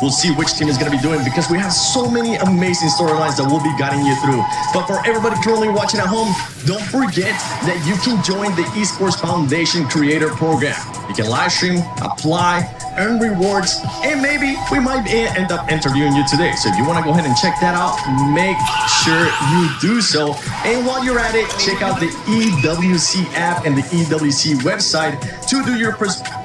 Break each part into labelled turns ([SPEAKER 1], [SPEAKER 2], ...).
[SPEAKER 1] We'll see which team is going to be doing because we have so many amazing storylines that we'll be guiding you through. But for everybody currently watching at home, don't forget that you can join the Esports Foundation Creator Program. You can live stream, apply, earn rewards, and maybe we might end up interviewing you today. So if you want to go ahead and check that out, make sure you do so. And while you're at it, check out the EWC app and the EWC website to do your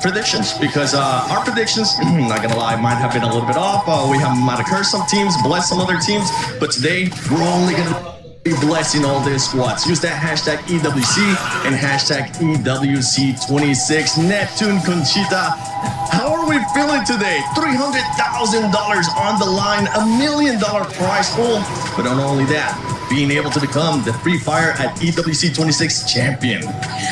[SPEAKER 1] predictions because our predictions, not gonna lie, might have been a little bit off. Might have cursed some teams, blessed some other teams, but today we're only gonna be blessing all their squads. Use that hashtag EWC and hashtag EWC26. Neptune Conchita, how are we feeling today? $300,000 on the line, $1 million prize pool. But not only that, being able to become the Free Fire at EWC 26 champion.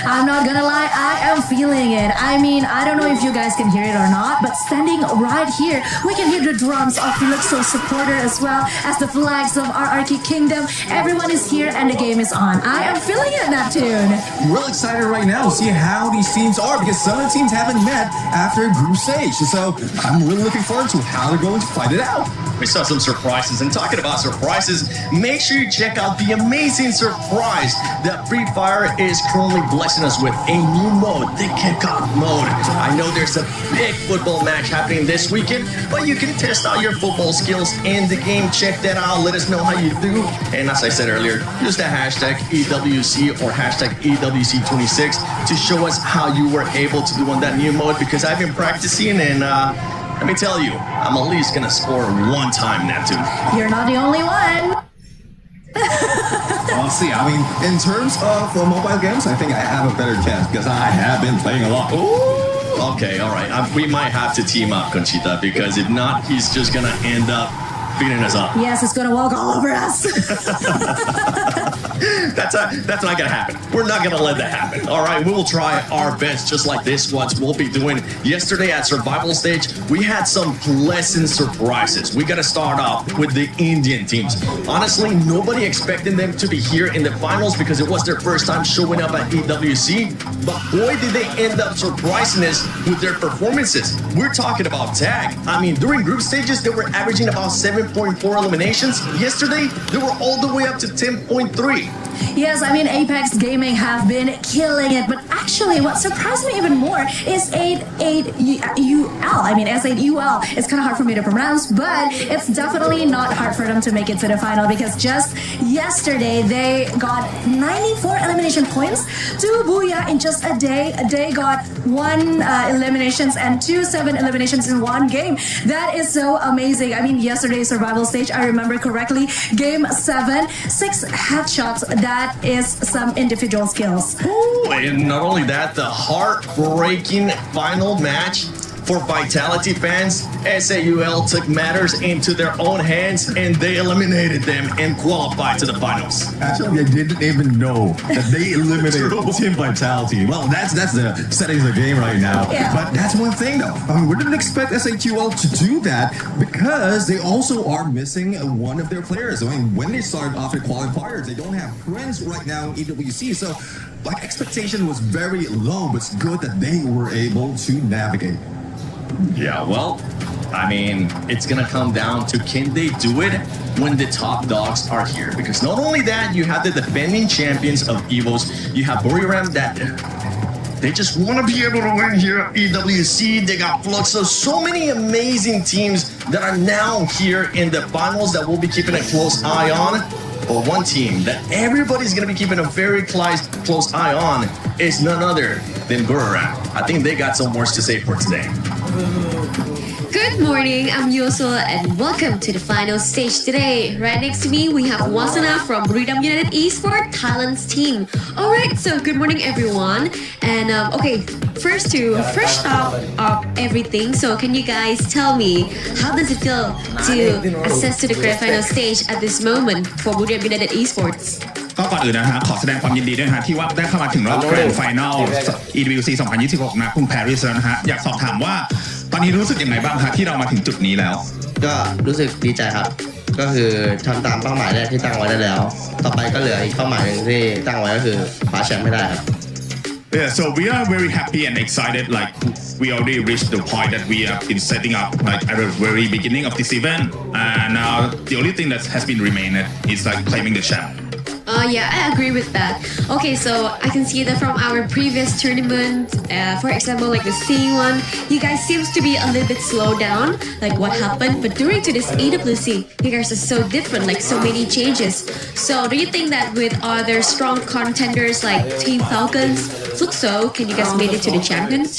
[SPEAKER 2] I'm not gonna lie, I am feeling it. I mean, I don't know if you guys can hear it or not, but standing right here, we can hear the drums of Luxor supporter as well as the flags of our Archie Kingdom. Everyone is here and the game is on. I am feeling it, Neptune.
[SPEAKER 3] We're excited right now to see how these teams are because some of the teams haven't met after group stage. So I'm really looking forward to how they're going to fight it out.
[SPEAKER 1] We saw some surprises, and talking about surprises, make sure you check out the amazing surprise that Free Fire is currently blessing us with, a new mode, the kickoff mode. I know there's a big football match happening this weekend, but you can test out your football skills in the game. Check that out. Let us know how you do. And as I said earlier, use the hashtag EWC or hashtag EWC26 to show us how you were able to do on that new mode because I've been practicing and let me tell you, I'm at least gonna score one time, Neptune.
[SPEAKER 2] You're not the only one.
[SPEAKER 3] I'll see. I mean, in terms of mobile games, I think I have a better chance because I have been playing a lot.
[SPEAKER 1] Ooh. Okay, all right. We might have to team up, Conchita, because if not, he's just gonna end up beating us up.
[SPEAKER 2] Yes, it's gonna walk all over us.
[SPEAKER 1] That's not gonna happen. We're not gonna let that happen. All right, we will try our best, just like this squads will be doing. Yesterday at survival stage, we had some pleasant surprises. We gotta start off with the Indian teams. Honestly, nobody expected them to be here in the finals because it was their first time showing up at EWC. But boy, did they end up surprising us with their performances. We're talking about tag. I mean, during group stages, they were averaging about 7.4 eliminations. Yesterday, they were all the way up to 10.3.
[SPEAKER 2] Yes, I mean, Apex Gaming have been killing it, but actually what surprised me even more is 8UL. I mean, S8UL. It's kind of hard for me to pronounce, but it's definitely not hard for them to make it to the final because just yesterday they got 94 elimination points to Booyah in just a day. They got 1 eliminations and 7 eliminations in one game. That is so amazing. I mean, yesterday's survival stage, I remember correctly, game 7, 6 headshots. That is some individual skills.
[SPEAKER 1] Ooh, and not only that, the heartbreaking final match for Vitality fans, SAUL took matters into their own hands and they eliminated them and qualified to the finals.
[SPEAKER 3] Actually, I didn't even know that they eliminated Team Vitality. Well, that's the settings of the game right now.
[SPEAKER 2] Yeah.
[SPEAKER 3] But that's one thing though. I mean, we didn't expect SAQL to do that because they also are missing one of their players. I mean, when they started off at qualifiers, they don't have friends right now in EWC. So, like, expectation was very low, but it's good that they were able to navigate.
[SPEAKER 1] Yeah, well, I mean, it's gonna come down to can they do it when the top dogs are here? Because not only that, you have the defending champions of EVOS. You have Buriram that they just want to be able to win here at EWC. They got Fluxo. So many amazing teams that are now here in the finals that we'll be keeping a close eye on. But one team that everybody's going to be keeping a very close eye on is none other than Buriram. I think they got some words to say for today.
[SPEAKER 4] Good morning, I'm Yosua and welcome to the final stage today. Right next to me, we have Wasana from Buriram United Esports Thailand's team. Alright, so good morning everyone. And okay, first to fresh out of everything, so can you guys tell me how does it feel to access to the grand final stage at this moment for Buriram United Esports?
[SPEAKER 5] ก็ก่อนอื่นนะฮะขอแสดงความยินดีด้วยนะฮะที่ว่าได้เข้ามาถึงรอบแกรนด์ไฟนอล EWC 2026 นะกรุงปารีสแล้วนะฮะอยากสอบถามว่าตอนนี้รู้สึกยังไงบ้างครับที่เรามาถึงจุดนี้แล้ว
[SPEAKER 6] ก็รู้สึกดีใจครับก็คือทำตามเป้าหมายแรกที่ตั้งไว้ได้แล้วต่อไปก็เหลืออีกเป้าหมายหนึ่งที่ตั้งไว้ก็คือคว้าแชมป์ให้ได้ครับ
[SPEAKER 5] Yeah, so we are very happy and excited. Like we already reached the point that we have been setting up like at the very beginning of this event, and now the only thing that has been remained is like claiming the champ.
[SPEAKER 4] Yeah, I agree with that. Okay, so I can see that from our previous tournament, for example, like the C one, you guys seems to be a little bit slowed down, like what happened. But during to this EWC, you guys are so different, like so many changes. So do you think that with other strong contenders like Team Falcons, Fluxo, can you guys made it to the champions?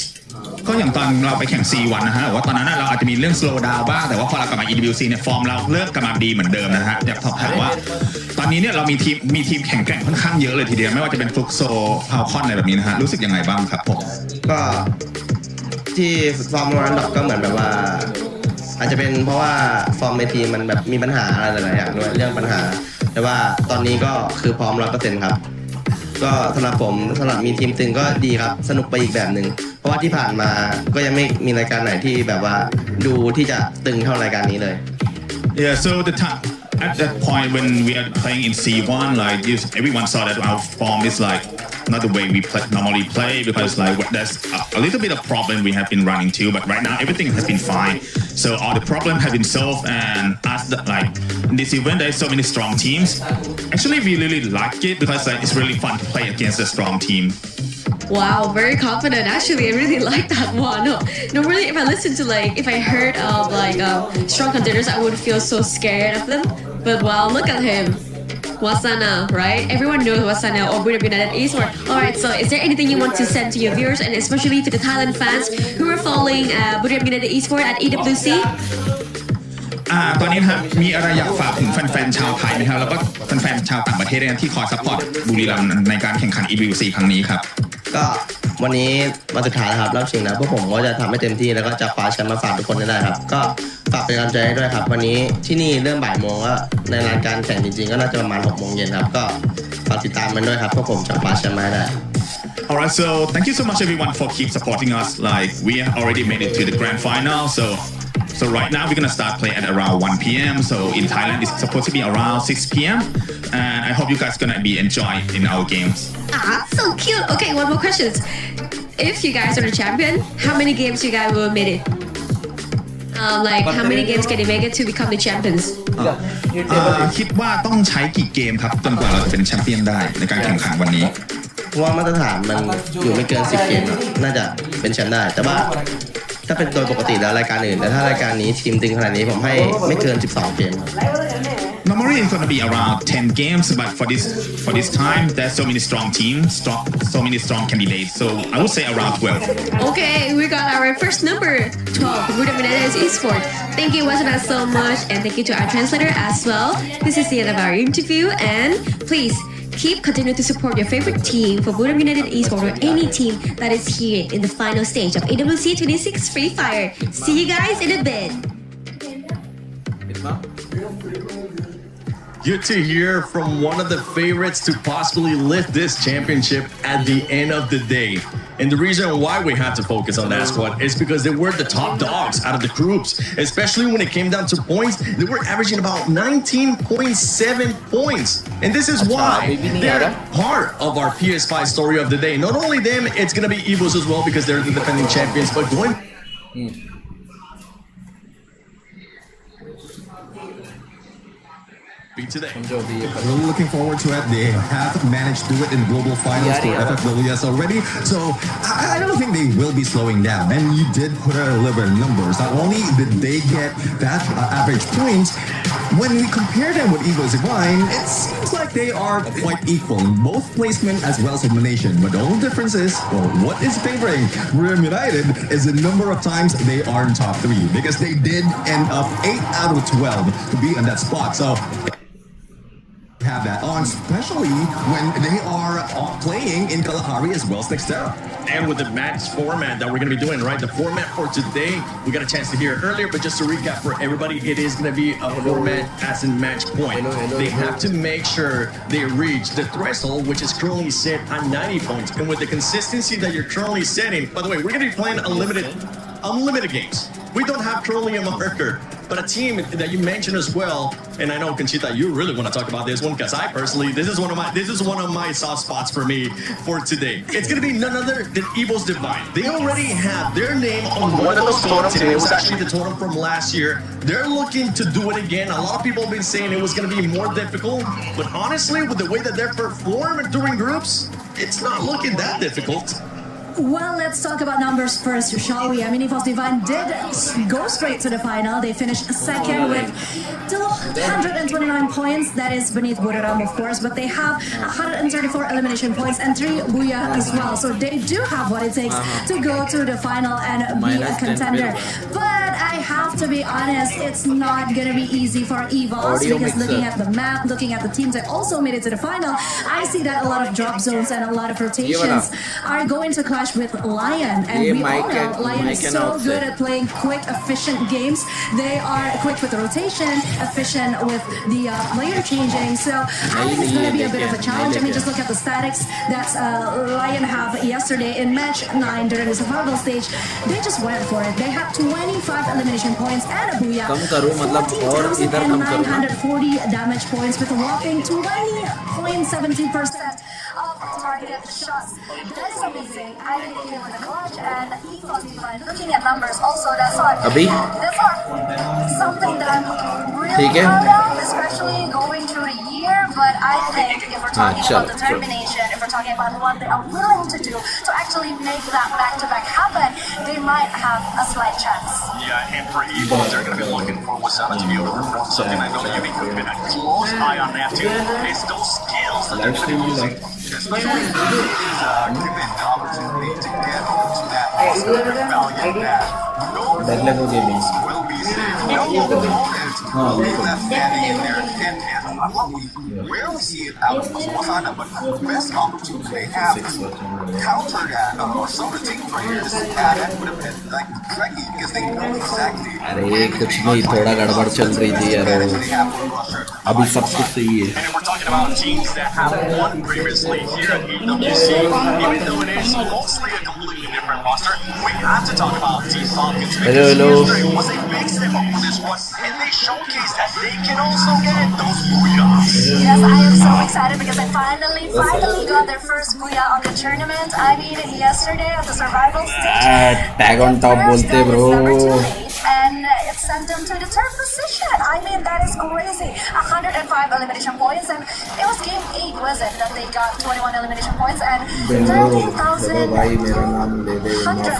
[SPEAKER 5] ก็อย่างตอนเราไปแข่ง C1 นะฮะว่าตอนนั้นเราอาจจะมีเรื่อง slow down บ้างแต่ว่าพอเรากลับมา EWC เนี่ยฟอร์มเราเริ่มกลับมาดีเหมือนเดิมนะฮะอยากสอบถามว่าตอนนี้เนี่ยเรามีทีมแข่งแกร่งค่อนข้างเยอะเลยทีเดียวไม่ว่าจะเป็นฟลุกโซพาวคอนอะไรแบบนี้นะฮะรู้สึกยังไงบ้างครับผม
[SPEAKER 6] ก็ที่ฟอร์มวันดอกก็เหมือนแบบว่าอาจจะเป็นเพราะว่าฟอร์มในทีมมันแบบมีปัญหาอะไรหลายๆอย่างด้วยเรื่องปัญหาแต่ว่าตอนนี้ก็คือพร้อม 100% ครับก็สำหรับผมสำหรับมีทีมตึงก็ดีครับสนุกไปอีกแบบหนึ่งเพราะว่าที่ผ่านมาก็ยังไม่มีรายการไหนที่แบบว่าดูที่จะตึงเท่ารายการนี้เลย
[SPEAKER 5] Yeah, so the time at that point when we are playing in C1, like everyone saw that our form is like not the way we normally play because like there's a little bit of problem we have been running too. But right now everything has been fine. So all the problem have been solved, and as like in this event there's so many strong teams. Actually, we really like it because like it's really fun to play against a strong team.
[SPEAKER 4] Wow, very confident. Actually, I really like that one. Normally, if I listen to like, if I heard of like strong contenders, I would feel so scared of them. But wow, look at him. Wasana, right? Everyone knows Wasana or Buriram United Esports. Alright, so is there anything you want to send to your viewers and especially to the Thailand fans who are following Buriram United Esports at EWC?
[SPEAKER 5] ตอนนี้นะครับมีอะไรอยากฝากถึงแฟนๆชาวไทยไหมครับแล้วก็แฟนๆชาวต่างประเทศด้วยที่คอยซัพพอร์ตบุรีรัมย์ในการแข่งขัน EWC ครั้งนี้ครับ
[SPEAKER 6] ก็วันนี้วันสุดท้ายนะครับรอบชิงนะพวกผมก็จะทำให้เต็มที่แล้วก็จะคว้าแชมป์มาฝากทุกคนได้ครับก็ฝากเป็นกำลังใจให้ด้วยครับวันนี้ที่นี่เริ่มบ่ายโมงก็ในรายการแข่งจริงๆก็น่าจะประมาณ 6 โมงเย็นครับก็ฝากติดตามมันด้วยครับพวกผมจะคว้าแชมป์มาได้
[SPEAKER 5] Alright, so thank you so much everyone for keep supporting us. Like we have already made it to the grand final, so right now we're gonna start playing at around 1 p.m. So in Thailand it's supposed to be around 6 p.m. and I hope you guys gonna be enjoying in our games.
[SPEAKER 4] So cute. Okay, one more question. If you guys are the champion, how many games you guys will make it? Like how many games can you make it to become the champions?
[SPEAKER 5] คิดว่าต้องใช้กี่เกมครับจนกว่าเราจะเป็นแชมเปี้ยนได้ในการแข่งขันวันนี้
[SPEAKER 6] เพราะว่ามาตรฐานมันอยู่ไม่เกิน10 เกมน่าจะเป็นแชมป์ได้แต่ว่าถ้าเป็นโดยปกติแล้วรายการอื่นแต่ถ้ารายการนี้ทีมตึงขนาดนี้ผมให้ไม่เกิน12 เกม
[SPEAKER 5] Normally it's gonna be around 10 games, but for this time there's so many strong teams, so many strong candidates. So I would say around 12.
[SPEAKER 4] Okay, we got our first number 12, Buriram United Esports. Thank you, Wasana, so much, and thank you to our translator as well. This is the end of our interview, and please continue to support your favorite team for Buriram United Esports or any team that is here in the final stage of EWC 26 Free Fire. See you guys in a bit.
[SPEAKER 1] Good to hear from one of the favorites to possibly lift this championship at the end of the day. And the reason why we had to focus on that squad is because they were the top dogs out of the groups, especially when it came down to points. They were averaging about 19.7 points. And this is why they're part of our PS5 story of the day. Not only them, it's going to be EVOS as well because they're the defending champions, but going... Today.
[SPEAKER 3] Really looking forward to it. They have managed to do it in global finals for FFWS already. So I don't think they will be slowing down. And you did put a little bit of numbers. Not only did they get that average points, when we compare them with EVOS Divine, it seems like they are quite equal in both placement as well as elimination. But the only difference is, well, what is favoring Buriram United is the number of times they are in top 3 because they did end up 8 out of 12 to be in that spot. So have that on, especially when they are playing in Kalahari as well as Dexterra.
[SPEAKER 1] And with the match format that we're going to be doing, right? The format for today, we got a chance to hear it earlier, but just to recap for everybody, it is going to be a format as in match point. They have to make sure they reach the threshold, which is currently set at 90 points. And with the consistency that you're currently setting, by the way, we're going to be playing unlimited games. We don't have currently a marker But a team that you mentioned as well, and I know Conchita, you really want to talk about this one because I personally, this is one of my soft spots for me for today. It's going to be none other than EVOS Divine. They already have their name on one of those totems. It was actually the totem from last year. They're looking to do it again. A lot of people have been saying it was going to be more difficult, but honestly, with the way that they're performing during groups, it's not looking that difficult.
[SPEAKER 2] Well, let's talk about numbers first, shall we? I mean, EVOS Divine did go straight to the final. They finished second with 229 points. That is beneath Buriram, of course, but they have 134 elimination points and 3 booyah as well. So they do have what it takes to go to the final and be a contender. But I have to be honest, it's not going to be easy for EVOS because looking at the map, looking at the teams that also made it to the final, I see that a lot of drop zones and a lot of rotations are going to clash with Lion, and we all know Lion is so good at playing quick, efficient games. They are quick with the rotation, efficient with the player changing. So I think it's going to be a bit of a challenge. I mean, just look at the statics that Lion have yesterday in match 9 during the survival stage. They just went for it. They have 25 elimination points and a booyah, 14,940 damage points with a whopping 20.17% of targeted shots. That is amazing. I think they were the clutch, and EVOS Divine, looking at numbers also, that's something that I'm really proud of, especially going through the year. But I think if we're talking about determination, if we're talking about what they are willing to do to actually make that back-to-back happen, they might have a slight chance.
[SPEAKER 7] Yeah, and for EVOS, they're going to be looking for Wasana to be able to perform something I know that you've been keeping a close eye on that too. It's those skills that they're going to be using. Especially if it is given the opportunity to get to that awesome rebellion that no opponents will be safe. No opponents will be left standing in there. And we rarely see it out of Wasana, but the best opportunity they have to counter that or some of the team players that would have been like tricky because they know exactly.
[SPEAKER 8] अरे कुछ नहीं थोड़ा गड़बड़ चल रही थी यार अभी सब कुछ सही है
[SPEAKER 7] And we're talking about teams that have won previously here at EWC, even though it is mostly a completely different roster. We have to talk about Team Falcons because yesterday was a big step up for this one, and they showcased that they can also get those booyahs.
[SPEAKER 2] Yes, I am so excited because I finally got their first booyah on the tournament. I mean, yesterday at the survival stage.
[SPEAKER 8] Tag on top bolte bro.
[SPEAKER 2] And it sent them to the third position. I mean, that is crazy. 105 elimination points, and it was game 8, was it, that they got 21 elimination points and 13,100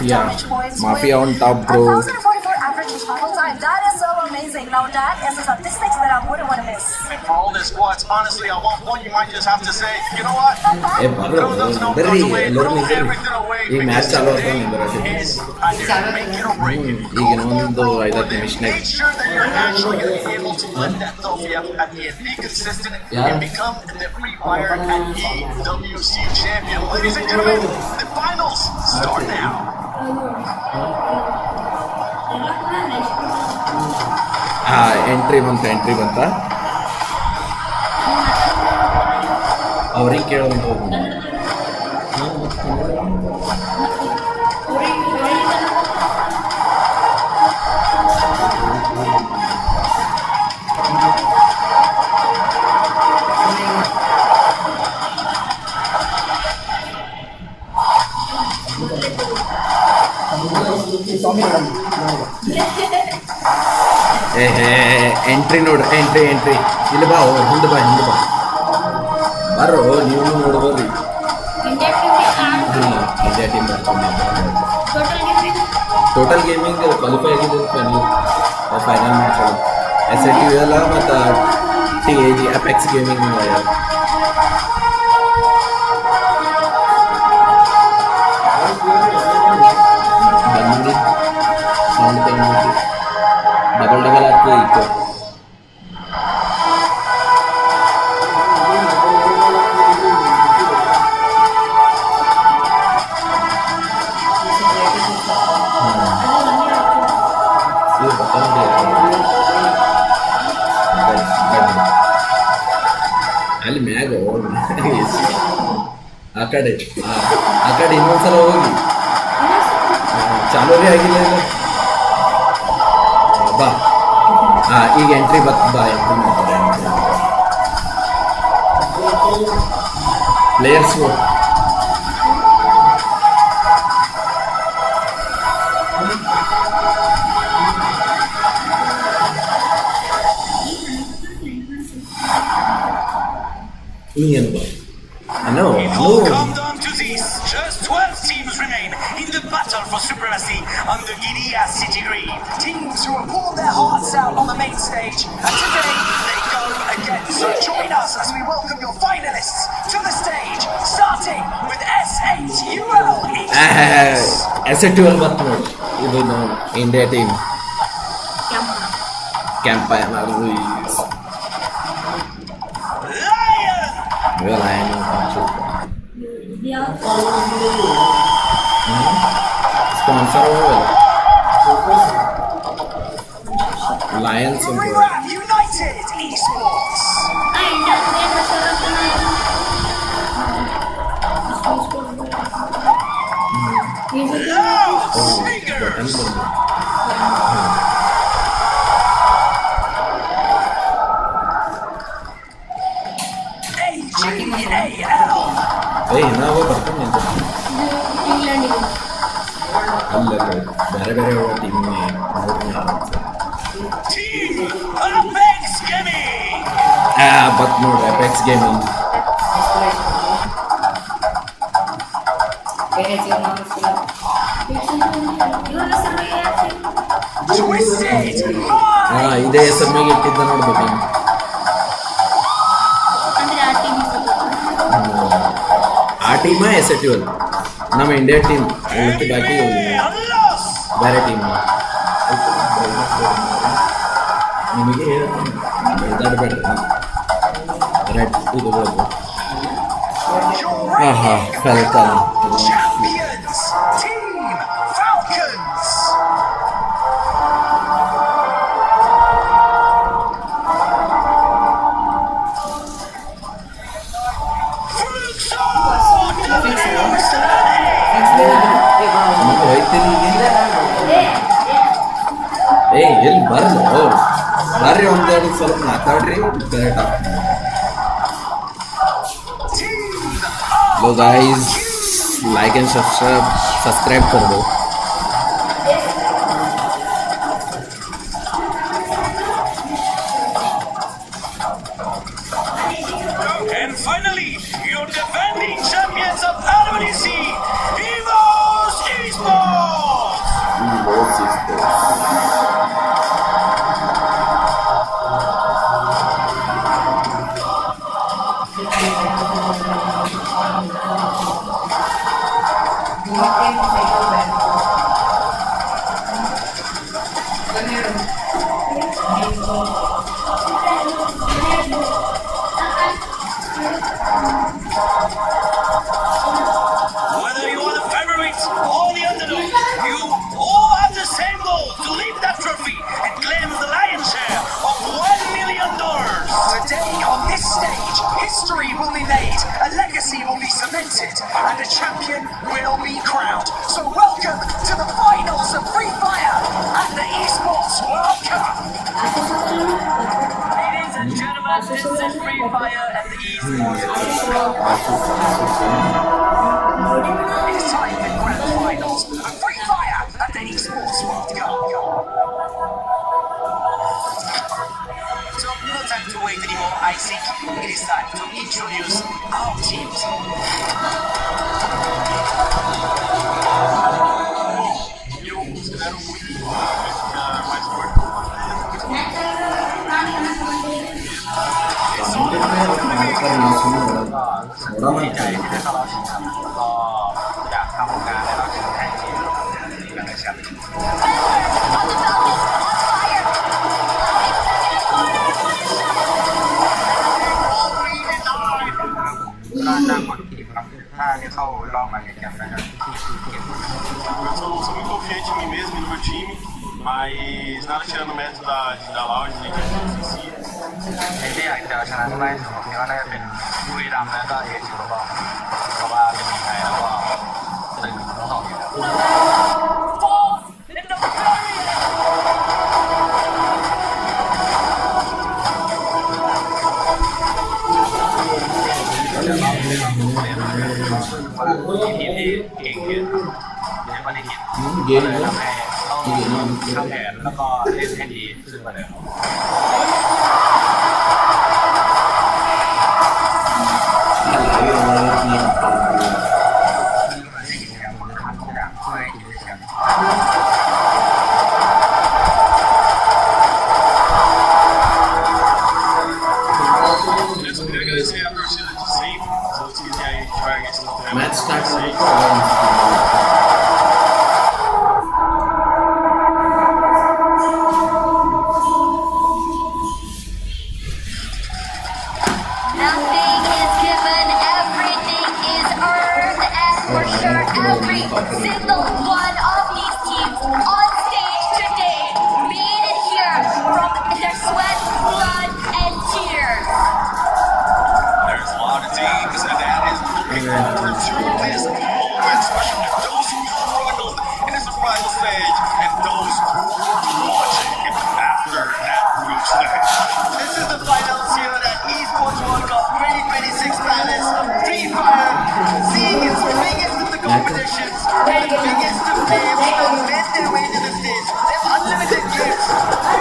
[SPEAKER 2] damage points.
[SPEAKER 8] Mafia on top, bro.
[SPEAKER 2] 1,044 average response time. That is so amazing. Now that is a statistics that I wouldn't want to miss.
[SPEAKER 7] And for all their squads, honestly, at one point you might just have to say, you know what? Throw those numbers away, throw everything away. Because today is either make it or break it. Go for it. Make sure that you're actually going to be able to lift that trophy up at the end. Be consistent and become the free fire at EWC champion. Ladies and gentlemen, the finals start now.
[SPEAKER 8] Entry ಬಂತ ಅವ್ರಿಗೆ ಕೇಳೋದು entry ನೋಡ್ರಿ entry ಇಲ್ಲಿ ಬಾ ಹಿಂದೆ ಬಾ ಬರ್ರೋ ನೀವು ನೋಡ್ಬೋದ್ರಿ India team total gaming qualify ಆಗಿದೆ ಫೈನಲ್ ಮ್ಯಾಚ್ SAT ಎಲ್ಲ ಮತ್ತು TAG ಅಪೆಕ್ಸ್ ಗೇಮಿಂಗ್ ಬಂದ್ಬಿಡಿ ಸೌಂಡ್ ತಂದ್ಬಿಟ್ಟು ಡಬಲ್ ಆಗ್ತದೆ ಇತ್ತು ಅಲ್ಲಿ ಮ್ಯಾಗ ಆ ಕಡೆ ಇನ್ನೊಂದ್ಸಲ ಹೋಗಿ ಚಾಲೂ ಆಗಿಲ್ಲ ಬಾ ಈಗ ಎಂಟ್ರಿ ಬರ್ತದ ಎಂಟ್ರಿ ಮಾಡ್ತಾರೆ players
[SPEAKER 7] It all come down to this. Just 12 teams remain in the battle for supremacy under Guinea City Green. Teams who have poured their hearts out on the main stage, and today they go again. So join us as we welcome your finalists to the stage, starting with S8UL.
[SPEAKER 8] S8UL ಬಂತು ನೋಡಿ ಇದು India team camp Lion sponsor Lions
[SPEAKER 7] Buriram United Esports. Loudspeakers.
[SPEAKER 8] ನಾವು ಬರ್ತೀನಿ ಅಂತ ಅಲ್ಲ ಬೇರೆ ಬೇರೆ team ಬತ್ ನೋಡ್ರಿ ಅಪೆಕ್ಸ್ ಗೇಮಿಂಗ್ ಇದೇ ಹೆಸರು ಮೇಲೆ ಇಟ್ಟಿದ್ದ ನೋಡ್ಬೇಕು ಆ ಟೀಮ S8UL ನಮ್ಮ ಇಂಡಿಯಾ ಟೀಮ್ ಬಾಕಿ ಬೇರೆ ಟೀಮ್ ನಿಮಗೆ ಹೇಳ್ತೀನಿ ರೆಡ್ ಇದು ಫಾಲ್ಕನ್
[SPEAKER 7] Champions, Team Falcons.
[SPEAKER 8] ಎಲ್ಲಿ ಬರ್ರಿ ಒಂದೆರಡು ಸ್ವಲ್ಪ ಮಾತಾಡ್ರಿ correct low guys like and subscribe कर दो
[SPEAKER 7] And finally, your defending champions of PMWC, EVOS Whether you are the favorites or the underdog, you all have the same goal to lift that trophy and claim the lion's share of $1 million. Today on this stage, history will be made, a legacy will be cemented, and a champion will be crowned. So welcome to the finals of Free Fire at the Esports World Cup. Ladies and gentlemen, this is Free Fire at the Esports World Cup. It's time for grand finals of Free Fire at the Esports World Cup. So no time to wait anymore, I think it is time to introduce our teams.
[SPEAKER 9] Eu sou muito confiante em mim mesmo e no meu time, mas nada tirando o mérito da lounge, nem que a gente em si.
[SPEAKER 10] ไม่อยากจะชนะเท่าไหร่ผมคิดว่าน่าจะเป็นบุรีรัมย์แล้วก็เอฟซีโรบอลเพราะว่าเป็นทีมไทยแล้วก็ตึงทั้งสองทีมครับ ทีมที่เก่งขึ้นเยอะกว่าที่คิด
[SPEAKER 8] เกม
[SPEAKER 10] เลย
[SPEAKER 8] เนาะ
[SPEAKER 10] ทำให้ต้องทำแผนแล้วก็เล่นให้ดีขึ้นกว่าเดิม
[SPEAKER 8] Match starts.
[SPEAKER 11] Nothing is given, everything is earned, and for sure every single one of these teams on stage today made it here from their sweat, blood, and tears.
[SPEAKER 7] There's a lot of teams that is looking forward to this moment, especially those who struggled in the survival stage and those who were watching after that group stage.
[SPEAKER 1] This is the finals here at Esports World Cup 2026 Palace. Free Fire, seeing its biggest of the competitions and biggest of names have made their way to the stage. They have unlimited gifts,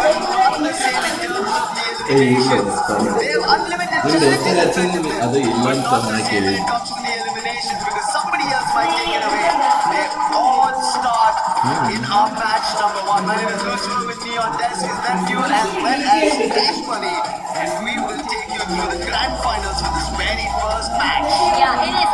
[SPEAKER 1] but not the same in terms of the eliminations. They have unlimited challenges in front of them, but not the same when it comes to the eliminations because somebody else might take it away. They all start in our match number 1. My name is Ursula, with me on desk is Nephew as well as Dash Money, and we will take you through the grand finals for this very first match.
[SPEAKER 11] Yeah, it is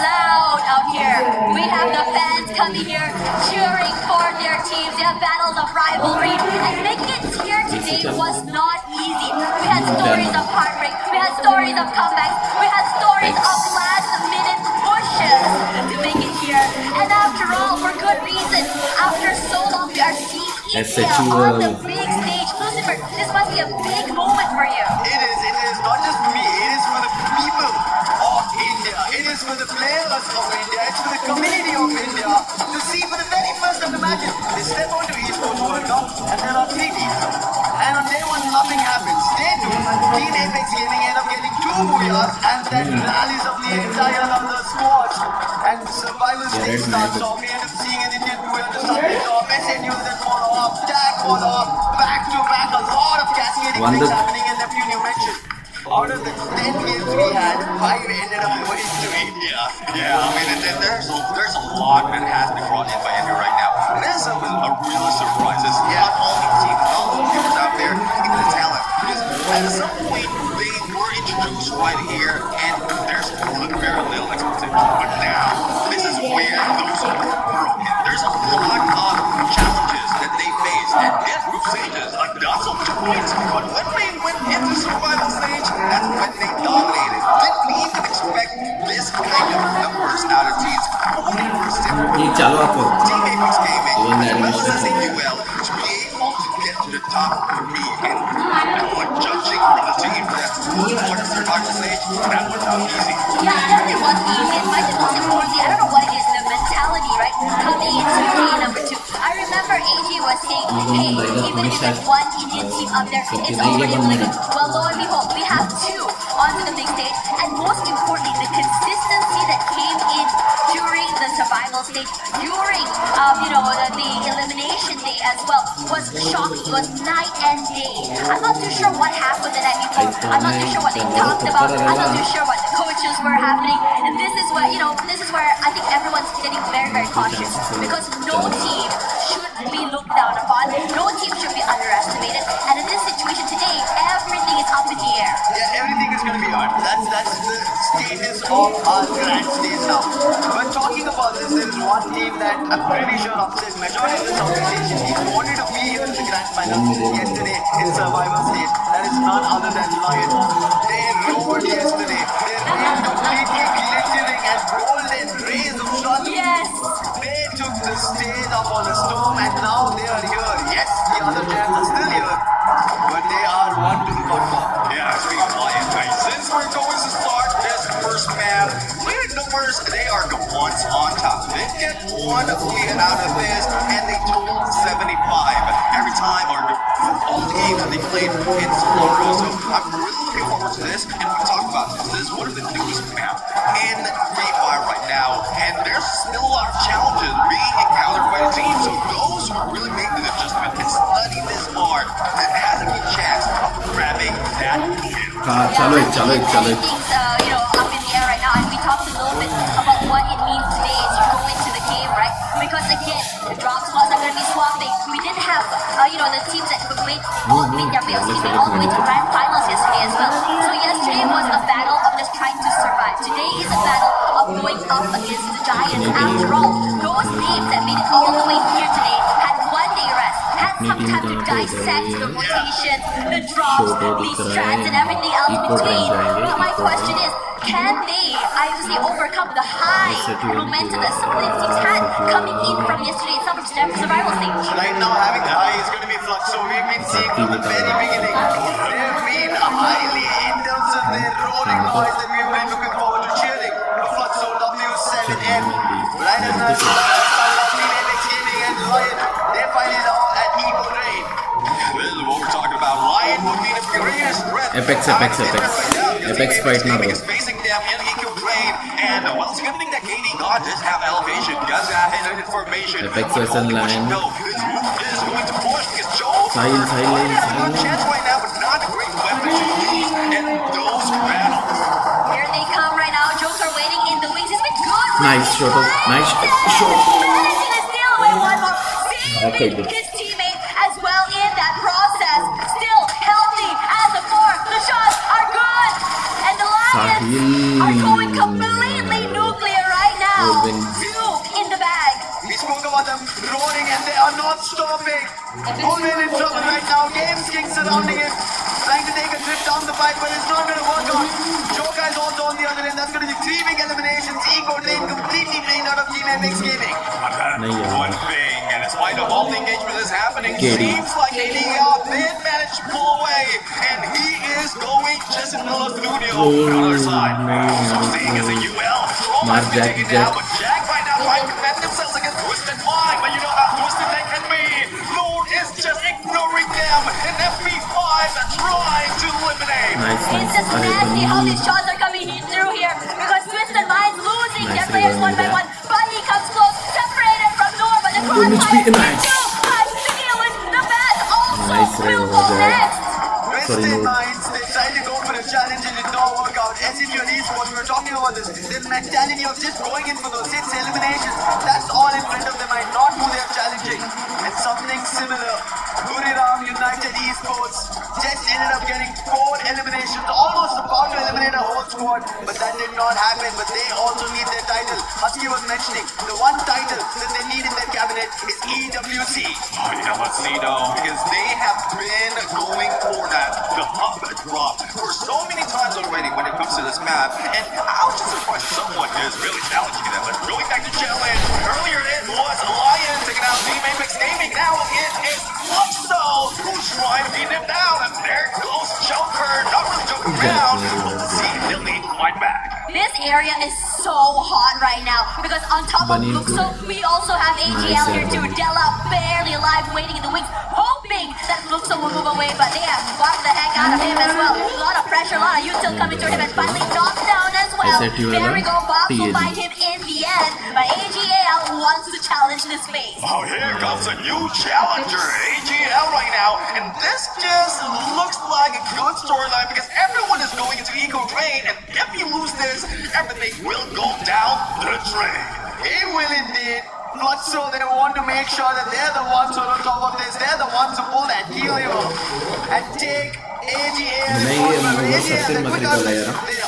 [SPEAKER 11] loud out here. We have the fans coming here cheering for their teams. They have battles of rivalry, and making it here today was not easy. We had stories of heartbreak, we had stories of comebacks, we had stories of last-minute pushes to make it here. And after all, for good reason, after so long, we are seeing India on the big stage. Lucifer, this must be a big moment for you.
[SPEAKER 1] It is not just for me, it is for the people of India. It is for the players of India, it's for the community of India to see for the very first time. Imagine, they step onto Esports World Cup and there are 3 teams. And on day 1, nothing happens. Day 2, Team Apex Gaming end up getting 2 booyahs and then rallies of the entire other squad. And survival stage starts off. We end up seeing an Indian booyah to start it off. SNUs then follow up, tag follow up, back to back. A lot of cascading things happening, and Nephew, you mentioned. Out of the 10 games we had, 5 ended up going to India.
[SPEAKER 7] Yeah, I mean, there's a lot that has been brought in by India right now. There's a real surprise. It's not only teams, not only people out there, even the talent. Because at some point, they were introduced right here, and there's very little expectation. But now, this is where those are broken. There's a lot of challenges that they face at their group stages, like lots of points. But when they went into survival stage, that's when they dominated. Didn't even expect this kind of numbers out of teams. Only first
[SPEAKER 8] ये चालू आपको
[SPEAKER 7] Team Apex Gaming,
[SPEAKER 8] ये
[SPEAKER 7] as well as
[SPEAKER 8] animation
[SPEAKER 7] UL, to be able to get to the top 3. And what judging from the team that won the survival stage, that was not easy.
[SPEAKER 11] Yeah, I don't know what easy. It might be most importantly, I don't know what it is, the mentality, right? Coming into day number 2. I remember AJ was saying, hey, even if it's 1 Indian team up there, it's already really good. Well, lo and behold, we have 2 onto the big stage, and most importantly, the consistency that came in during the survival stage, during the elimination day as well, was shocking. It was night and day. I'm not too sure what happened the night before. I'm not too sure what they talked about. I'm not too sure what the coaches were happening. And this is where I think everyone's getting very, very cautious, because no team should be looked down upon. No team should be underestimated. And in this situation today, everything is up in the air.
[SPEAKER 1] Yeah, everything is going to be hard. That's the status of our grand stage now. When talking about this, there is one team that I'm pretty sure upset majority of the Southeast Asian teams wanted to be here in the grand final yesterday in survival stage. That is none other than Lion. They roared yesterday. They ran completely glittering and golden rays of sun.
[SPEAKER 11] Yes.
[SPEAKER 1] They took the stage up on a storm and now they are here. Yes, the other giants are still here, but they are one to the top.
[SPEAKER 7] Yeah, speaking of Lions, right? Since we're going to start this first map, weird numbers, they are the ones on top. They get 1 win out of this, and they total 75 every time, or all the games that they played in Solo. So I'm really looking forward to this, and we talk about this. This is one of the newest maps. in Free Fire right now, and there's still a lot of challenges being encountered by the team. So those who really make the adjustment and study this hard, that has a good chance of grabbing that kill.
[SPEAKER 8] Chalo it.
[SPEAKER 11] Things, up in the air right now, and we talked a little bit about what it means today as you go into the game, right? Because again, the drop squads are going to be swapping. We did have, the teams that made their PLCs made all the way to grand finals yesterday as well. So yesterday was a battle of just trying to survive. Today is a battle of going up against the Giants. After all, those teams that made it all the way here today had 1 day rest, had some time to dissect the rotations, the drops, the strats, and everything else in between. But my question is, can they, overcome the high momentum that some of these teams had coming in from yesterday in some survival stage?
[SPEAKER 7] Right now, having the high is going to be flux. So we've been seeing from the very beginning, they've been highly in terms of their rolling noise that we've been looking forward to cheering. The flux so W7M. Right now, Phoenix Gaming and Lion, they're fighting it out at Evo Rain. This is what we're talking about. Lion would be the greatest threat.
[SPEAKER 8] Apex fight number.
[SPEAKER 7] Facing them in Eco Rain. And it's a good thing that KD God does have elevation, does have information.
[SPEAKER 8] Apex versus Lion.
[SPEAKER 7] No, this move is going to push because Joe
[SPEAKER 8] Silence.
[SPEAKER 7] has a good chance right now, but not a great weapon to use in those battles.
[SPEAKER 11] Here they come right now. Joker waiting in the wings. It's been good.
[SPEAKER 8] Nice shot.
[SPEAKER 11] Managing to steal away one more.
[SPEAKER 8] Okay,
[SPEAKER 11] Saving his teammate as well in that process. Still healthy as a four. The shots are good. And the Lions are going completely nuclear right now. Two in the bag.
[SPEAKER 7] We spoke about them roaring and they are not stopping. Omen in trouble right now. Games King surrounding him. Trying to take a trip down the pipe, but it's not going to work out. Joker is also on the other end. That's going to be 3 big eliminations. Ego Lane completely drained out of Team MX Gaming. One thing, and despite of all the engagement that's happening, seems like KD did manage to pull away, and he is going just in the studio on the other side. So seeing as a UL, almost been taken down, but Jack right now trying to defend themselves against Twisted Mind, but you know how twisted they can be. Moon is just ignoring them, and FP5 are trying to eliminate.
[SPEAKER 11] It's just nasty how these shots are coming through here because Twisted Mind's losing their players one by one. Buddy comes close, separated from Noor, but the crossfire is too much to deal with. The bad also will go next.
[SPEAKER 7] Twisted Minds, they tried to go for a challenge and it did not work out. As if you're esports, we were talking about this. The mentality of just going in for those 6 eliminations, that's all in front of them and not who they're challenging. And something similar, Buriram United Esports just ended up getting 4 eliminations, almost about to eliminate a whole squad, but that did not happen. But they also need their title. Husky was mentioning, the one title that they need in their cabinet is EWC. Oh yeah, let's see though, because they have been going for that, the up and drop, for so many times already when it comes to this map. And I was just surprised someone is really challenging them. But going back to challenge, earlier it was Lion taking out Team Apex Gaming. Now it is Fluxo who's trying to beat them down. And there goes Joker, not really joking around. We'll see he'll need to fight back.
[SPEAKER 11] This area is so hot right now because on top of Fluxo, we also have AGL here too. Della barely alive, waiting in the wings, hoping that Fluxo will move away, but they have got the heck out of him as well. A lot of pressure, a lot of util coming toward him, and finally knocked down as well. There we go, Box will find him in the end, but AGL wants to challenge this phase.
[SPEAKER 7] Oh, here comes a new challenger, AGL right now, and this just looks like a good storyline because everyone is going into Eco Drain, and if you lose this, everything will go down the drain. It will indeed. Fluxo, they want to make sure that they're the ones who are on top of this. They're the ones who pull that heel lever and take AGL. They're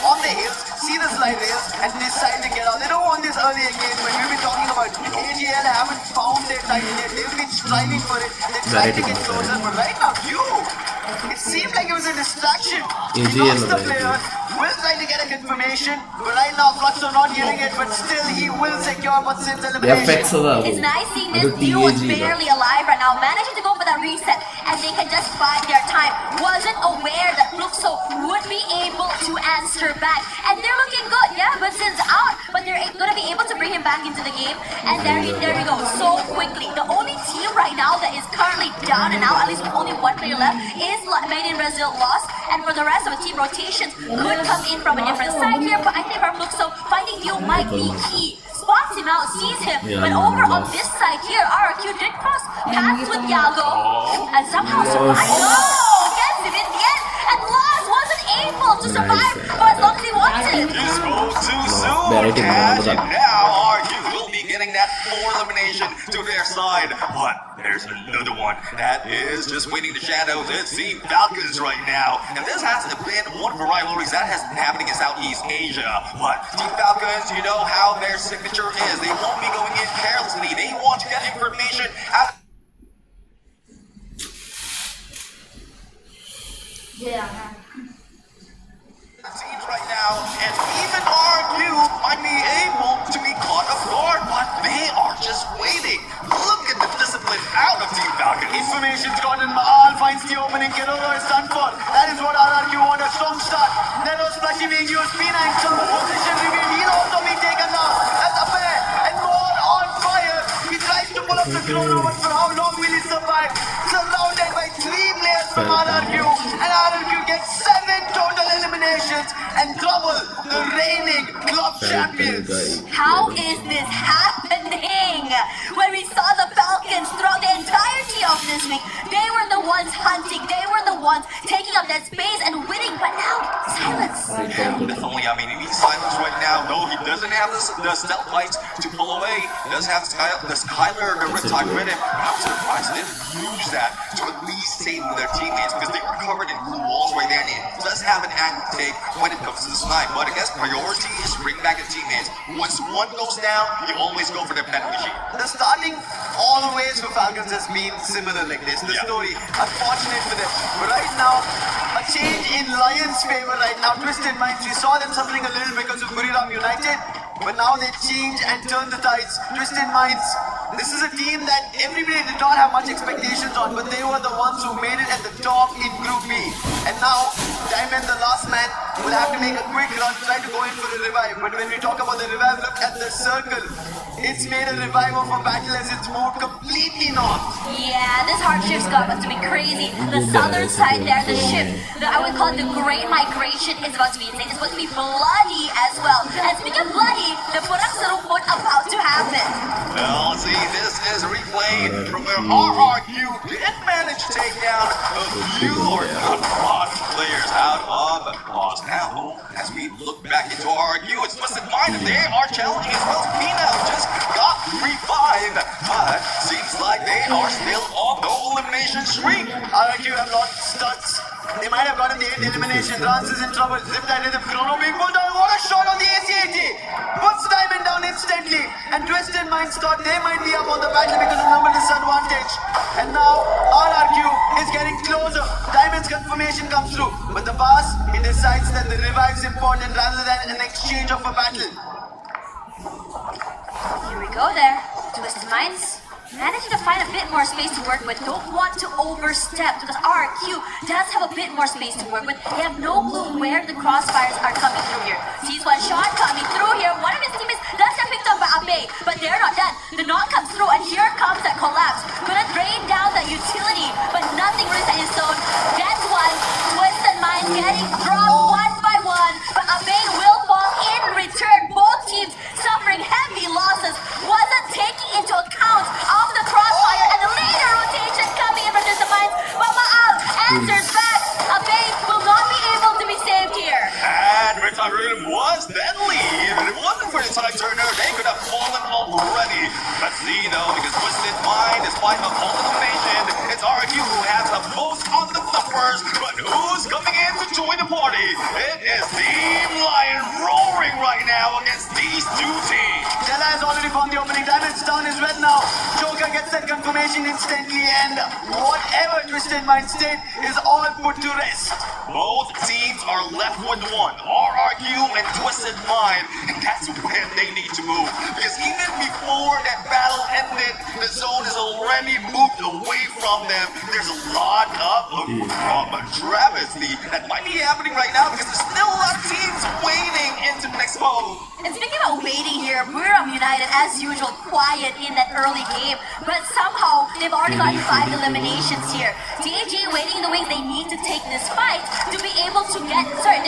[SPEAKER 7] on the hills, see the slide rails, and decide to get out. They don't want this early engagement. We've been talking about AGL haven't found their title yet. They've been striving for it. They're trying to get closer, but right now, it seemed like it was a distraction. Lost the player, will try to get a confirmation, but right now Fluxo not getting it, but still he will secure what's in elimination.
[SPEAKER 11] It's nice seeing this duo was barely alive right now, managing to go for that reset, and they can just bide their time. Wasn't aware that Fluxo would be able to answer back, and they're looking good, yeah, but since out, but they're gonna be able to bring him back into the game, and there you go, so quickly. The only team right now that is currently down and out, at least with only one player left, is Made in Brazil lost, and And for the rest of the team, rotations could come in from a different side here, but I think from looks so finding Dio might be key. Spots him out, sees him, but over on this side here, RRQ did cross paths with Yago, and somehow survived. Oh, gets him in the end, and Lost wasn't able to survive for as long as he wanted.
[SPEAKER 7] You spoke too soon, Cash, and now RQ will be getting that 4 elimination to their side. But there's another one that is just waiting to shadow the Team Falcons right now. And this has been one of the rivalries that has been happening in Southeast Asia. But Team Falcons, you know how their signature is. They won't be going in carelessly. They want to get information out.
[SPEAKER 11] Yeah.
[SPEAKER 7] Teams right now, and even RQ might be able to be caught off guard, but they are just waiting. Look at the discipline out of Team Falcon.
[SPEAKER 9] Information's gotten. Mahal finds the opening. Kerala is done for. That is what RRQ want. A strong start. Nero's flashy being used. P9 some position reveal. He'll also be taken now. As a pair and more on fire. He tries to pull up the chrono, but for how long will he survive? Surrounded by 3 players from RRQ, and RRQ gets 7 total eliminations and double the reigning club champions.
[SPEAKER 11] How is this happening? When we saw the Falcons throughout the entirety of this week, they were the ones hunting, they were the ones taking up that space and winning, but now, silence.
[SPEAKER 7] Definitely, I mean, he needs silence right now. No, he doesn't have the stealth lights to pull away. He does have the Skylar, the Riptide with him. I'm surprised they didn't use that to at least save their teammates because they were covered in blue walls right there. And he does have an active take when it comes to the snipe, but I guess priority is to bring back the teammates. Once one goes down, you always go for the penalty sheet.
[SPEAKER 9] The starting always for Falcons has been similar like this. The story, unfortunate for them. But right now, a change in Lions' favor right now. Twisted Minds, we saw them suffering a little because of Buriram United, but now they change and turn the tides. Twisted Minds, this is a team that everybody did not have much expectations on, but they were the ones who made it at the top in Group B. And now, Diamond, the last man, will have to make a quick run, try to go in for a revive. But when we talk about the revive, look at the circle. It's made a revival for battle as it's moved completely north.
[SPEAKER 11] Yeah, this hard shift's got to be crazy. The southern side there, the shift, I would call it the Great Migration, is about to be insane. It's about to be bloody as well. And speaking of bloody, the Purak Saruput about to happen.
[SPEAKER 7] Well, see, this is replayed from where RRQ did manage to take down a few or not a lot of players out of Lost. Now, as we look back into RRQ, it's Twisted Mind, and they are challenging as well. Pina just got revived, but seems like they are still on the elimination streak.
[SPEAKER 9] RRQ have lost stunts. They might have gotten the 8th elimination. Rance is in trouble. Zip that rhythm. Chrono being pulled down. What a shot on the ACAT. Puts Diamond down instantly. And Twisted Minds thought they might be up on the battle because of number disadvantage. And now RRQ is getting closer. Diamond's confirmation comes through. But the pass, he decides that the revive is important rather than an exchange of a battle.
[SPEAKER 11] Here we go there. Twisted Minds managing to find a bit more space to work with. Don't want to overstep because RRQ does have a bit more space to work with. They have no clue where the crossfires are coming through here. Sees one shot coming through here. One of his teammates does get picked up by Abe, but they're not done. The knock comes through, and here comes that collapse. Gonna drain down that utility, but nothing really set in stone. That's one. Twisted Mind getting dropped one by one, but Abe will fall in return. Both teams suffering heavy losses. Wasn't taking into account of the crossfire and the later rotation coming in from Twisted Minds, but Maal answers back. Abe will not be able to be saved here.
[SPEAKER 7] And Riptide Rhythm was deadly. If it wasn't for Inside Turner, they could have fallen already. Let's see though, because Twisted Mind, despite a full elimination, it's RQ who has the most on the numbers. But who's coming in to join the party? It is Team Lion roaring right now against these two teams.
[SPEAKER 9] Della has already found the opening. Diamond's down is red now. Joker gets that confirmation instantly, and whatever Twisted Minds did is all put to rest.
[SPEAKER 7] Both teams are left with one, RRQ and Twisted Mind, and that's where they need to move. Because even before that battle ended, the zone is already moved away from them. There's a lot of travesty that might be happening right now because there's still a lot of teams waiting into the next Expo.
[SPEAKER 11] And speaking about waiting here, Buriram United, as usual, quiet in that early game, but somehow they've already gotten 5 eliminations here. TAG waiting in the wings, they need to take this fight to be able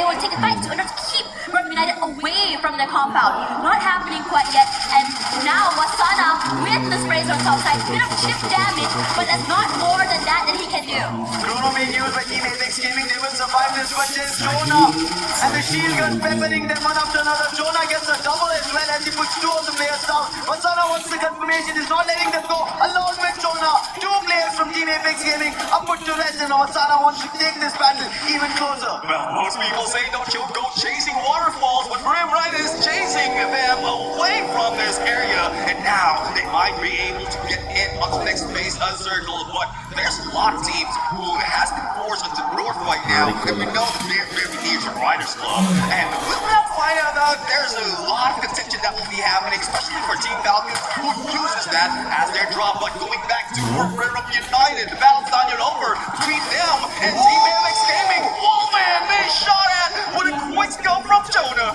[SPEAKER 11] they will take a fight in order to keep Buriram United away from their compound. Not happening quite yet, and now Wasana with the sprays on top side, bit of chip damage, but that's not more than that he can do.
[SPEAKER 9] Chrono being used by Team Apex Gaming, they will survive this, but there's Jonah, and the shield gun peppering them one after another. Jonah gets a double as well as he puts two of the players down. Wasana wants the confirmation, is not letting them go, along with Jonah. Two players from Team Apex Gaming are put to rest, and Wasana wants to take this battle even closer.
[SPEAKER 7] Well, most people say don't you go chasing waterfalls, but Buriram United is chasing them away from this area, and now they might be able to get in on the next phase of circle, but there's a lot of teams who has been forced into the north right now, and we know that they're very near the Riders Club, and we'll now find out there's a lot of contention that will be happening, especially for Team Falcons, who uses that as their drop, but going back to Buriram United, the battle's not yet over between them and Team Apex Gaming. Oh man, they shot at with a quick go from Jonah.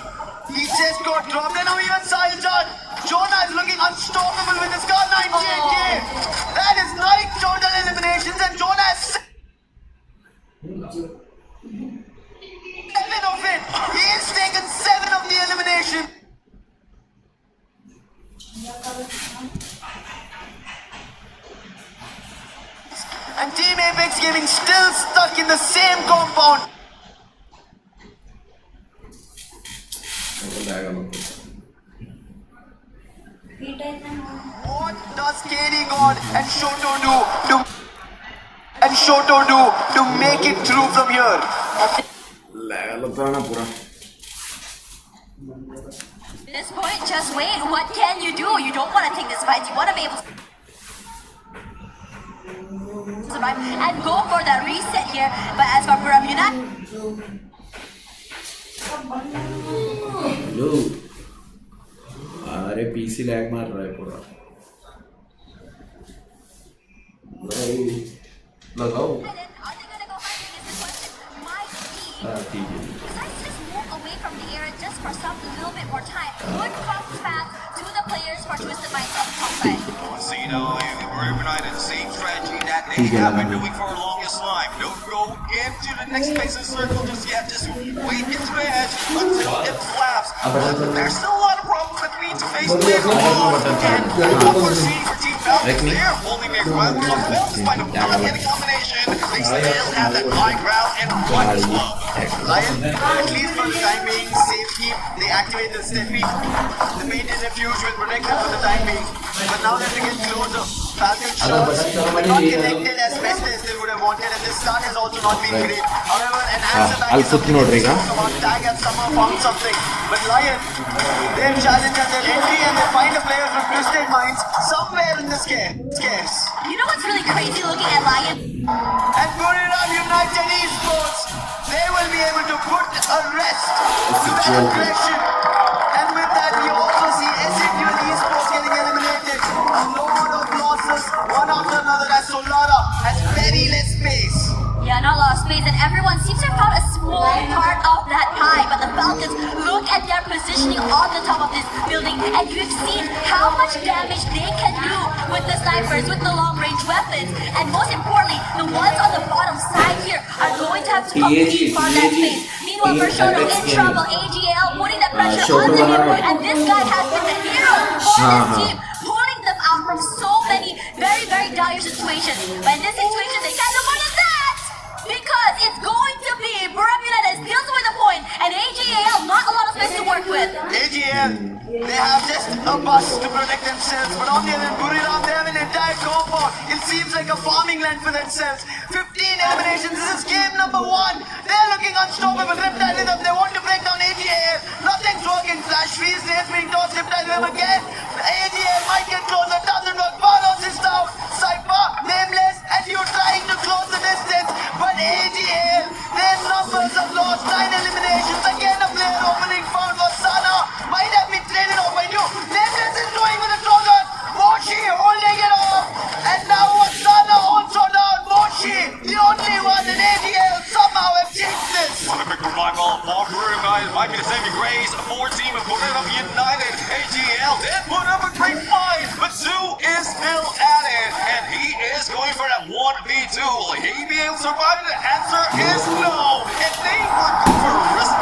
[SPEAKER 9] He just got dropped, and now even Silent. Jonah is looking unstoppable with his gun 98k. That is 9 total eliminations, and Jonah has 7 of it. He has taken 7 of the elimination. And Team Apex Gaming still stuck in the same compound. What does KD God and Shoto do to make it through from here?
[SPEAKER 11] At this point, just wait. What can you do? You don't want to take this fight. You want to be able to survive and go for that reset here. But as for Buriram United,
[SPEAKER 8] लो अरे PC lag मार रहा है पूरा लगाओ ठीक है
[SPEAKER 11] let's just move away from the area just for some little bit more time. Good cross path to the players for Twisted Minds on the top side.
[SPEAKER 7] So you know, Buriram United, same strategy that they have been doing for the longest time. Don't go into the next phase of circle just yet. Just wait into the edge until it flaps. There's still a lot of problems that we need to face later on. And what we're seeing for Team Falcons, they're holding their ground so well despite a not getting combination. They still have that high ground and one club.
[SPEAKER 9] Lion, at least for the time being, safety, they activate the Steffi. The maiden refuge will protect them for the time being. But now that they get closer, Falcon shots were not connected as best as they would have wanted, and this start has also not been great. However, an answer back is something to talk about. Tag and somehow found something. But Lion, they've challenged at their entry and they find a player from Twisted Minds somewhere in the scarce.
[SPEAKER 11] You know what's really crazy looking at Lion?
[SPEAKER 9] And Buriram United Esports, they will be able to put a rest to that aggression. And with that, we also see SFWS Esports getting eliminated. A lot of losses, one after another, as Solara has very less space.
[SPEAKER 11] Yeah, not a lot of space, and everyone seems to have found a small part of that pie. But the Falcons, look at their positioning on the top of this building, and you've seen how much damage they can do with the snipers, with the long-range weapons, and most importantly, the ones on the bottom side here are going to have to compete for that space. Meanwhile, Versailles in trouble, AGL putting that pressure on the hero, and this guy has been the hero for this team, pulling them out from so many very, very dire situations. But in this situation, they can't do more than that! Because it's going to be Buriram United steals away the point, and AGL not a lot of space to work with.
[SPEAKER 9] AGL, they have just a bus to protect themselves, but on the other hand, Buriram, they have an entire compound. It seems like a farming land for themselves. 15 eliminations, this is game number 1. They're looking unstoppable. Riptide rhythm, they want to break down AGL. Nothing's working. Flash freeze, they're being tossed. Riptide rhythm again. AGL might get closer, doesn't work. Barlos is down. Cypher, nameless, and you're trying to close the distance. But AGL, their numbers have lost 9 eliminations. Again, a player opening found for Sana. Might have been traded off by you. Nameless is doing with the closer. Moshi holding it off. And now Sana also down. Moshi, the only one in AGL, somehow have changed this.
[SPEAKER 7] What a quick revival for Buriram United. Might be the saving grace for Team Buriram United. AGL did put up a great fight, but Zoo is still at it. And he is going for that 1v2. Will he be able to survive? The answer is no. And they were going for a risk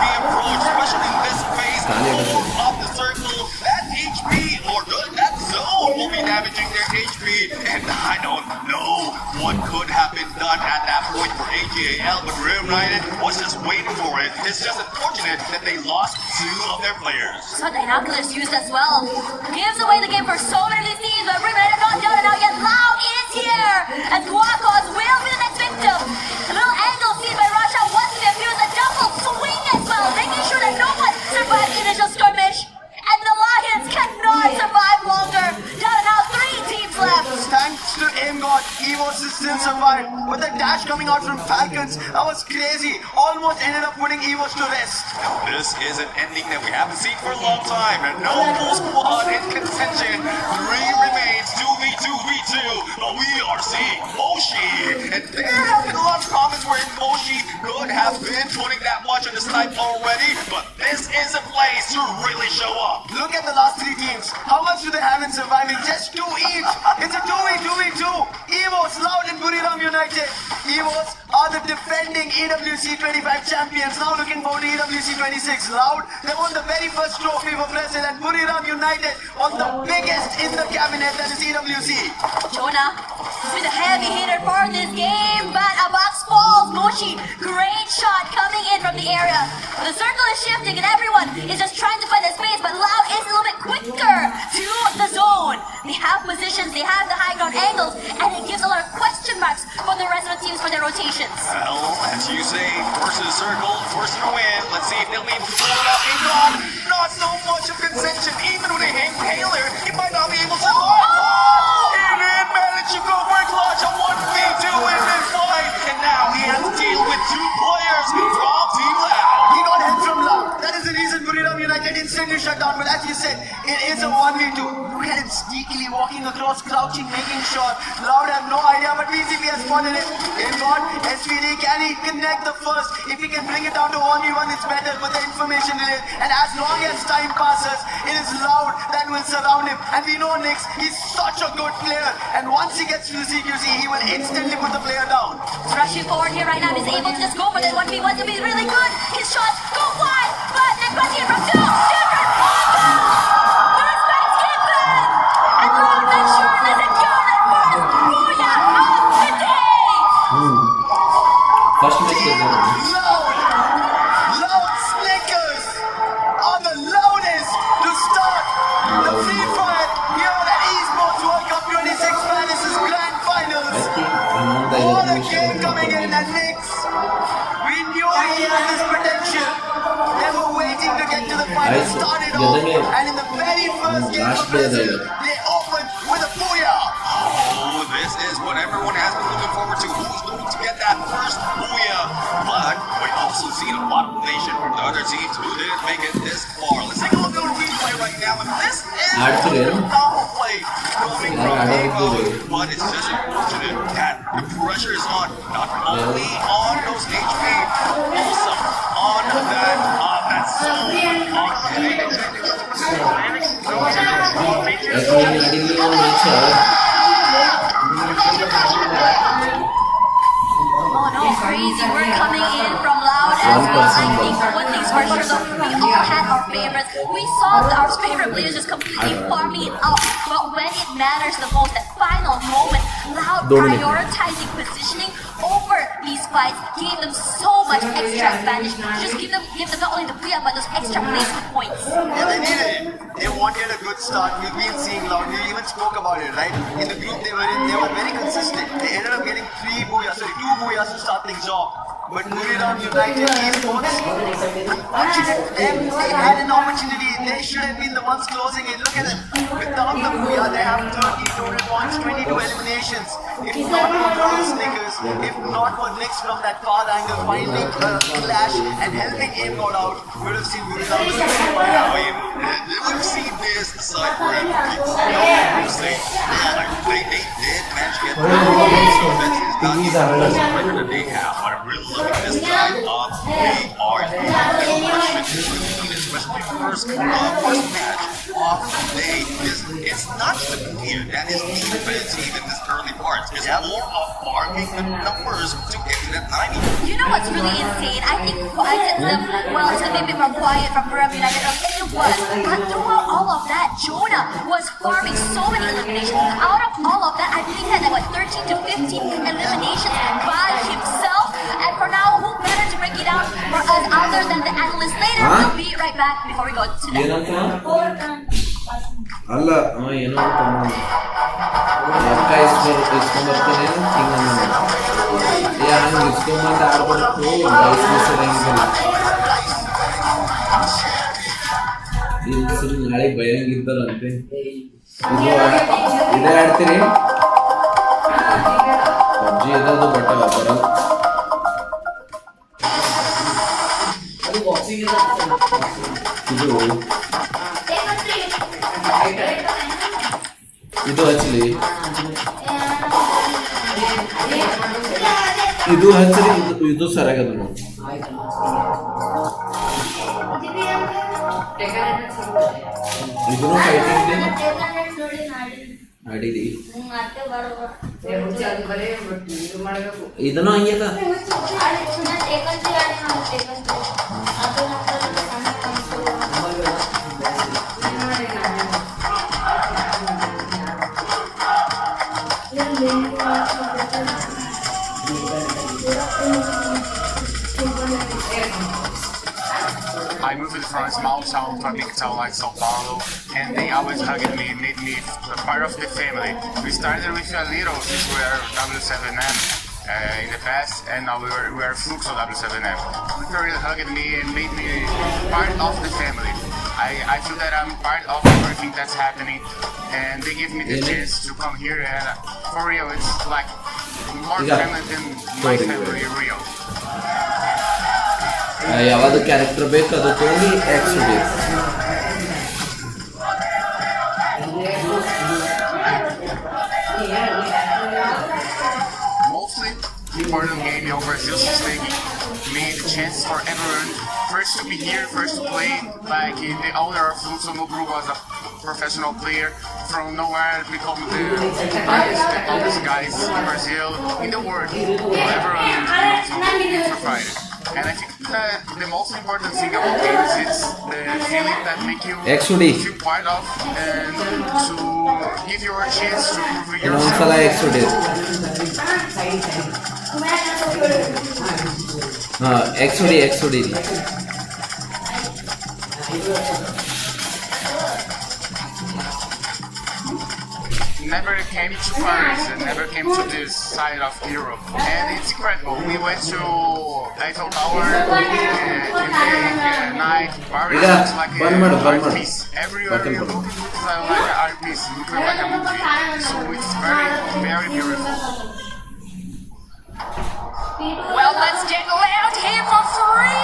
[SPEAKER 7] PKL, but Buriram United was just waiting for it. It's just unfortunate that they lost 2 of their players.
[SPEAKER 11] So binoculars used as well. Gives away the game for so many teams, but Buriram United not down and out yet. Loud is here, and Guacos will be the next victim. A little angle seen by Russia once again. Here's a double swing as well, making sure that no one survives the initial skirmish. And the Lions cannot survive longer. Down and out, 3 teams left.
[SPEAKER 9] Thanks to AimGod, EVOS still survived. But the dash coming out from Falcons, that was crazy. Almost ended up putting EVOS to rest.
[SPEAKER 7] This is an ending that we haven't seen for a long time, and no full squad in contention. 3 remains, 2v2v2, but we are seeing Moshi. And there have been a lot of comments where Moshi could have been putting that much on the snipe already, but this is a place to really show up.
[SPEAKER 9] Look at the last 3 teams. How much do they have in surviving? Just 2 each. It's a 2v2v2. EVOS, Loud and Buriram United. EVOS are the defending EWC 25 champions. Now looking forward to EWC 26. Loud, they won the very first trophy for Brazil, and Buriram United won the biggest in the cabinet, that is EWC.
[SPEAKER 11] Jonah has been a heavy hitter for this game, but a box falls. Moshi, great shot coming in from the area. The circle is shifting and everyone is just trying to find the space, but Loud is a little bit quicker to the zone. They have positions, they have the high ground angles, and it gives a lot of question marks for the rest of the teams for their rotations.
[SPEAKER 7] Well, as you say, versus circle, first to win. Let's see if they'll be able to pull it out. Not so much of contention. Even with a Haler, he might not be able to. He did manage to go for a clutch, a 1v2 in this fight. And now he has to deal with 2 players from Team Loud.
[SPEAKER 9] He got help from Loud. That is the reason Buriram United instantly shut down. But as you said, it is a 1v2. Look at him sneakily walking across, crouching, making sure. Loud have no idea, but VCP has spotted it. AimGod, SVD, can he connect the first? If he can bring it down to 1v1, it's better, but the information is. And as long as time passes, it is Loud that will surround him. And we know Nix, he's such a good player. And once he gets to the CQC, he will instantly put the player down.
[SPEAKER 11] He's rushing forward here right now. He's able to just go for that 1v1 to be really good. His shots go wide, but then Brazil from 2 different angles. The respect's given. And Loud makes sure to secure that first booyah of the day.
[SPEAKER 8] First match is
[SPEAKER 9] Loud Snickers are the loudest to start the free fire here at Esports World Cup 26 Paris' grand finals. What a game coming in, and Nix, we knew he had this potential. They were waiting to get to the final, started off, and in the very first game of Brazil, they opened with a booyah.
[SPEAKER 7] Oh, this is what everyone has been looking forward to. Who's going to get that first booyah? But we also see a lot of nation from the other teams who didn't make it this far. Let's take a look at the replay right now. And this is a power play coming from Evo, but it's just unfortunate that the pressure is on, not only on those HP, also on that zone.
[SPEAKER 11] Oh no, crazy work coming in from Loud as well. I think one thing's for sure though, we all had our favorites. We saw our favorite players just completely farming it out. But when it matters the most, that final moment, Loud prioritizing positioning over these fights gave them so much extra advantage. Just give them not only the booyah but those extra placement points.
[SPEAKER 9] Yeah, they needed it. They wanted a good start. We've been seeing Loud. We even spoke about it, right? In the group they were in, they were very consistent. They ended up getting 2 booyahs to start things off. But Buriram United Esports, unfortunate for them, they had an opportunity. They should have been the ones closing it. Look at them. Without the booyah, they have 30 total points, 22 eliminations. If not for Golden Snickers, if not for Nix from that far angle, finding Clash and helping AimGod out, we would have seen Buriram.
[SPEAKER 7] We've seen this aside from they did manage to get the they have. But I'm really loving this time of they are especially first match of the day. It's not the clear that is defensive in this early part. It's more of farming the numbers to get to that 90.
[SPEAKER 11] You know what's really insane? I think I said to them, well, it's gonna be a bit more quiet from Buriram United. It was. But throughout all of that, Jonah was farming so many eliminations. Out of all of that, I believe he had like 13 to 15 eliminations by himself. And countdown for us other than the analysts later. We'll be right back before we go to that.
[SPEAKER 8] ಅಲ್ಲ ಅವ ಏನೋ ಅಕ್ಕ ಇಸ್ಕೊಂಬರ್ತಾನೆ ಹಿಂಗೆ ಹಂಗೆ ಇಸ್ಕೊಂಬಂದು ಆಡ್ಬಾರ್ದು ಹೆಸರು ನಾಳೆ ಬಯಂಗಿರ್ತಾರಂತೆ ಇದೇ ಆಡ್ತೀರಿ PUBG ಇರೋದು ಬಟ್ ಬರಲ್ಲ ಇದು ಹಚ್ಚಲಿ ಇದು ಹಚ್ಚಲಿ ಇದು ಸರಿಯಾಗದ ಇದನ್ನು ಫೈಟಿಂಗ್ ಆಡಿದಿ ಇದನ್ನು ಹಂಗ್ಯದ
[SPEAKER 10] I moved to the front small town to a big town like Sao Paulo, and they always hugged me, made me a part of the family. We started with a little, since we were W7M in the past, and now we are Fluxo W7M. They really hugged me and made me part of the family. I feel that I'm part of everything that's happening, and they give me the chance to come here, and for real, it's like more family than my family, real.
[SPEAKER 8] ಯಾವುದು character ಬೇಕು ಅದು ತಗೊಂಡು X ಬೇಕು
[SPEAKER 10] Mostly important game over Brazil League made the chance for everyone first to be here, first to play. Like the owner of Fluxo Group was a professional player from nowhere, become the oldest guys in Brazil, in the world. Everyone knows for fighting. And I think that the most important thing about games is the feeling that make you feel part of and to give you a chance to prove yourself. Never came to Paris and never came to this side of Europe, and it's incredible. We went to Eiffel Tower in the night. Paris looks like an art piece. Everywhere you look, it's like an art piece, looking like a movie. So it's very, very beautiful.
[SPEAKER 12] Well, let's get loud here for free.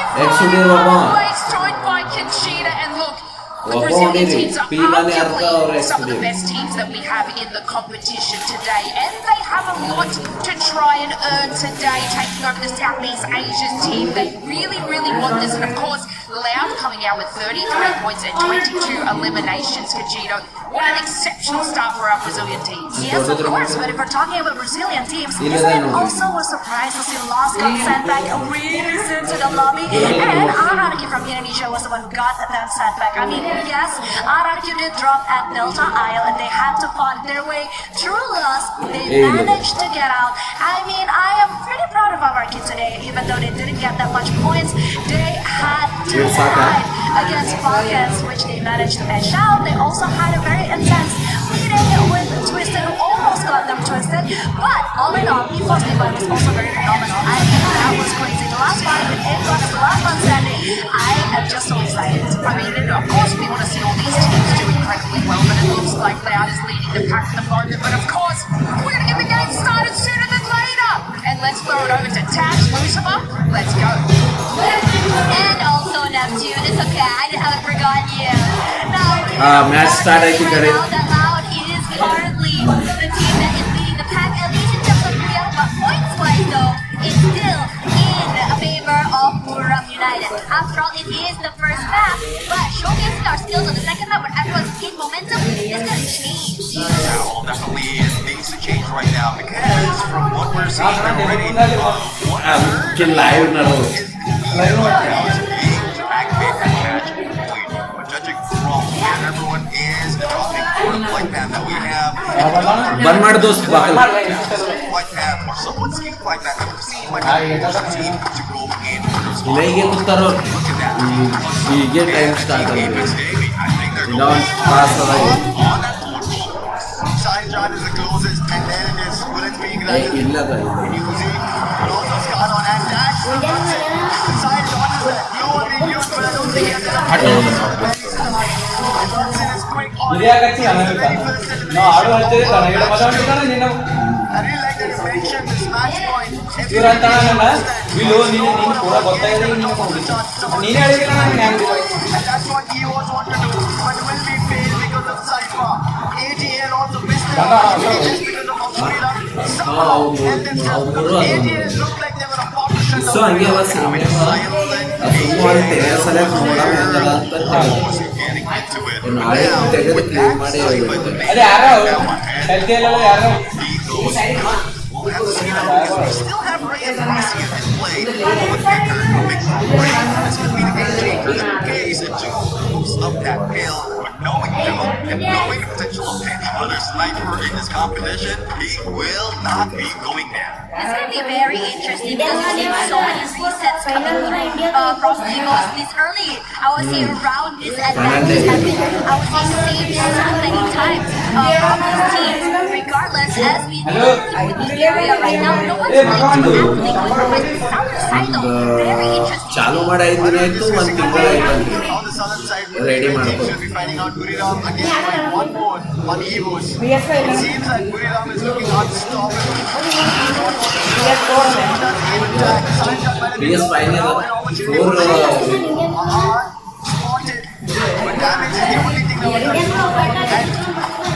[SPEAKER 12] Always joined by Conchita, and look. The Brazilian teams are arguably some of the best teams that we have in the competition today, and they have a lot to try and earn today, taking over the Southeast Asian team. They really, really want this, and of course, Loud coming out with 33 points and 22 eliminations. Kajito, what an exceptional start for our Brazilian teams.
[SPEAKER 2] Yes, of course, but if we're talking about Brazilian teams, isn't it also a surprise to see Lost got sent back really soon to the lobby? And Araraki from Indonesia was the one who got that setback. I mean, yes, Araraki did drop at Delta Isle and they had to fight their way through loss. They managed to get out. I mean, I am pretty proud of Araraki today, even though they didn't get that much points. They had to fight against Falcons, which they managed to edge out. They also had a very intense meeting with Twisted, who almost got them twisted. But all in all, EVOS Divine was also very phenomenal. I think that was crazy. The last fight with EVOS, the last one standing, I am just so excited. I mean, of course, we want to see all these teams do incredibly well, but it looks like Loud is leading the pack at the moment. But of course, we're going to get the game started sooner than later. And let's throw it over to Tash Lusama. Let's go.
[SPEAKER 11] And also Neptune. It's okay. I haven't forgotten you. Now,
[SPEAKER 8] match started.
[SPEAKER 11] Loud is currently the team that is leading the pack, at least in terms of real, but points-wise though, it's still in favor of Buriram United. After all, it is the first map, but showcasing our skills on the second map when everyone's in momentum is going to change.
[SPEAKER 9] Well, definitely things to change right now because from what we're seeing already,
[SPEAKER 8] Kill live na ro.
[SPEAKER 9] Everyone is dropping for the flight path that we have.
[SPEAKER 8] Ban mar dos bakal.
[SPEAKER 9] Flight path or someone skiing flight path. I've seen my team to go in
[SPEAKER 8] Ilaige kuttaro hige time start agade. Don't pass away.
[SPEAKER 9] Side John is the closest, and then it is bullets being
[SPEAKER 8] Hey,
[SPEAKER 9] granted.
[SPEAKER 8] illa ka.
[SPEAKER 9] Using also Scar on and dash. Side John is there. You are being used, but I don't think he has enough. Johnson is quick on it. He's the very first
[SPEAKER 13] No, I don't have to. I
[SPEAKER 9] really like that you mentioned this match point.
[SPEAKER 13] ಇವ್ರು ಅಂತಾನಲ್ಲ ವಿಲು ನೀನು ಕೂಡ ಗೊತ್ತಾಗಿದೆ ನೀನು ನೀನೇ ಹೇಳಿದ್ರೆ ನಾನು ಹ್ಯಾಂಗ್
[SPEAKER 9] And that's what EVOS want to do, but will be failed because of Cypher. AGL also missed them just because of Buriram. Somehow held themselves. AGL looked like they were about to shut down.
[SPEAKER 8] So hangge ava same ಸುಮ್ಮನೆ ತೆರೆಸಲೇ ನೋಡ ಬೇಕಲ್ಲ ಅಂತ ನಾಳೆ ತೆಗೆದು clean ಮಾಡಿ
[SPEAKER 13] ಅದೇ ಯಾರು health ಇಲ್ಲ ಯಾರು
[SPEAKER 9] We still have Ray and Rossi in play. With Victor coming right as between AJ and Gaze and two moves up that hill. But knowing Joe and knowing the potential of any other sniper in this competition, he will not be going down.
[SPEAKER 11] It's going to be very interesting because we've seen so many resets coming from EVOS this early. I would say around this advantage has been, I would say, saved so many times from these teams. Regardless, as we look through the area right now, no one's really tackling with the southern side though. Very interesting.
[SPEAKER 8] ಚಾಲು ಮಾಡಿ 5 ದಿನ ಆಯ್ತು 1 ತಿಂಗಳು ಆಯ್ತು
[SPEAKER 9] On the southern side,
[SPEAKER 8] Ready,
[SPEAKER 9] the
[SPEAKER 8] man.
[SPEAKER 9] team should be fighting out Buriram against fight one more on EVOS. It seems like Buriram is looking unstoppable.
[SPEAKER 8] PS final 4
[SPEAKER 9] Spotted, but damage is the only thing that was done. And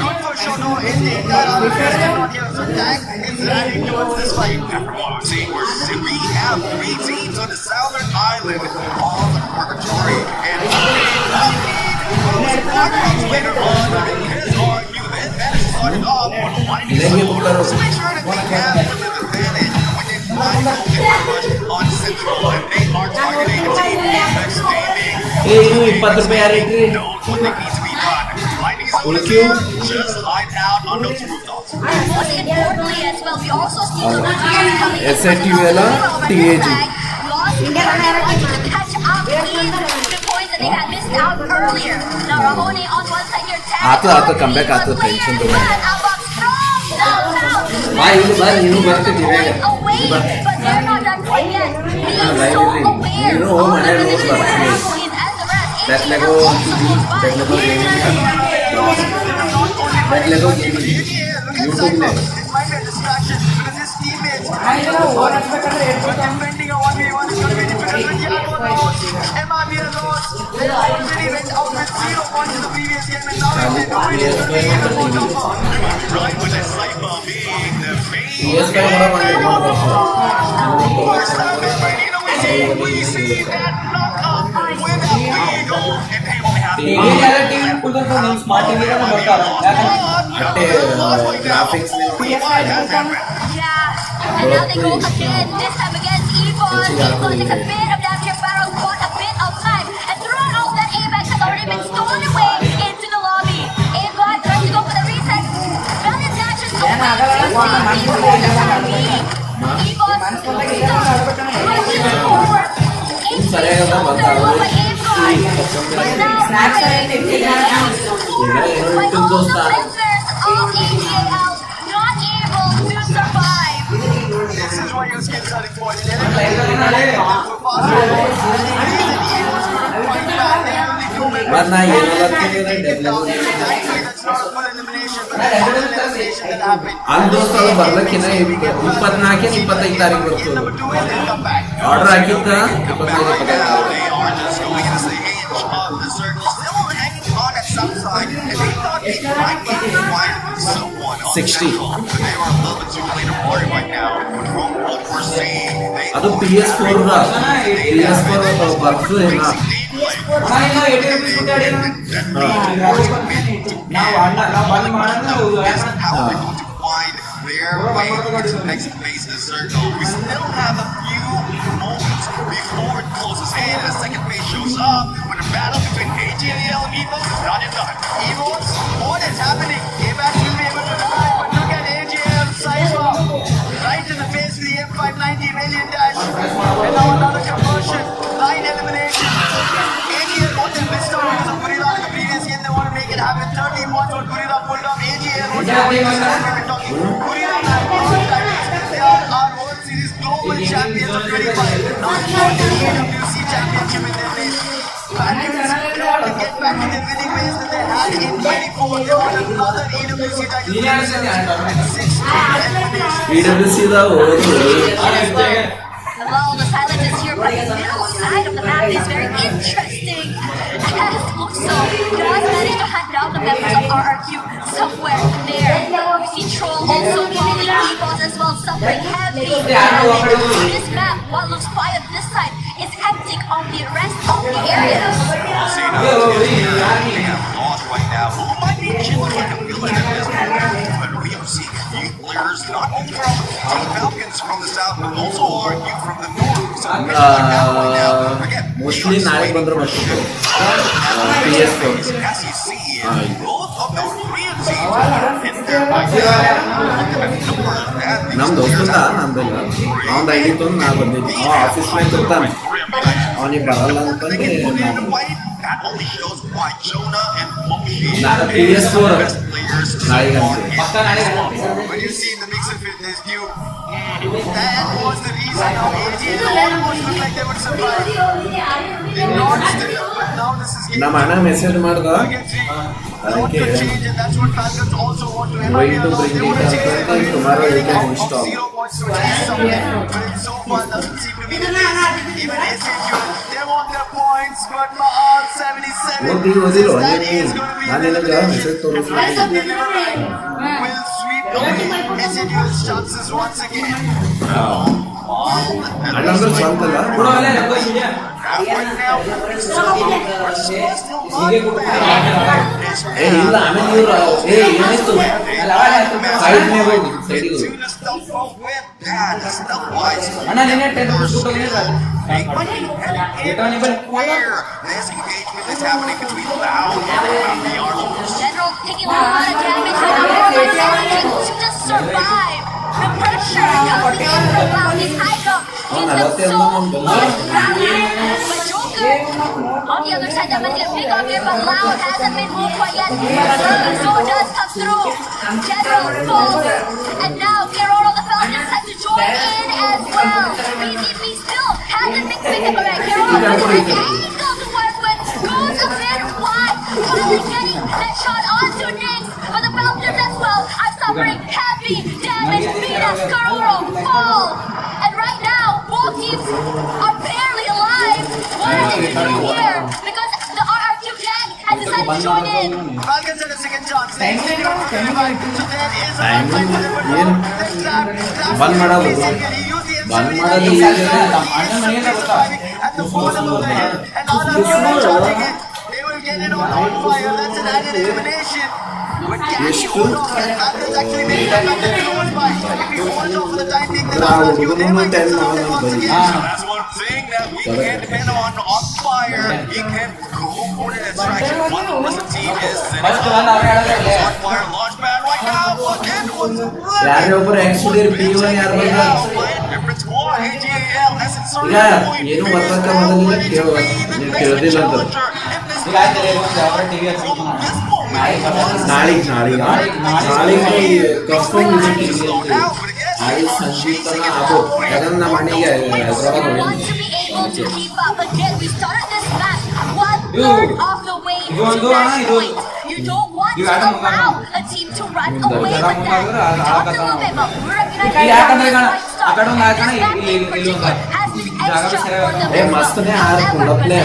[SPEAKER 9] good for Shono in the entire offense not here. So Tag is rallying towards this fight.
[SPEAKER 7] We have 3 teams on the southern island, all in purgatory, and later on in his argument that started off on finding support. So make sure that they have the advantage when they fly on Central, and they are targeting Team EVOS Gaming.
[SPEAKER 8] know
[SPEAKER 7] what they need to be done. Finding his own team, just hide out on those rooftops.
[SPEAKER 11] Most importantly as well, we also see the teams coming in.
[SPEAKER 8] SATUL TAG.
[SPEAKER 11] Lost wanted to catch up in the points that they had missed out earlier. Now Rahone on one side here, Tag
[SPEAKER 8] Ato come back ato tension to
[SPEAKER 11] Why
[SPEAKER 8] you work it
[SPEAKER 11] away, but they're not done quite yet. Being so aware
[SPEAKER 8] you know
[SPEAKER 11] of
[SPEAKER 8] man
[SPEAKER 11] the
[SPEAKER 8] I knows
[SPEAKER 11] position
[SPEAKER 8] but
[SPEAKER 11] where Rahone is and the rest.
[SPEAKER 8] that lego technical gaming that lego gaming YouTube ne
[SPEAKER 9] It might be a distraction because his teammates defending a 1v1 is going to be difficult. But Yabo knows, MRBL knows, they already went out with 0 points in the previous game, and now if they do it, it's going to be even more tougher.
[SPEAKER 7] Right with that Cypher being the main
[SPEAKER 8] PS5 కూడా
[SPEAKER 7] first time in EWC, we see that knockout with a legal, and they only have
[SPEAKER 13] team ಕುಳಿತು ನೀವು smart TV ಅನ್ನು ಬರ್ತಾರೆ
[SPEAKER 8] అంటే graphics
[SPEAKER 11] Yeah, and now they go again, this time against EVOS. EVOS takes a bit of damage here, Barrow caught a bit of time, and throughout that AVEX has already been stolen away into the lobby. AVOS tries to go for the reset, Valiant dashes away to EVOS still rushes forward into the shoulder of AVOS, but now the defenders of EGAL not able to survive.
[SPEAKER 9] This is why your skills are important.
[SPEAKER 8] warna yellow lagtide
[SPEAKER 9] That's not a full elimination, but that's an elimination that happened.
[SPEAKER 8] ಅಂದೋಸ್ತರು ಬರ್ಲಕ್ಕಿನ 24 25 ತಾರೀಕು ಬರ್ತದೆ
[SPEAKER 9] Number 2 is they'll come back.
[SPEAKER 8] Order ಹಾಕಿದ್ದ 25
[SPEAKER 7] They are just going as the hinge of the circle, still hanging on at some side, and they thought they might be able to find someone on
[SPEAKER 8] 60.
[SPEAKER 7] the circle. But they are a little bit too late to worry right now. But from what we're seeing, they
[SPEAKER 8] ಅದು PS4 ರ PS4 ಬರ್ತದೆ ಏನಾ
[SPEAKER 13] ನಾವು ಅಣ್ಣ ನಾವು ಬಂದ್ ಮಾಡೋದು
[SPEAKER 7] find their way to the next phase of the circle. We still have a few moments before it closes in and the second phase shows up. When the battle between AGL and EVOS is not yet done.
[SPEAKER 9] EVOS, what is happening? AVAX will be able to revive, but look at AGL, Cypher, right in the face of the M590 million dash. And now another conversion. Clean elimination. AGL what they missed out because of Buriram in the previous game. They want to make it happen. 13 points what Buriram pulled up. AGL what they been talking. Buriram they are our World Series global champions of 25. Not the EWC championship in their name. Falcons they want to get back to the winning ways that they had in 24. They want another EWC title.
[SPEAKER 8] EWC the
[SPEAKER 11] Well, the silence is here, but the middle side of the map is very interesting. As Luxo does manage to hunt down the members of RRQ somewhere there. We see Troll also falling, EVOS as well, suffering heavy damage. This map, what looks quiet this side, is hectic on the rest of the areas.
[SPEAKER 9] Right now, who might be chilling like a villain at this point, but we are seeing youth players not only from Team Falcons from the south, but also our youth from the north. So
[SPEAKER 8] mostly ನಾಳೆ ಬಂದ್ರೆ ಮತ್ತೆ PS4
[SPEAKER 9] as you see, both of those Korean teams
[SPEAKER 8] ನಮ್ಮ ದೋಸ್ತಂದ ನಂದಿಲ್ಲ ಅವ್ನ ಐಡಿತ್ತು ನಾ ಬಂದಿದ್ದೆ ಅವ office ಮ್ಯಾಗ ಇರ್ತಾನೆ ಅವನಿಗೆ ಬರಲ್ಲ ಅಂತಂದ್ರೆ PS4 ನಾಳೆಗೆ
[SPEAKER 9] when you see in the mix of fitness view, that was the reason how AGL almost looked like they would survive. They launched it, but now this is getting
[SPEAKER 8] ನಮ್ಮ ಅಣ್ಣ message ಮಾಡ್ದ ಅದಕ್ಕೆ
[SPEAKER 9] change, and that's what Falcons also want to
[SPEAKER 8] way to bring it up and tomorrow you can install
[SPEAKER 9] 0 points to achieve something, but it so far doesn't seem to be the case. Even SHU, they want their points, but Mahal 77
[SPEAKER 8] ಓದಿರೋ
[SPEAKER 9] that is going to be
[SPEAKER 8] ನಾನೆಲ್ಲ message ತೋರಿಸ್ತೀನಿ
[SPEAKER 9] will sweep away SHU's chances once again.
[SPEAKER 8] ಅಣ್ಣಂದ್ರೆ ಸ್ವಂತಲ್ಲ ಏ ಇಲ್ಲ ಆಮೇಲೆ ಇವ್ರು ಏ ಏನಾಯ್ತು side ಹೋಗಿ ಸೈಡಿಗೆ
[SPEAKER 13] ಅಣ್ಣ ನಿನ್ನೆ 10 ಶೂಟ್ ಹೋಗಿಲ್ಲ
[SPEAKER 11] General taking a lot of damage right now, able to just survive. The pressure coming in from Falcons Hydra gives them so much value. But Joker, on the other side, that might get a big up here, but Loud hasn't been moved quite yet. Zo does come through. General falls, and now Keroro the Falcons has to join in as well. BZP still hasn't been picking up. Alright, Keroro has an angle to work with, goes a bit wide, finally getting that shot onto Nix, but the Falcons as well are suffering heavy damage. Venus, Keroro fall, and right now both teams are barely alive. What are they to do here? Because the RRQ gang has decided to join in.
[SPEAKER 9] Falcons had a second chance. So there is a one fight for them.
[SPEAKER 8] ಬಂದ್ ಮಾಡೋದು ಬಂದ್ ಮಾಡೋದು
[SPEAKER 9] at the bottom of the hill, and all of you are charging it. They will get it on fire. That's an added elimination. But can he hold on? And Falcons actually made that up the close by. If he holds on for the time being, then RRQ, they might get something once again.
[SPEAKER 7] That's one thing that we can't depend on fire. He can go for the distraction. One of the team is on fire launch pad right now. It was
[SPEAKER 8] ಯಾರೇ ಒಬ್ಬರು ಎಕ್ಸ್ಪೋಡಿಯರ್ P1 ಯಾರು ಬಂದ್ರು ಈಗ ಏನು ಬರ್ತಕ್ಕ ಮೊದಲಿಲ್ಲ ಕೇಳೋದಿಲ್ಲ ಅಂತ ನಾಳೆಗೆ custom ನಾಳೆ ಸಂಗೀತನ ಅದು ಯಾಕಂದ್ರೆ ನಮ್ಮ ಮನೆಗೆ
[SPEAKER 11] To keep up again, we started this match 1/3 of the way to match point. You don't want to allow a team to run away with that. We talked a little bit about Buriram United has been extra for them.
[SPEAKER 8] ಮಸ್ತನೇ ಆರು ಕುಂಡಪ್ಲೆ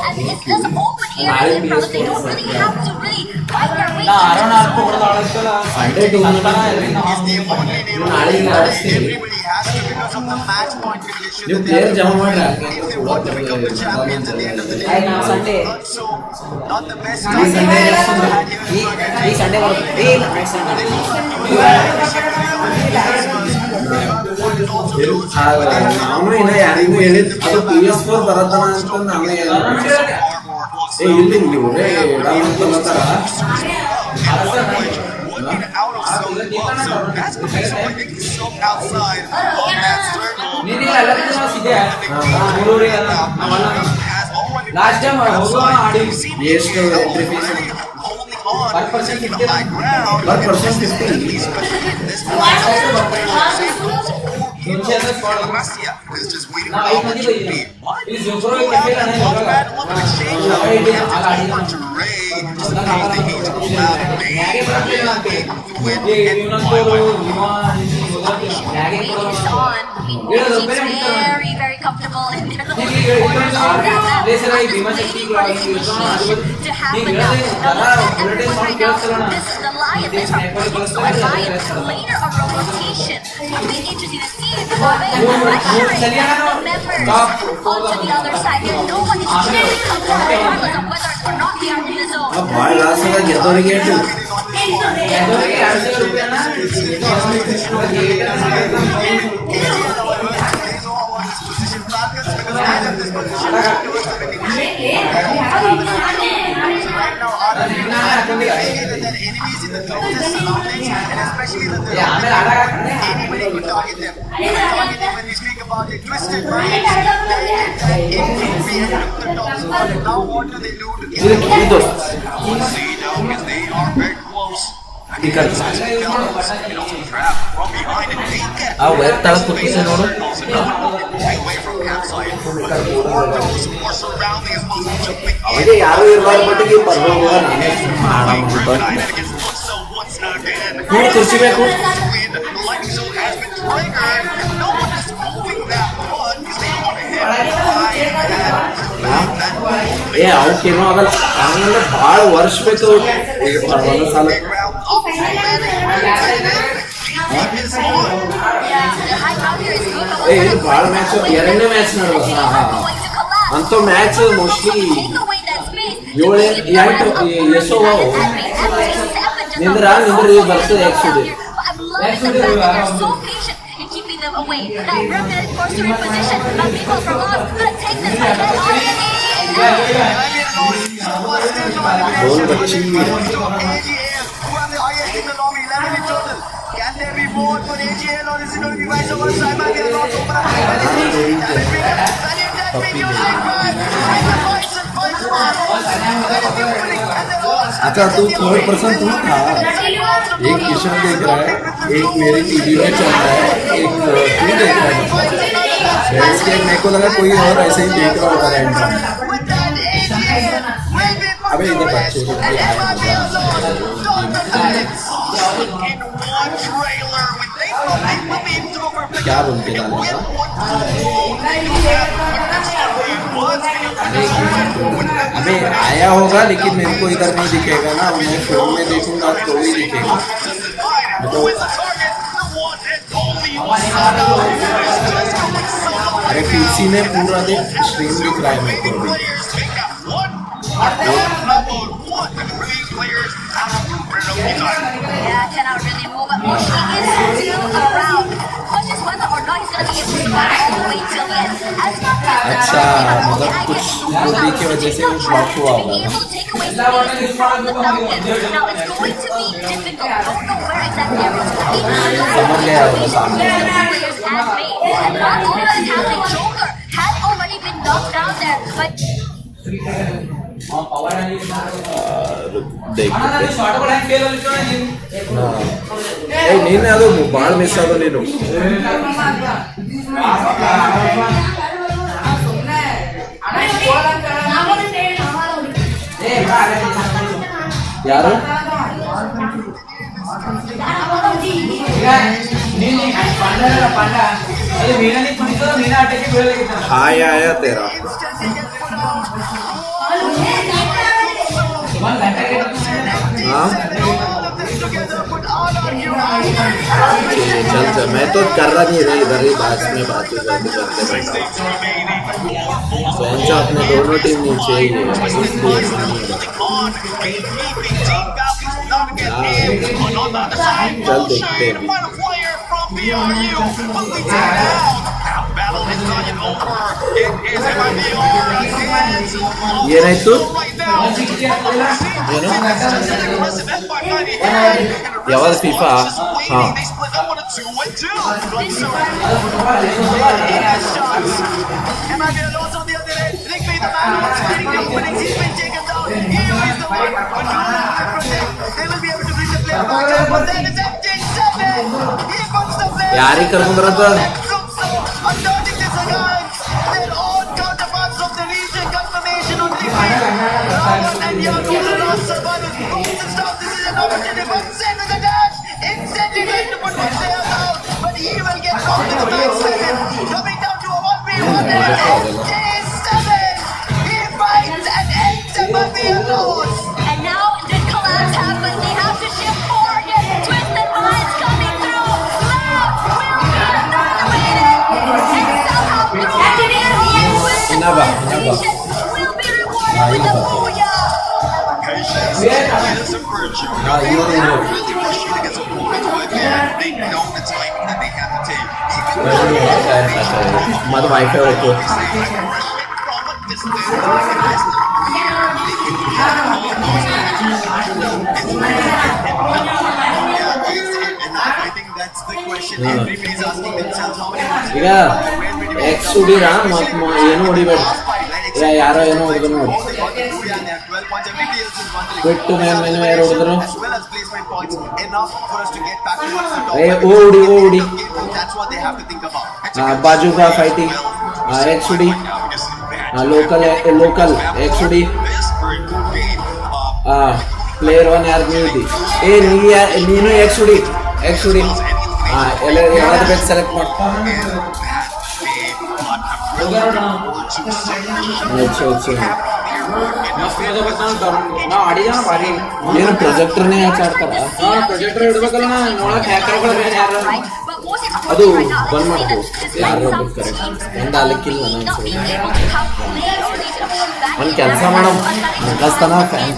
[SPEAKER 11] And it's this open area in front of them. They don't really have to really fight their way
[SPEAKER 8] ನೀವು player ಜಮಾ ಮಾಡ್ರಿ
[SPEAKER 13] ಈ Sunday
[SPEAKER 8] ನಾವು ಇನ್ನ ಯಾರಿಗೂ ಹೇಳಿದ್ ಅದು PS4 ಬರತ್ತನ ಅಂತ ನಾವೇ ಇಲ್ಲಿ ಇವ್ರೆ ಅಂತ
[SPEAKER 9] So that's what he's playing so outside of that circle.
[SPEAKER 13] Last time
[SPEAKER 8] Yes, no entry fees.
[SPEAKER 13] per person 50
[SPEAKER 8] Per person 50.
[SPEAKER 9] Is just waiting for the opportunity.
[SPEAKER 13] is Zofro ke khela nahi hoga
[SPEAKER 11] very, very comfortable in their little corners of that map. To happen now. This is the Lion. This are close to a Lion. Later a rotation. It'll be interesting to see if the members onto the other side. If no one is really comfortable regardless of whether or not they are in the zone.
[SPEAKER 8] Bhai last time gathering it. Okay, no, अगर बाढ़ वर्ष पे तो वाला साल ಇದು ಬಾಳ match ಎರಡನೇ ಮ್ಯಾಚ್ ನಡೆದ ಅಂತ ಮ್ಯಾಚ್ ಮೋಸ್ಟ್ಲಿ 7-8 ಎಷ್ಟೋ ನಿಂದ್ರ ಬರ್ತದೆ actually
[SPEAKER 11] away. Now Brooklyn forced to reposition. Now people from us gonna take this fight. Can there be more for AGL or is it going to be vice versa? I might get a lot over.
[SPEAKER 8] अच्छा तू third person तू था एक किशन देख रहा है एक मेरी टीवी में चल रहा है एक तू देख रहा है मेरे को लगा कोई और ऐसे ही देख रहा होगा रैंडम अबे इधर बच्चे क्या बोलते हैं अबे आया होगा लेकिन मेरे को इधर नहीं दिखेगा ना मैं फोन में देखूंगा तो ही दिखेगा तो अरे पीसी में पूरा दिन स्ट्रीम दिख रहा है मेरे को
[SPEAKER 11] cannot really move, but Moshi is still around. Question is whether or not he's going to be able to survive all the way till the end. As long as
[SPEAKER 8] अच्छा मतलब कुछ बुद्धि की वजह से वो ब्लॉक हुआ होगा
[SPEAKER 11] able to take away space from the Falcons. Now it's going to be difficult. Don't know where exactly everything's
[SPEAKER 8] समझ गया होगा सामने
[SPEAKER 11] players have made. And not only that, having Joker had already been knocked down there, but
[SPEAKER 8] ನೀನೆ ಅದು ಬಾಳ miss ಆದ ನೀನು ಯಾರು हाय आया तेरा चल चल मैं तो कर रहा नहीं रही इधर ही बात में बात करते अपने दोनों टीम नीचे ही है चल देखते हैं ये नहीं तो ಯಾವಾಗ FIFA ಹಾಂ ಯಾರಿಗೆ ಕರ್ಕೊಂಡ್ಬರತ್ತ
[SPEAKER 11] And now the collapse happens. They have to shift forward. Twisted Minds coming through. Love will be annihilated. And somehow Twisted will be rewarded with a booyah.
[SPEAKER 8] my favorite.
[SPEAKER 9] I think that's the question everybody's asking themselves. How many
[SPEAKER 8] ಈಗ X ಹುಡಿರ ಏನು ಹೊಡಿಬೇಡ ಯಾರೋ ಏನೋ ಹೊಡೆದ್ರು ನೋಡಿ ಬಿಟ್ಟು ಮೇಲೆ ಯಾರು ಹೊಡೆದ್ರು ಓಡಿ ಬಾಜು का fighting x hoodie local x hoodie player 1 यार ನೀನು एक्स हुडी ಎಲ್ಲ ಯಾವ್ದು ಬೇಕು ಸೆಲೆಕ್ಟ್ ಮಾಡ್ತಾ ಏನು ಪ್ರೊಜೆಕ್ಟರ್ನೇ ಯಾಕೆ ಆಡ್ತಾರ ಪ್ರೊಜೆಕ್ಟರ್ ಇಡ್ಬೇಕಲ್ಲ ನೋಡಕ್ ಹ್ಯಾಕರ್ಗಳು ಬೇರೆ ಯಾರು ಅದು ಬಂದ್ ಮಾಡ್ಬೋದು ಯಾರು ಕರೆಕ್ಟ್ ಒಂದು ಅಲ್ಲಕ್ಕಿಲ್ಲ ಒಂದು ಕೆಲಸ ಮಾಡಮ್ ಕಸ್ತನ fan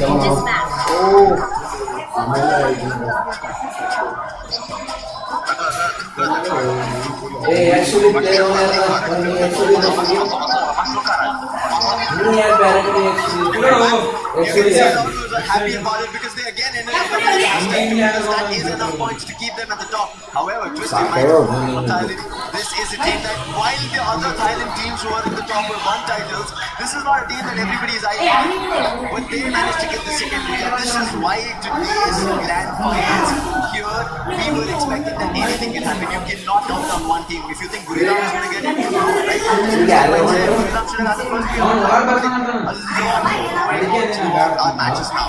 [SPEAKER 8] actually player
[SPEAKER 9] happy about it because they again ended up that is enough points to keep them at the top. However, Twisted Minds, this is a team that while the other Thailand teams who are at the top were won titles, this is not a team that everybody is eyeing on. But they managed to get the second win. This is why today's grand finals here, we were expecting that anything can happen. You cannot count on one team. If you think Buriram is going to get it, right? Buriram should have had the first game. Our matches now.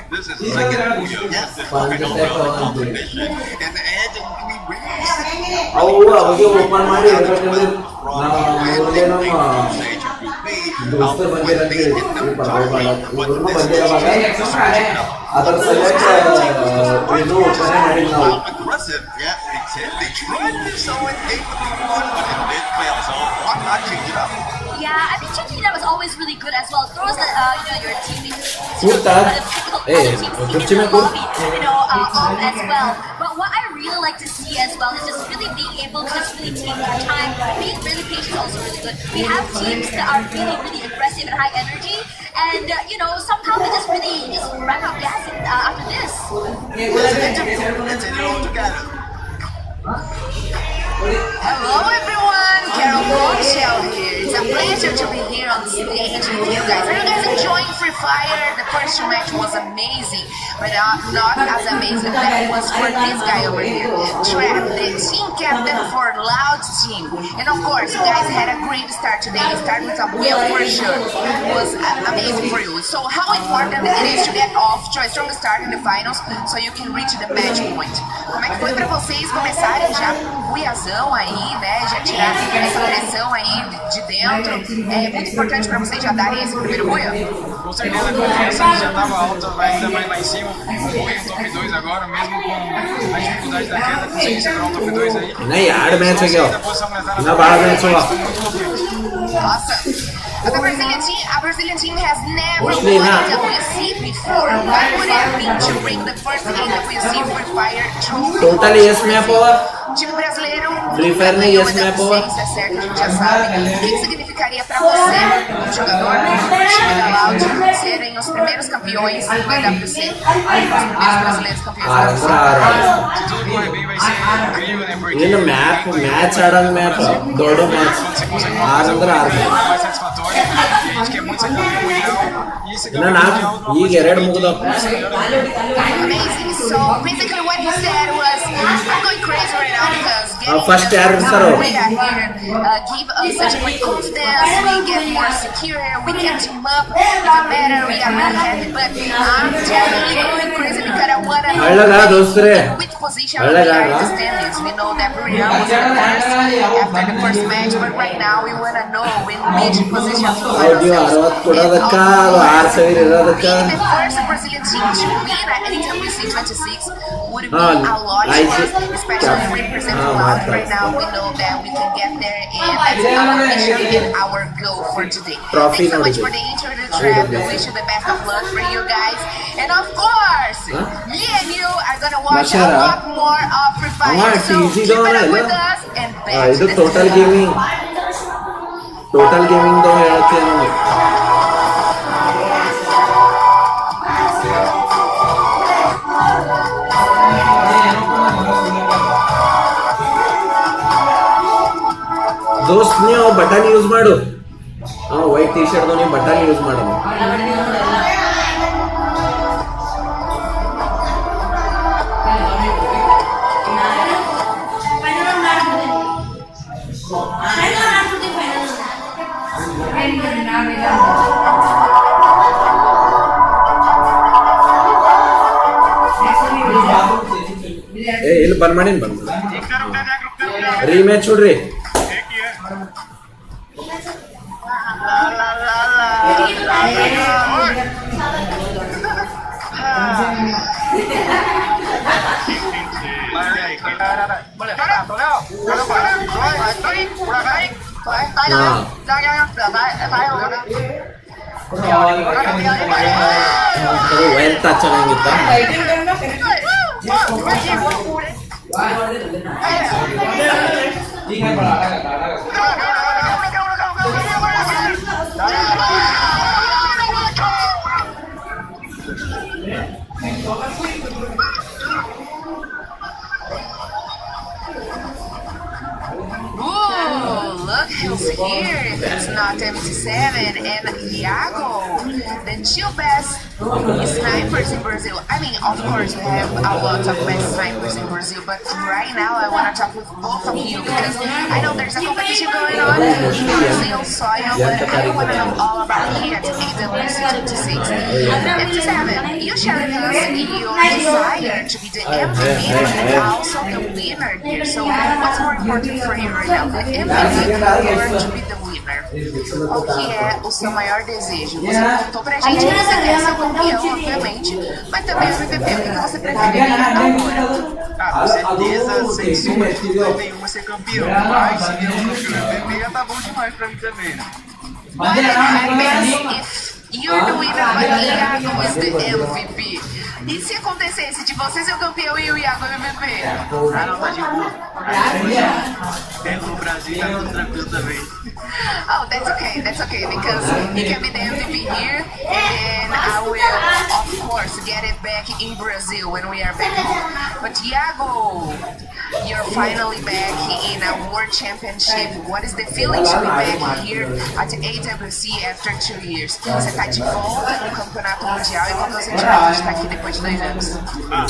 [SPEAKER 9] This is the second yes, competition. And the edge we
[SPEAKER 8] open ಮಾಡಿ ದೋಸ್ತರು ಬಂದಿರಂತೆ ಬಂದಿರುವಾಗ ಅದರ ಸಲುವಾಗಿ ಏನು open ಮಾಡಿ ನಾವು
[SPEAKER 11] Yeah, I mean, changing that was always really good as well. Throws the, your teammates as well. But what I really like to see as well is just really being able to just really take your time, being really patient is also really good. We have teams that are really, really aggressive and high energy, and somehow they just really just run out gas after this.
[SPEAKER 12] Hello everyone, Carol Bombshell here. It's a pleasure to be here on stage with you guys. Are you guys enjoying Free Fire? The first match was amazing, but not as amazing that it was for this guy over here, Trap, the team captain for Loud Team. And of course, you guys had a great start today. You started with a win for sure. It was amazing for you. So how important it is to get off to a strong start in the finals so you can reach the match point? Como é que foi pra vocês começarem já buiazão aí, né? Já tirar essa pressão aí de dentro? É muito importante pra vocês já darem esse primeiro buia?
[SPEAKER 10] Com certeza, a confiança já estava alta, vai ainda mais lá em cima. Buia top 2 agora, mesmo com a dificuldade da queda, conseguir segurar um top 2 aí.
[SPEAKER 8] Não, 2 match aqui, ó. Não, vai match lá.
[SPEAKER 12] Awesome. The Brazilian team has never won EWC before. What would it mean to bring the first EWC Free Fire trophy?
[SPEAKER 13] Totally yes, minha porra.
[SPEAKER 12] Time brasileiro
[SPEAKER 13] Free Fire nem yes, minha porra.
[SPEAKER 12] Isso é certo, a gente já sabe. O que significaria pra você, um jogador do time da Loud, serem os primeiros campeões do EWC? Os primeiros brasileiros campeões do EWC?
[SPEAKER 10] Tudo correr bem vai ser incrível, né? Porque
[SPEAKER 13] E no match Arang map, दोड़ो match.
[SPEAKER 10] mais satisfatório, a gente quer muito ser campeão mundial. E esse
[SPEAKER 13] Não, não. E Garena mudou.
[SPEAKER 12] Amazing. So basically what he said was, I'm going crazy right now because
[SPEAKER 13] First year,
[SPEAKER 12] we are here give us such a great confidence, we get more secure, we can team up even better, we are really happy, but I'm definitely going crazy because I want to know which position we are in the standings. We know that Buriram was the first after the first match, but right now we want to know in which position to find ourselves. Being the first Brazilian team to win at EWC 26 would be a lot for us, especially representing Loud right now. We know that we can get there, and that's our mission and our goal for today. Thanks so much for the intro to the draft. We wish you the best of luck for you guys. And of course, me and you are gonna watch a lot more of Free Fire. So keep it up with us and back to the
[SPEAKER 13] total gaming. Total gaming तो है दोस्त ನೀವು button use ಮಾಡು white T shirt ನೀವು button use ಮಾಡು ಇಲ್ಲಿ ಬಂದ್ ಮಾಡೀನಿ ಬಂದ್ ರೀಮ್ಯಾಚ್ ನೋಡ್ರಿ ಎಂತ ಚೆನ್ನಾಗಿತ್ತ
[SPEAKER 12] Look who's here. It's not MT7 and Iago, the two best snipers in Brazil. I mean, of course, we have a lot of best snipers in Brazil, but right now I want to talk with both of you because I know there's a competition going on in Brazil soil, but I want to know all about it at EWC 26. MT7, you shared with us your desire to be the MVP and also the winner here. So what's more important for you right now, the MVP or to be the winner? Qual que é o seu maior desejo? Você contou pra gente que você quer ser o campeão, obviamente, mas também o MVP. O que você preferiria agora?
[SPEAKER 10] Com certeza, sem sombra de dúvida nenhuma, ser campeão. Mas se vier um MVP, já tá bom demais pra mim também, né?
[SPEAKER 12] What happens if you're the winner but Iago is the MVP? E se acontecesse de você ser o campeão e o Iago MVP?
[SPEAKER 10] Ah, não, tá de boa. Dentro do Brasil tá tudo tranquilo também.
[SPEAKER 12] Oh, that's okay, because he can be the MVP here, and then I will, of course, get it back in Brazil when we are back home. But Iago, you're finally back in a World Championship. What is the feeling to be back here at EWC after 2 years? Você tá de volta no Campeonato Mundial e qual que é o sentimento de estar aqui depois de 2 anos?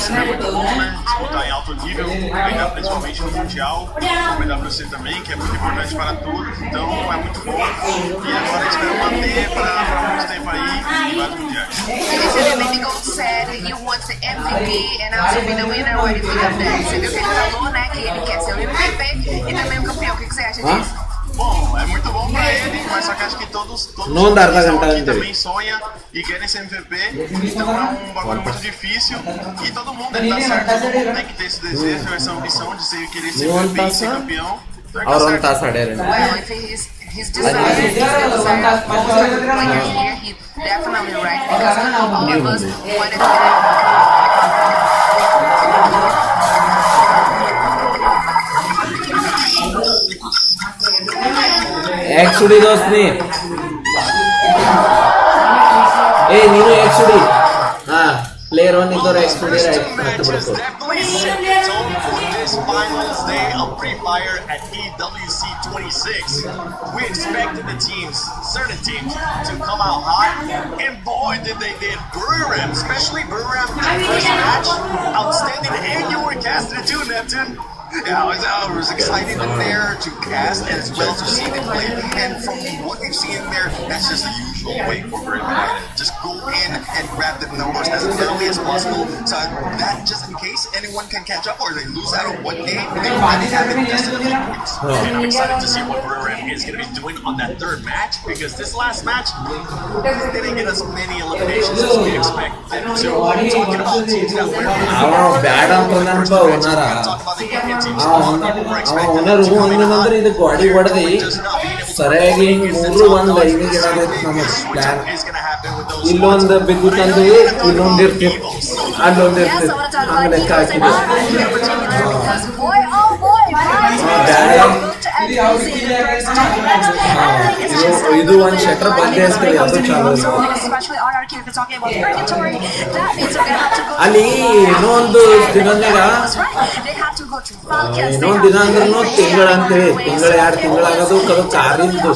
[SPEAKER 7] Sempre é muito bom, né? Disputar em alto nível, ganhar principalmente no Mundial, no EWC também, que é muito importante para todos, então é muito bom. E agora espero manter para muito tempo aí em vários mundiais.
[SPEAKER 12] The Gold said you want the MVP and also be the winner. What do you think of that? Você viu que ele falou, né, que ele quer ser o MVP e também o campeão. O que você acha disso?
[SPEAKER 7] Bom, é muito bom pra ele, mas só que acho que todos
[SPEAKER 13] Não dá pra
[SPEAKER 7] estão
[SPEAKER 13] cantar
[SPEAKER 7] aqui
[SPEAKER 13] dele.
[SPEAKER 7] também sonham e querem ser MVP, então é um bagulho muito difícil e todo mundo tem que dar certo, todo mundo tem que ter esse desejo, essa ambição de querer ser MVP e ser campeão. Então é que dá certo.
[SPEAKER 12] Well, if his deserved. He's definitely right because all of us wanted to.
[SPEAKER 13] Actually, दोस्तनी, नीनु actually, player one इधर actually right.
[SPEAKER 1] This finals day of pre-fire at EWC 26. We expected the teams, certain teams, to come out hot, and boy did they did. Buriram, especially Buriram, first match, outstanding, and you were casting it too, Neptune. Yeah, it was exciting in there to cast as well to see them play. And from what we've seen there, that's just the usual way for Buriram United. Just go in and grab the numbers as early as possible, so that just in case anyone can catch up or they lose out on one game, they already have it just in points. And I'm excited to see what Buriram is going to be doing on that third match, because this last match didn't get us many eliminations as we expected. So we're talking about teams that were
[SPEAKER 13] bad ಇದು ಗಾಡಿ ಹೊಡೆದಿ ಸರಿಯಾಗಿ 3-1 ಲೈನಿಗೆ ಇಡಬೇಕು ನಮ್ಮ plan. ಇಲ್ಲೊಂದು ಬಿದ್ದು ತಂದು ಇಲ್ಲೊಂದು ಇರ್ತೀವಿ, ಅಲ್ಲೊಂದು ಇರ್ತೀವಿ, ಹಂಗೆ ಲೆಕ್ಕ ಹಾಕಿದ್ವಿ. ಇದು ಒಂದು ಶಟರ್ ಬಂದೇ ಇರ್ತದೆ, ಅದು ಚಾಲು. ಅಲ್ಲಿ ಇನ್ನೊಂದು ದಿನದಾಗ ಇನ್ನೊಂದು ದಿನ ಅಂದ್ರೂ ತಿಂಗಳ ಅಂತೇಳಿ, ತಿಂಗಳ 2 ತಿಂಗಳಾಗೋದು ಅದು ಕಾರಿಂದು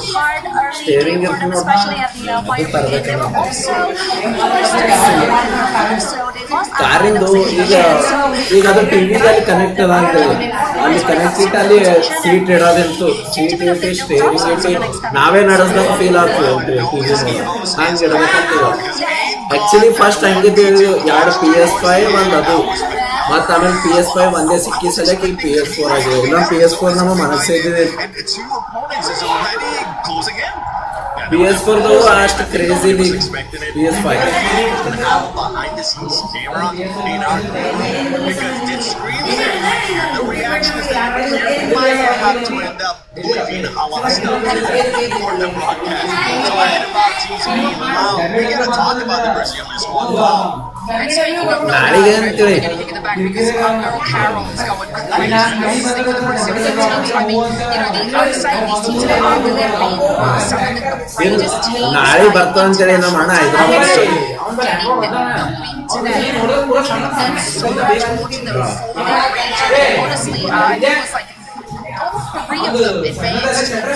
[SPEAKER 13] ಸ್ಟೇರಿಂಗ್ ಇರ್ತದೆ ನೋಡಿ, ಅದು ತರಬೇಕು. ಕಾರಿಂದು ಈಗ ಅದು ಟಿವಿದಲ್ಲಿ ಕನೆಕ್ಟ್ ಅದ ಅಂತೇಳಿ, ಅಲ್ಲಿ ಕನೆಕ್ಟ್ ಇಟ್ಟು ಅಲ್ಲಿ ಸೀಟ್ ಇಡೋದಂತು, ಸೀಟ್ ಇಟ್ಟು ಸ್ಟೇರಿಂಗ್ ಇಟ್ಟು ನಾವೇ ನಡೆಸ್ದಾಗ ಫೀಲ್ ಆಗ್ತದೆ ಅಂತೇಳಿ ಹಂಗೆ ಇಡಬೇಕಂತೀವಿ. ಆಕ್ಚುಲಿ ಫಸ್ಟ್ ಹಂಗಿದ್ದು 2 PS5 ಒಂದು ಅದು, ಮತ್ತು ಆಮೇಲೆ PS5 ಒಂದೇ ಸಿಕ್ಕಿ ಸಲಕ್ಕೆ ಈಗ PS4 ಆಗಿದೆ. ಇಲ್ಲ PS4 ನಮ್ಮ ಮನಸ್ಸೇ ಇದ್ದಿದೆ. PS4 ಅಷ್ಟು ಕ್ರೇಜಿ ಇದೆ PS5.
[SPEAKER 1] behind the scenes camera in our because it screams that the reaction is that you might have to end up leaving a lot of stuff for the broadcast. So ahead of our teams being loud, we gotta talk about the Brazilians one wow.
[SPEAKER 12] And so you know, we're getting in the back because Earl Carroll is going crazy. Sticking with the Brazilian teams. I mean, you know, the outside these teams are arguably some of the greatest teams.
[SPEAKER 13] ನಾಳೆ ಬರ್ತಾವಂತೇಳಿ ನಮ್ಮ ಅಣ್ಣ Hyderabad
[SPEAKER 12] honestly, it was like all 3 of them advanced from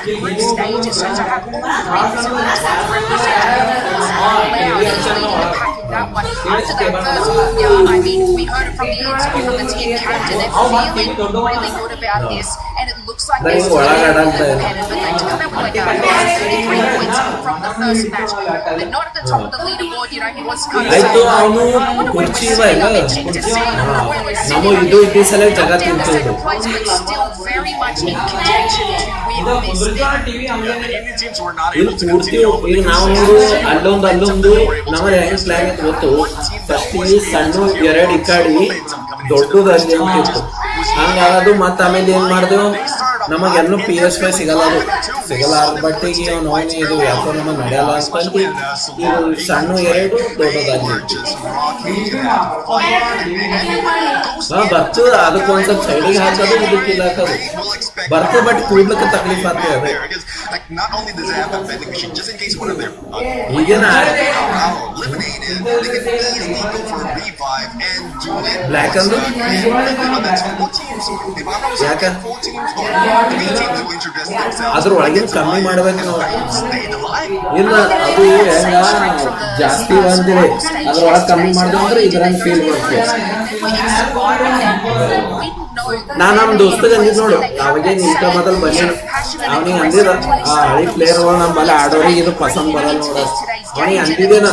[SPEAKER 12] the group stages, so to have all 3 Brazilian teams represented that one. After that first one, I mean, we heard it from the interview from the team captain. They're feeling really good about this, and it looks like they're still independent, but they to come out with like 33 points from the first match. They're not at the top of the leaderboard, you know, he wants to come
[SPEAKER 13] I wonder when they select second place, but
[SPEAKER 12] still very much in contention to win this thing.
[SPEAKER 13] ಇಲ್ಲಿ ಪೂರ್ತಿ ಈಗ ನಾವು ಅಲ್ಲೊಂದು ನಮ್ಮ rank flag ಅಂತ ಗೊತ್ತು. First ಈ ಸಣ್ಣ 2 ಇಕ್ಕಾಡಿ ದೊಡ್ಡದು ಅಲ್ಲಿ ಅಂತಿತ್ತು, ಹಂಗಾಗೋದು. ಮತ್ತು ಆಮೇಲೆ ಏನ್ ಮಾಡಿದೆವು, ನಮಗೆಲ್ಲೂ PS5 ಸಿಗಲ್ಲ ಬಟ್ಟಿಗೆ ನೋವು ಇದು ಯಾಕೋ ನಮಗೆ ನಡೆಯಲ್ಲ ಅಂತ ಇದು ಸಣ್ಣ 2 ದೊಡ್ಡದಾಗಿ ಬರ್ತದೆ. ಅದಕ್ಕೊಂದ್ ಸ್ವಲ್ಪ ಸೈಡಿಗೆ ಹಾಕೋದು, ಇದಕ್ಕೆ ಇದು ಹಾಕೋದು ಬರ್ತದೆ, ಬಟ್ ಕೂಡ್ಲಿಕ್ಕೆ ತಕ್ಲೀಫ್ ಆಗ್ತದೆ. ಅದೇ ಈಗೇನ ಬ್ಲ್ಯಾಕ್ ಅಂದ್ರೆ ಯಾಕ ಅದ್ರ ಒಳಗಿನ ಕಮ್ಮಿ ಮಾಡ್ಬೇಕು ನಾವು. ಇಲ್ಲ ಅದು ಹೆಂಗ ಜಾಸ್ತಿ ಬಂದಿದೆ, ಅದ್ರೊಳಗೆ ಕಮ್ಮಿ ಮಾಡಿದ್ರೆ ಅಂದ್ರೆ ಇದ್ರಂಗೆ ಫೀಲ್ ಬರ್ತದೆ. ನಾನು ನಮ್ಮ ದೋಸ್ತಗೆ ಅಂದಿದ್ದು ನೋಡು, ಅವಾಗೆ ನಿಂತ ಮೊದಲು ಬಂದ ಅವನಿಗೆ ಅಂದಿದ ಆ ಹಳಿ ಪ್ಲೇಯರ್ಗಳು ನಮ್ಮ ಬಲ್ಲ ಆಡೋರಿಗೆ ಇದು ಪಸಂದ್ ಬರಲ್ಲ ನೋಡ, ಅವನಿಗೆ ಅಂದಿದ್ದೆ ನಾ.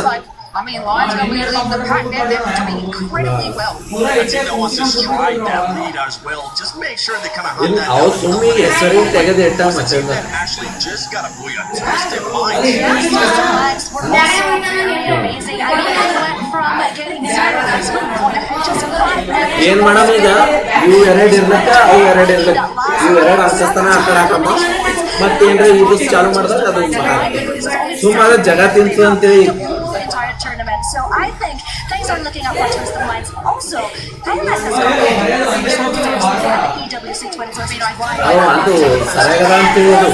[SPEAKER 12] I mean, Lions are leading the pack there. They're doing incredibly well.
[SPEAKER 1] The team that wants to stride that lead as well. Just make sure they kind of hunt that
[SPEAKER 13] down.
[SPEAKER 1] Actually just got a boy a twisted mind.
[SPEAKER 2] We're also very amazing. I mean, they went from getting 0 to 1 point just
[SPEAKER 13] ಏನ್ madam ಈಗ, ಇವು 2 ಇರ್ಲಕ್ಕ ಅವು 2 ಇರ್ಲಕ್ಕ, ಇವು 2 ಹಾಕಿಸ್ತಾನ ಆ ಕಡೆ ಹಾಕಮ್ಮ, ಮತ್ತೇನ್ರ ಇದು ಚಾಲು ಮಾಡಿದಾಗ ಅದು ಸುಮಾರು ಜಗ ತಿಂತು ಅಂತೇಳಿ.
[SPEAKER 11] Entire tournament. So I think things are looking up for Twisted Minds. Also, IMS has got EWC 2024.
[SPEAKER 13] ಅದು ಸರಿಯಾಗದ ಅಂತ ಹೇಳೋದು.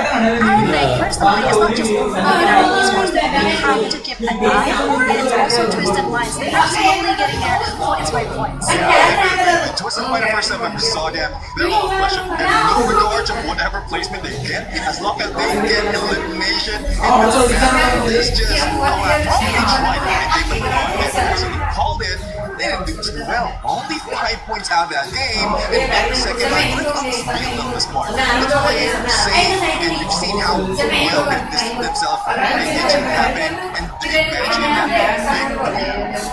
[SPEAKER 11] I think personally, it's not just esports that we have to keep an eye on. It's also Twisted Minds. They are slowly getting there points by points.
[SPEAKER 7] Twisted Mind, the first time I ever saw them, they're all pressure. And no regard of whatever placement they get, as long as they get elimination, it doesn't matter. It's just, they tried everything but they called it. They didn't do too well. Only 5 points out of that game. And at the second line, look at this field on this part. The players are safe, and you've seen how well they distance themselves from anything happening and took advantage of that.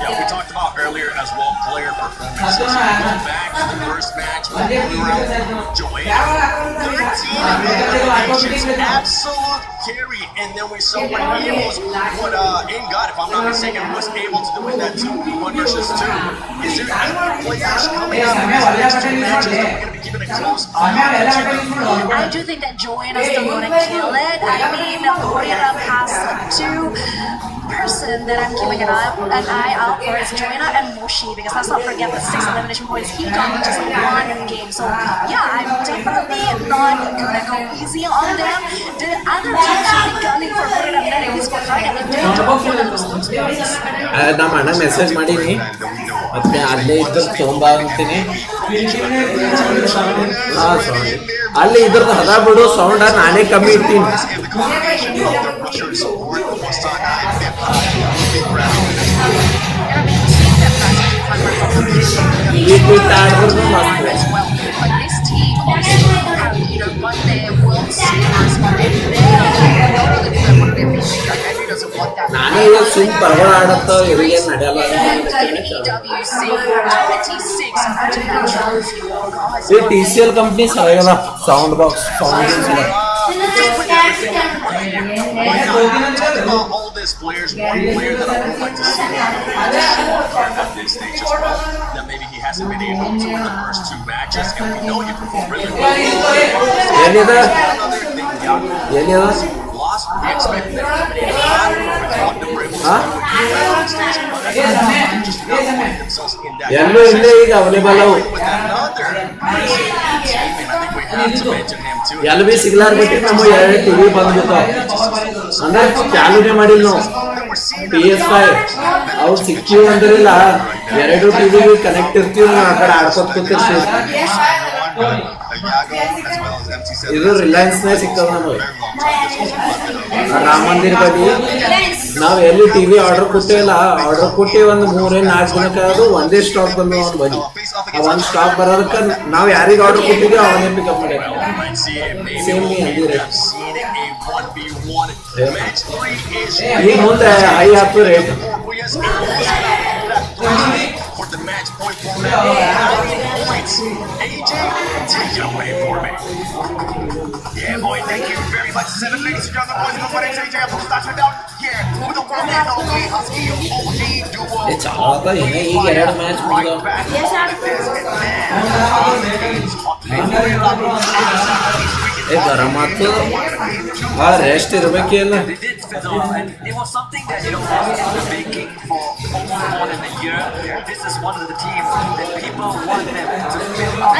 [SPEAKER 7] Yeah, we talked about earlier as well player performances. Going back to the first match with Buriram, Joanna, 13 eliminations, absolute carry, and then we saw what EVOS, what Ingod, if I'm not mistaken, was able to do in that 1 versus 2. Is there any players coming up in these next 2 matches that we're going to be keeping a close eye on?
[SPEAKER 11] I do think that Joanna's still going to kill it. I mean, Buriram has 2 person that I'm keeping an eye out for is Joanna and Moshi, because let's not forget the 6 elimination points he got in just 1 game. So yeah, I'm definitely not gonna go easy on them. The other team should be gunning for Buriram United Esports, right? And they don't feel those points.
[SPEAKER 13] ನಮ್ಮ ಅಣ್ಣ message ಮಾಡೀನಿ, ಮತ್ತೆ ಅಲ್ಲೇ ಇದ್ರ ತೊಂಬಾ ಅಂತೀನಿ. ಅಲ್ಲಿ ಇದ್ರದ್ದು ಹದ ಬಿಡು ಸೌಂಡ್ ನಾನೇ ಕಮ್ಮಿ ಇರ್ತೀನಿ. ನಾನೇ ಇವಾಗ ಸುಮ್ ಪರಗಳ ಆಡತ್ತ ಇವ್ರಿಗೇನು ನಡೆಯಲ್ಲ. ಈ TCL ಕಂಪ್ನಿ ಸರಿಯಾಗಲ್ಲ sound box sound.
[SPEAKER 7] All these players, one player that I would like to see at this stage as well, that maybe he hasn't been able to in the first 2 matches, and we know he performed really well. Another thing, lost, we expect them to be what the Ravens just not putting themselves in that.
[SPEAKER 13] ಎಲ್ಲೂ ಇಲ್ಲೇ ಈಗ available ಅವು ಎಲ್ಲಿ B ಸಿಗ್ಲಾರ್ಬಿಟ್ಟು ನಮ್ಮ 2 TV ಬಂದ್ಬಿಟ್ಟು ಅಂದ್ರೆ ಚಾಲೂನೇ ಮಾಡಿಲ್ಲ ನಾವು. PS5 ಅವ್ರು ಸಿಕ್ಕಿವು ಅಂದ್ರಿಲ್ಲ, 2 TV ಕನೆಕ್ಟ್ ಇರ್ತೀವಿ, ನಾವು ಆ ಕಡೆ ಆಡ್ಕೊತ ಕೂತಿರ್ತೀವಿ. ಇದು ರಿಲಯನ್ಸ್ನೇ ಸಿಗ್ತದ ನಮಗೆ. ರಾಮ ಮಂದಿರ ಬಳಿ ನಾವು ಎಲ್ಲಿ ಟಿವಿ ಆರ್ಡರ್ ಕೊಟ್ಟಿಲ್ಲ, ಆರ್ಡರ್ ಕೊಟ್ಟು ಒಂದು 3-4 ದಿನಕ್ಕೆ ಅದು ಒಂದೇ ಸ್ಟಾಕ್ ಬಂದು ಅವ್ನು ಬನ್ನಿ. ಆ ಒಂದು ಸ್ಟಾಕ್ ಬರೋದಕ್ಕೆ ನಾವು ಯಾರಿಗೆ ಆರ್ಡರ್ ಕೊಟ್ಟಿದ್ದೀವಿ ಅವನ್ನೇ ಪಿಕಪ್ ಮಾಡಿ ಸೇಮ್ ಅಂದಿರ. ಈಗ ಮುಂದೆ ಹೈ ಹಾಕು rate. For the match point format, 90 points. AJ, take it away for me. Yeah, boy, thank you very much. 7 ladies and gentlemen, boys, go for it. AJ, I'm going to start it down here with the one and only Husky OG duo. It's all about you. You get out of match,
[SPEAKER 7] right back like this, and man.
[SPEAKER 13] ಗರಮಾತು ಆ rest ಇರ್ಬೇಕಿಲ್ಲ.
[SPEAKER 14] It was something that has been making for almost more than a year. This is one of the teams that people want them to fill up.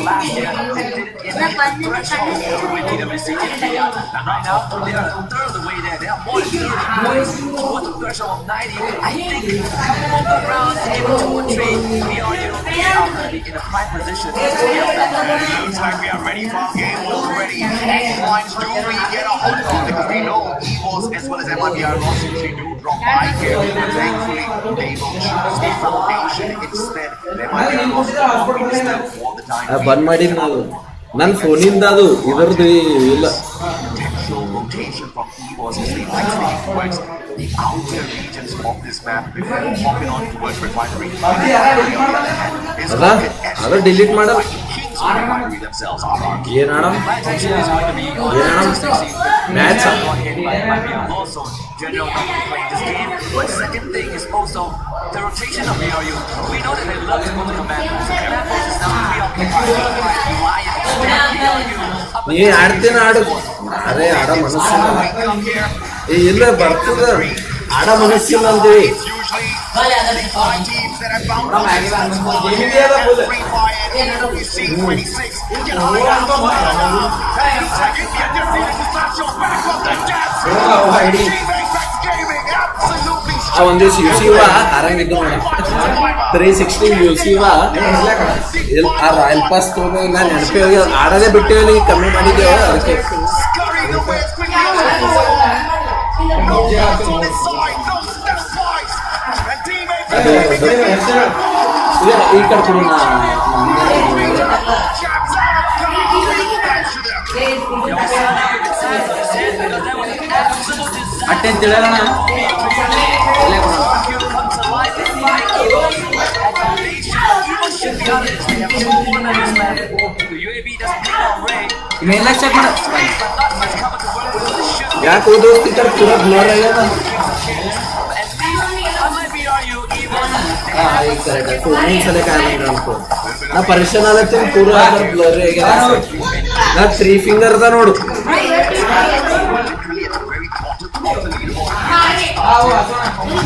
[SPEAKER 14] Last year they did it in the threshold with EWC India, and right now they are a third of the way there. They are more than 30 points towards the threshold of 90. I think a couple more rounds, maybe 2 or 3, we are in a prime position to scale that.
[SPEAKER 7] Looks like we are ready for our game already. Points do we get a hold on, because we know EVOS as well as MIBR losses they do drop by here. But thankfully they will choose the foundation instead. MIBR losses all the time.
[SPEAKER 13] ಬಂದ್ ಮಾಡಿದ್ ನಾವು ನನ್ನ ಫೋನಿಂದ ಅದು ಇದರದ್ದು ಇಲ್ಲ.
[SPEAKER 7] Rotation from EVOS as they like to towards the outer regions of this map before hopping on towards Refinery.
[SPEAKER 13] ಅದ delete ಮಾಡಲ್ಲ. ಏನಾಡ match
[SPEAKER 14] general not playing this game. But second thing is also the rotation of BRU. We know that they love to go to command post. Command post is now preoccupied. Lion, BRU.
[SPEAKER 13] ನೀ ಆಡ್ತೀನಿ ಆಡು ಅದೇ ಆಡ ಮನಸ್ಸಿಲ್ಲ ಇಲ್ಲ ಬರ್ತದ ಆಡ ಮನಸ್ಸಿಲ್ಲ ಅಂತೀವಿ ಒಂದಿವ್ಸ ಯುಸಿವ ಆರಂಗಿದ್ದು ನೋಡ 360 ಯುಸಿವ ಆ ರಾಯಲ್ ಪಾಸ್ ತಗೊಂಡು ನಾನು ನೆನಪಿ ಹೋಗಿ ಆಡೋದೇ ಬಿಟ್ಟಿವಿ ಕಮ್ಮಿ ಮಾಡಿದ್ದೇವೆ ಅದಕ್ಕೆ ಈ ಕಡೆ ಕೊಡು ಅಟ್ಟೆ ತಿಳಿಯೋಣ ಯಾಕೆ ಓದೋಸ್ತಿ ಕಡೆ ಪೂರ ಬ್ಲರ್ ಆಗ್ಯದ ಸಲ ಕಾರಣ ಅನ್ಕೋ ನಾ ಪರಿಶನ್ ಆಗತ್ತೆ ಪೂರ ಬ್ಲರ್ ಆಗ್ಯದ ನಾ 3 ಫಿಂಗರ್ ಅದ ನೋಡು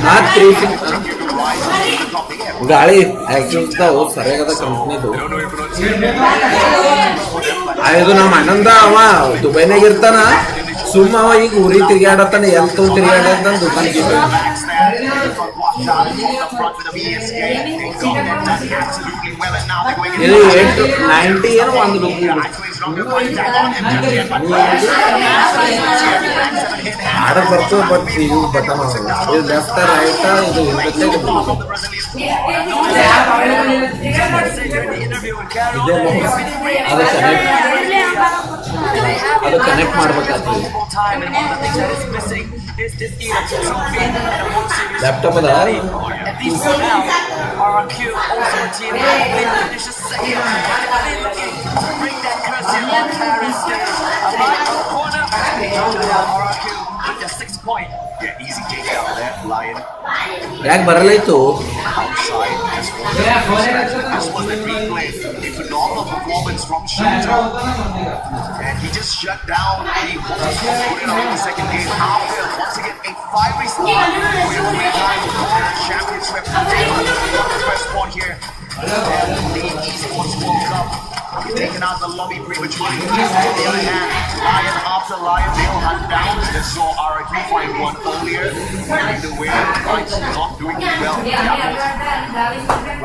[SPEAKER 13] ನಾ 3 ಫಿಂಗರ್ ಗಾಳಿ ಆಕ್ಚುಲ್ ಸರಿಯಾಗದ ಕಂಪ್ನಿದು ಇದು ನಮ್ಮ ಅಣ್ಣಂದ ಅವ ದುಬೈನಾಗ ಇರ್ತಾನ ಸುಮ್ಮ ಅವ ಈಗ ಊರಿ ತಿರ್ಗಾಡತ್ತಾನ ಎಲ್ ತಗೊಂಡ್ ತಿರ್ಗಾಡ ದುಕಾನ್ಗೆ ಇದು 90 ಏನೋ ಒಂದು ಆಡ ಬರ್ತದೆ ಬಟ್ ಇದು ಬಟನ್ ಇದು ಲೆಫ್ಟ್ ರೈಟ್ ಇದು ಅದು ಕನೆಕ್ಟ್ ಮಾಡ್ಬೇಕಾಗ್ತದೆ ಲ್ಯಾಪ್ಟಾಪ್ ಅದ ಯಾಕೆ ಬರಲಾಯ್ತು
[SPEAKER 9] phenomenal performance from Shinto. And he just shut down the hopes of Buriram in the second game. After once again a fiery start, we are behind the championship. The first point here. And the Esports World Cup. He's taken out the lobby prematurely. On the other hand, Lion after Lion, they'll hunt down. They saw RIQ find one earlier. Winning the win. Lions not doing well.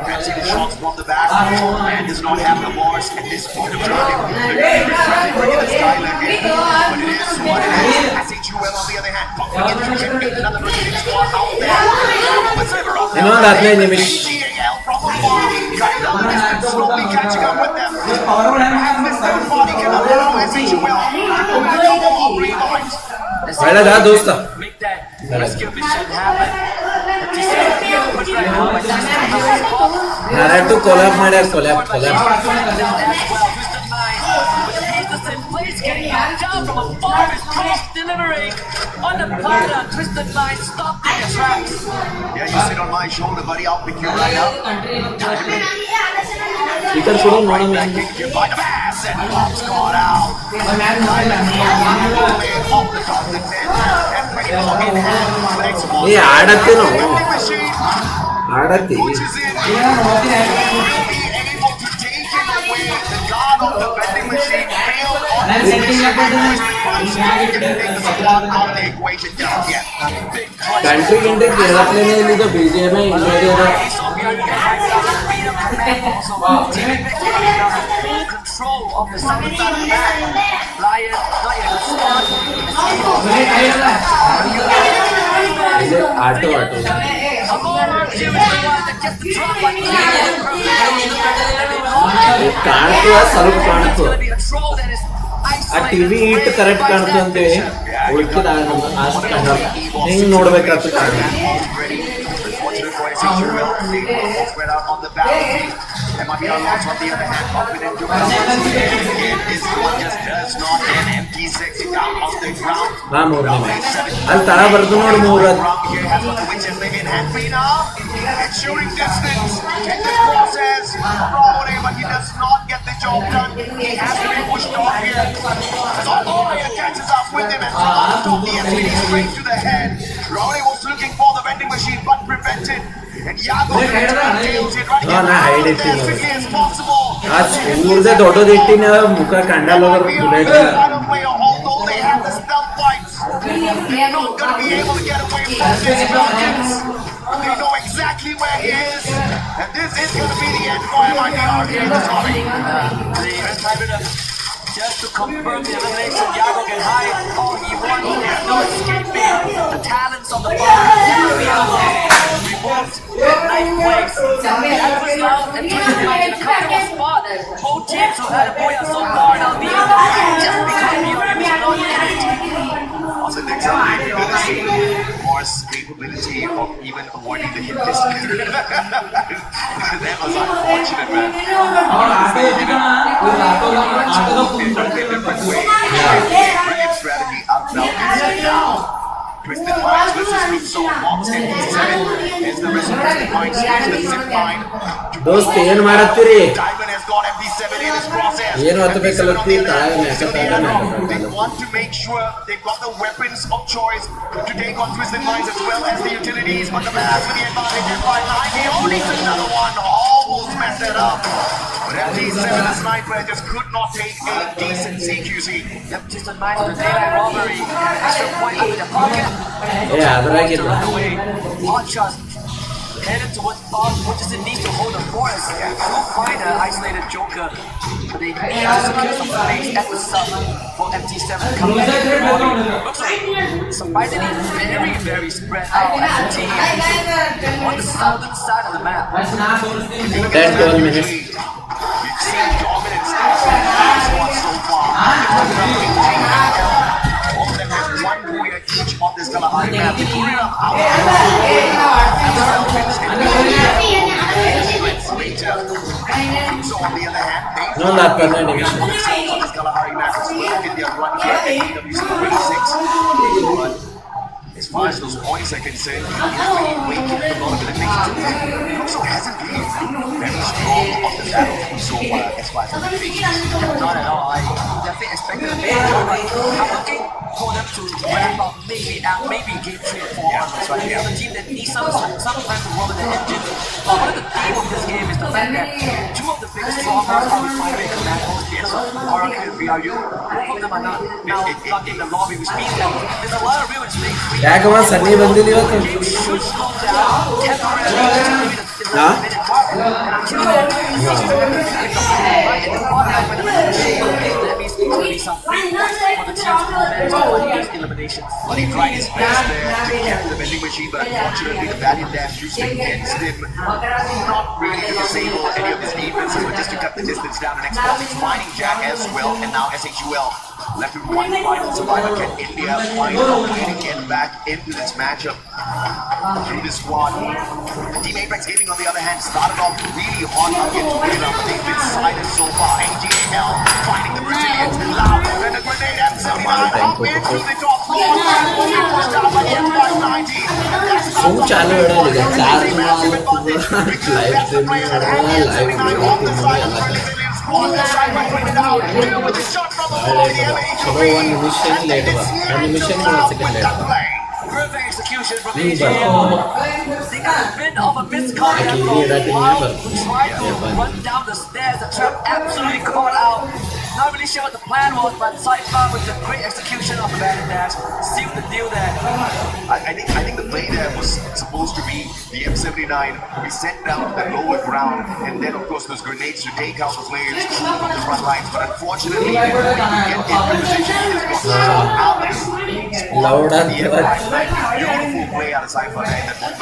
[SPEAKER 9] Can't see the shots from the back and does not have the bars at this point of time. Bringing the Skyline in. But it is what it is. SHUL on the other hand. Bumping into another rotating squad out there.
[SPEAKER 13] You know that name is
[SPEAKER 9] from afar. Cutting down the distance, slowly catching up with them. Perhaps this third party can allow SHUL to go on rebounds.
[SPEAKER 13] ಒಳ್ಳೆದಾ ದೋಸ್ತ ನಾರಾಯ್ತು collab ಮಾಡ್ಯಾರ collab
[SPEAKER 14] getting knocked down from afar is cross delivering on the platter. Twisted Line stopped in the tracks.
[SPEAKER 9] Yeah, you sit on my shoulder, buddy. I'll pick you right up.
[SPEAKER 13] You can put on one of them.
[SPEAKER 9] You by the pass and Bob's caught out. Off the top of the net and bring it long in hand.
[SPEAKER 13] Hey, ಆಡತ್ತೇನೋ ಆಡತ್ತಿ country ಗಿಂಟ್ರಿ ಕೇಳಪ್ಲೇನೆ ಇಲ್ಲಿದ್ದ BGMI India
[SPEAKER 14] control of the southern side of the map. Lion not even respond.
[SPEAKER 13] Auto ಕಾಣ್ತದ ಸ್ವಲ್ಪ ಕಾಣ್ತದ ಆ TV ಇಟ್ಟು ಕರೆಕ್ಟ್ ಕಾಣ್ತು ಅಂತೇಳಿ ಉಳ್ಕಿದ ಅಷ್ಟು ಕಾಣ ಹಿಂಗ್ ನೋಡ್ಬೇಕಾಗ್ತದೆ
[SPEAKER 9] spread out on the battlefield. There might be a lot on the other hand. Confident to again. This one just does not end. Empty sexy down on the
[SPEAKER 13] ಅಲ್ಲಿ ತಳ ಬರ್ದು ನೋಡಿ ಮೂರು
[SPEAKER 9] It's shooting distance in this process. Bravo, but he does not get the job done. He has to be pushed off here. Zoria catches up with him and throws off the SVD straight to the head. Bravo was looking for the vending machine but prevented. And Yago tails it right as quickly as possible.
[SPEAKER 13] ದೊಡ್ಡದಿಟ್ಟಿನ ಮುಖ ಕಂಡಲ್ಲ
[SPEAKER 9] Although they have the stealth fights, they're not going to be able to get away from this Falcons. They know exactly where he is, and this is going to be the end for MIDR here this morning.
[SPEAKER 14] Just to confirm the elimination, Yago can hide all he wants. There's no escaping the talents of the Falcons. Revolved in ninth place. That was now and Twisted Mind in a comfortable spot. Both teams who had a Boya so far now being eliminated just because BRM is not in it.
[SPEAKER 9] Also, next time, Mor's capability of even avoiding the hit distance. That was unfortunate, man. Brilliant strategy out of Falcons now. Twisted Minds versus Luxo, Mops MD7 is the rest of Twisted Minds, here's the zip line.
[SPEAKER 13] ದೋಸ್ತ ಏನ್ ಮಾಡತ್ತೀರಿ
[SPEAKER 9] Diamond has got MD7 in his process.
[SPEAKER 13] ಏನು ಹತ್ತಬೇಕಲ್ಲತ್ತಿ
[SPEAKER 9] They want to make sure they've got the weapons of choice to take on Twisted Minds as well as the utilities, but the Blast with the advantage is by 9. He only needs another one, almost messed it up. But MD7, the sniper, just could not take a decent CQC.
[SPEAKER 14] Yep, Twisted Minds with the daylight robbery. Extra point under the pocket. Hot shots headed towards Bob, which is it needs to hold the forest. We'll find an isolated Joker, but they need to secure some space at the sub for MT7 coming in. Looks like surprisingly very, very spread out as a team on the southern side of the map.
[SPEAKER 13] 10-12 minutes.
[SPEAKER 9] We've seen dominance in this squad so far. All of them have one Boya each on this Kalahari map. The Buriram So on the other hand, they
[SPEAKER 13] No, not for the
[SPEAKER 9] division. On this Kalahari map as well in their run here at EWC 26. But as far as those points are concerned, he is really waking a lot of eliminations. Also hasn't been very strong on the battlefield so far as far as eliminations.
[SPEAKER 14] Not at all. I definitely expected a bit more, but I'm looking for them to wrap up maybe game 3 or 4 onwards, right? It's a team that needs some time to roll in the engine. One of the theme of this game is the fact that two of the biggest strongholds are refinery command posts, yes, Porte and VRU. Both of them are not now stuck in the lobby, which means that there's a lot of real estate.
[SPEAKER 13] ಯಾಕವ ಸನ್ನಿ ಬಂದಿಲ್ಲ ಇವತ್ತು
[SPEAKER 9] But he tried his best there to get the vending machine, but unfortunately the Valiant Dash used against him. Not really to disable any of his defenses, but just to cut the distance down. And Expo is finding Jack as well, and now SHUL left with one final survivor. Can India find a way to get back into this matchup through this squad? Team Apex Gaming, on the other hand, started off really hot against Buriram, but they've been silent so far. AGL finding the Brazilians. Loud and a grenade M79 up into the top floor. Pushed out by M590.
[SPEAKER 13] શું ચાલુ એડે ચાર
[SPEAKER 14] Perfect execution from AJ. They got a bit of a misconduct. Tried to run down the stairs. The trap absolutely caught out. Not really sure what the plan was, but Cypher with the great execution of the Valiant Dash sealed the deal there.
[SPEAKER 9] I think the play there was supposed to be the M79 be sent down to the lower ground, and then of course those grenades to take out the players from the front lines. But unfortunately, they didn't get into position. He just got shot out. Beautiful play out of Cypher at that moment.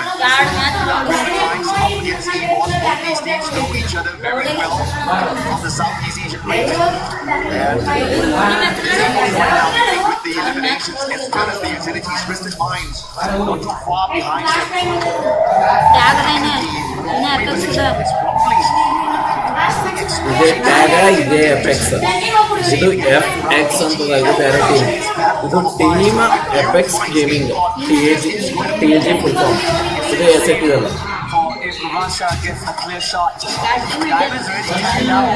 [SPEAKER 9] Finds up against EVOS. Both these teams know each other very well on the Southeast Asian range. And with the eliminations as well as the utilities, Twisted Minds not too far behind them. It's probably
[SPEAKER 13] ಇದೇ ಟ್ಯಾಗ ಇದೇ effects ಇದು FX ಅಂತ ಇದು ಬೇರೆ team ಇದು team FX gaming TAG full form ಇದು SAT ಇದಲ್ಲ
[SPEAKER 14] If Russia gets a clear shot, Diamond's already carried out.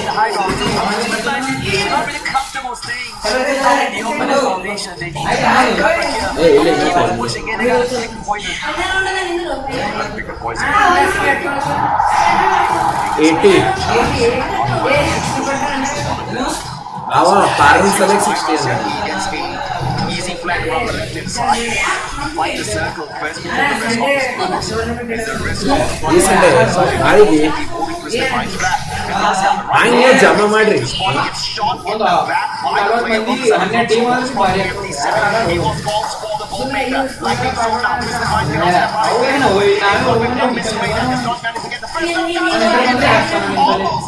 [SPEAKER 14] The high ground. They're not really comfortable staying in the open foundation. They need to cover here. Keep pushing in. They gotta pick poison. Pick a poison.
[SPEAKER 13] 80. Our parents select 60.
[SPEAKER 14] Easy flag around the left hand side. Find the circle first before the rest of the rest of
[SPEAKER 13] ಜಮಾ ಮಾಡ್ರಿ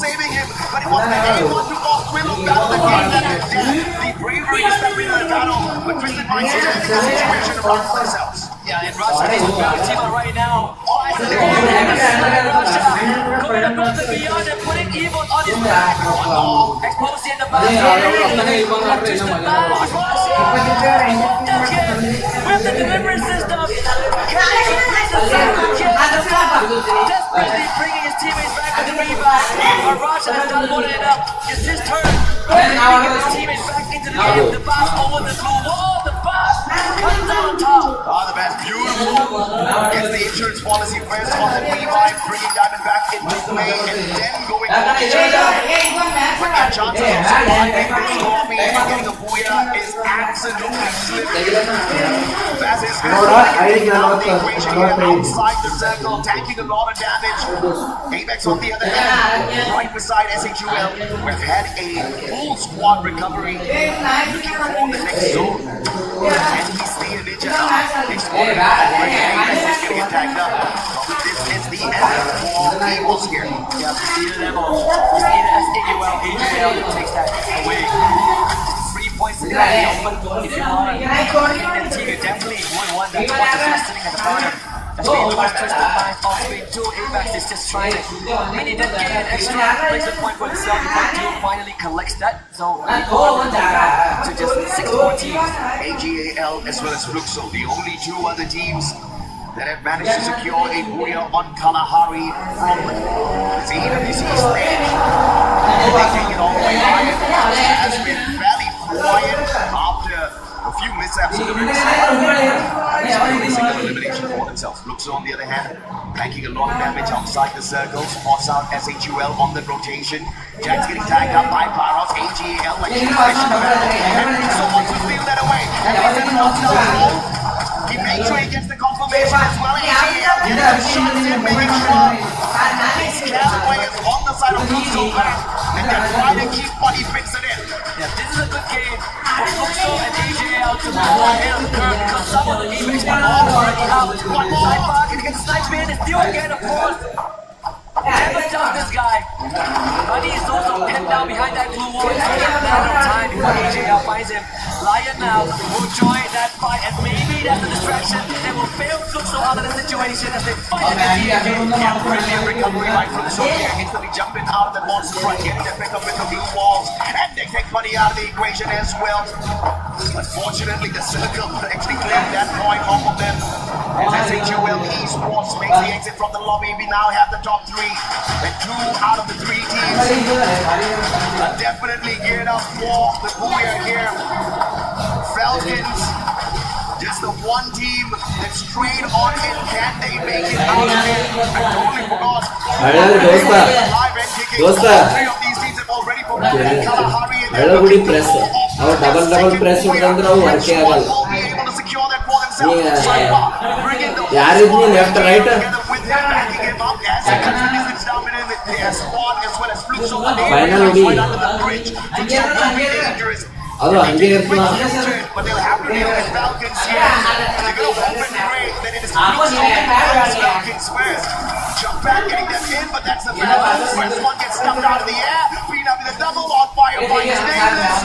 [SPEAKER 9] saving him, but it wasn't anyone to call Quillo battle the game that they did. The bravery to step into the battle, but Twisted Minds is in the situation around themselves.
[SPEAKER 14] Yeah, in Russia, they will build a team up right now. Russia going above and beyond and putting EVOS on his back. Exposed in the back. Just the back. Russia with the delivery system. Desperately bringing his teammates back with the rebound. Russia has done more than enough. It's his turn. Bringing his teammates back into the game. The pass over the blue wall. The pass comes out on top.
[SPEAKER 9] Oh, the best. Beautiful. Gets the insurance policy first on the revive, bringing Diamond back into play, and then going for the but the chances of surviving this stormy and getting a booyah is absolutely slim. Baz is out the equation here outside the circle, tanking a lot of damage. Apex on the other hand, right beside SHUL, we've had a full squad recovery, looking for the next zone. And we see a ninja exploding already. Apex is going to get tagged up. But this is the end for EVOS here.
[SPEAKER 14] Yeah, the speed level. Just need an SAUL, AGL that takes that away. 3 points in that open. If you want to beat the team, you definitely would want that one that's just sitting at the bottom. As we lose Twisted Minds off screen 2, Apex is just trying to. I mean, he did get an extra placement point for himself. Point 2 finally collects that. So, we go back to just 6 more teams.
[SPEAKER 9] AGAL as well as Fluxo, the only two other teams that have managed to secure a booyah on Kalahari from the EWC stage. They take it all the way high. Has been fairly quiet after a few mishaps in the race. A single elimination for themselves. Fluxo on the other hand, tanking a lot of damage outside the circle. Spots out SHUL on the rotation. Jack's getting tagged up by Pyros. AGAL like she mentioned about it. And Fluxo wants to steal that away. And he's in a knockdown roll. He makes sure he gets the confirmation as well. AGAL getting the shots in, making sure these Callaway is on the side of Fluxo back. And they're trying to keep Buddy fixing it.
[SPEAKER 14] Yeah, this is a good game for Fluxo and AGAL to move ahead of the curve because some of the Apex are already out. One more sniper, can get sniped in, it's still again, of course. Never does this guy. Buddy is also pinned down behind that blue wall. It's only a matter of time before AGAL finds him. Lion now will join that fight, and maybe that's a distraction. They will fail Fluxo out of the situation as they fight in the TAG.
[SPEAKER 9] Yeah, brilliant recovery by Fluxo here. Instantly jumping out of the monster truck, getting the pick up with the blue walls. And they take Buddy out of the equation as well. Unfortunately, the circle actually cleared that point off of them. As SHUL Esports makes the exit from the lobby, we now have the top 3. And 2 out of the 3 teams are definitely geared up for the booyah here. Falcons, just the one team that's straight on in. Can they make it out of it? I totally forgot. Live and kicking. All 3 of these teams have already performed. Kalahari and they're looking to go off
[SPEAKER 13] double press ಅಂದ್ರೆ ಅವು ವರ್ಕೇ ಆಗಲ್ಲ ಯಾರಿದ್ನಿ left right final ನೋಡಿ ಅದು ಹಂಗೆ ಇರ್ತದೆ
[SPEAKER 9] but they'll have to deal with Falcons here. They're going to open the break. Then it is Falcons first. Jump back, getting them in, but that's the Falcons. First one gets stuffed out of the air. Peanut with a double on fire by his nameless.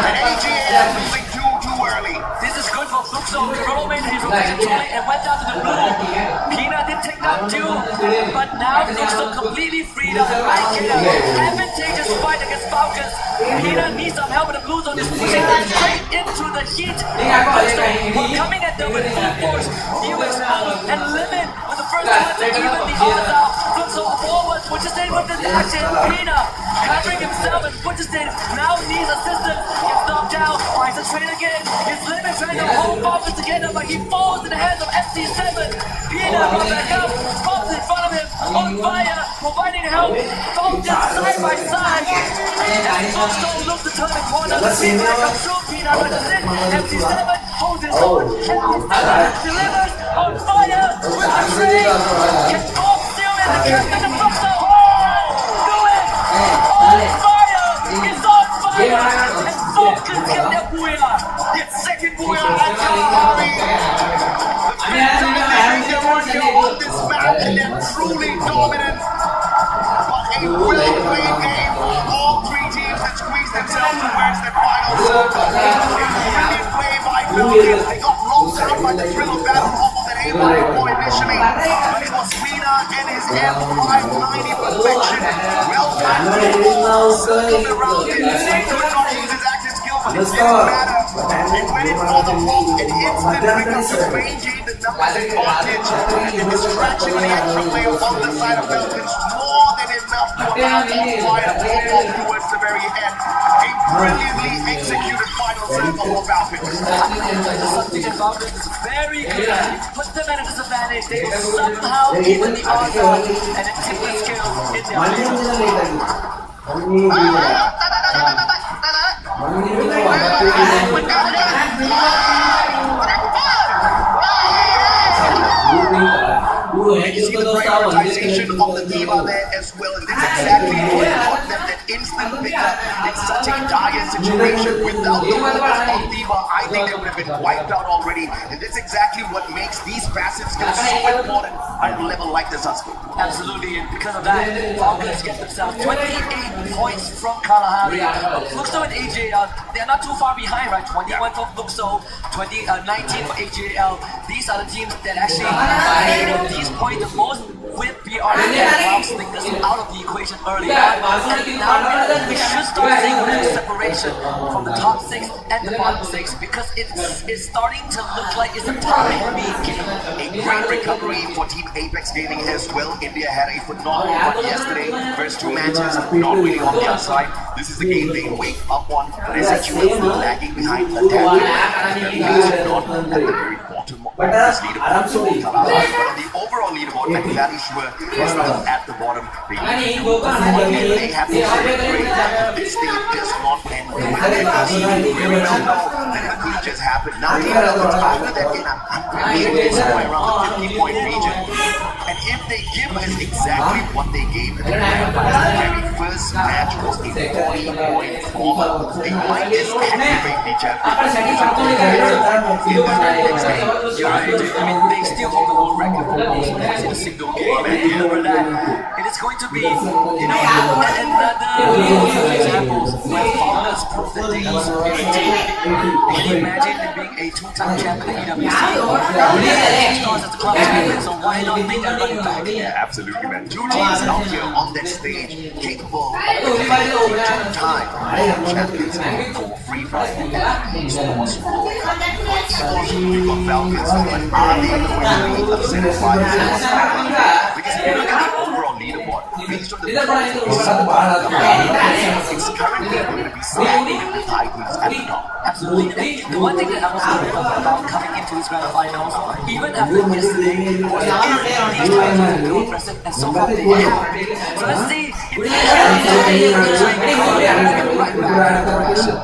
[SPEAKER 9] And AGA losing too early.
[SPEAKER 14] This is good for Fluxo. Corona made his rotation too late and went down to the blue. Peanut did take down 2, but now Fluxo completely freed up. I get Falcons. Pina needs some help, but the Blues Zone is pushing them straight into the heat. We're coming at them with full force. Expo and Limit with the first one to even the odds out. Fluxo forward, Butcherstain with the action. Pina covering himself and Butcherstain now needs assistance. Gets knocked down, finds a trade again. His Limit trying to hold Falcons together, but he falls in the hands of FC7. Pina comes back up, Falcons in front of him, on fire, providing help. Falcons side by side. And Fluxo looks to turn the corner. Pina comes through, Pina rushes in. FC7 holds his own. FC7 delivers on fire with the trade. Gets off still in the captain of Fluxo. Do it! On fire! It's on fire! And Falcons get their booyah. Their second booyah at Kalahari. The fifth time they make their market on this map, and they're truly dominant. But a well-played game. All three teams that squeezed themselves towards the finals. Brilliant play by Falcons. They got locked out by the thrill of battle almost at 8-1 initially. But it was Mina and his M590 perfection. Well timed circled around it. He could not use his active skill, but it didn't matter. And when it for the ball, it instantly becomes a maintain the numbers advantage. And the distraction of the extra player on the side of Falcons more than enough to allow them to fire all towards the very end. A brilliantly executed final circle for Falcons. Something about this is very good. Put them at a disadvantage. They will somehow even the odds out and it takes the skill in their
[SPEAKER 9] You see the prioritization of the Diva there as well, and that's exactly what taught them that instant pickup in such a dire situation. Without the focus on Diva, I think they would have been wiped out already, and that's exactly what makes these passive skills so important at a level like this.
[SPEAKER 14] Absolutely, and because of that, Falcons get themselves 28 points from Kalahari. Fluxo and AJL, they're not too far behind, right? 21 for Fluxo, 19 for AJL. These are the teams that actually needed these points the most with BR and Wild Slickers out of the equation early on. And now we should start seeing a little separation from the top 6 and the bottom 6 because it's starting to look like it's a top-heavy game.
[SPEAKER 9] A great recovery for Team Apex Gaming as well. India had a phenomenal run yesterday. First 2 matches, not really on the outside. This is the game they wake up on. But SHU is still lagging behind the damage. Not at the very bottom of this leaderboard. But on the overall leaderboard, I'm very sure is still at the bottom. They have to celebrate. This thing does not end well. Really don't know that it could just happen. Now, after that game, I'm pretty sure it's somewhere around the 50-point region. And if they give us exactly what they gave in the very first match was a 40-point format, they might just activate the champion.
[SPEAKER 14] You're right. I mean, they still hold the world record for most points in a single game. And remember that it is going to be, another example where Falcons prove that they are superior team. Can you imagine them being a 2-time champion in EWC? Stars at the club champion, so why not make that running back?
[SPEAKER 9] Yeah, absolutely, man. 2 teams out here on that stage capable of defeating 2-time champions for free fire. Esports World Cup. We've got Falcons, but are they going to be upset by this? Because if you look at the overall leaderboard, based on the points that we saw, it's currently going to be standing with the Titans at the top.
[SPEAKER 14] Absolutely. The one thing that I was worried about coming into this grand finals, even after yesterday, was that these Titans are so aggressive and so far they have. So let's see if they can right back in the direction.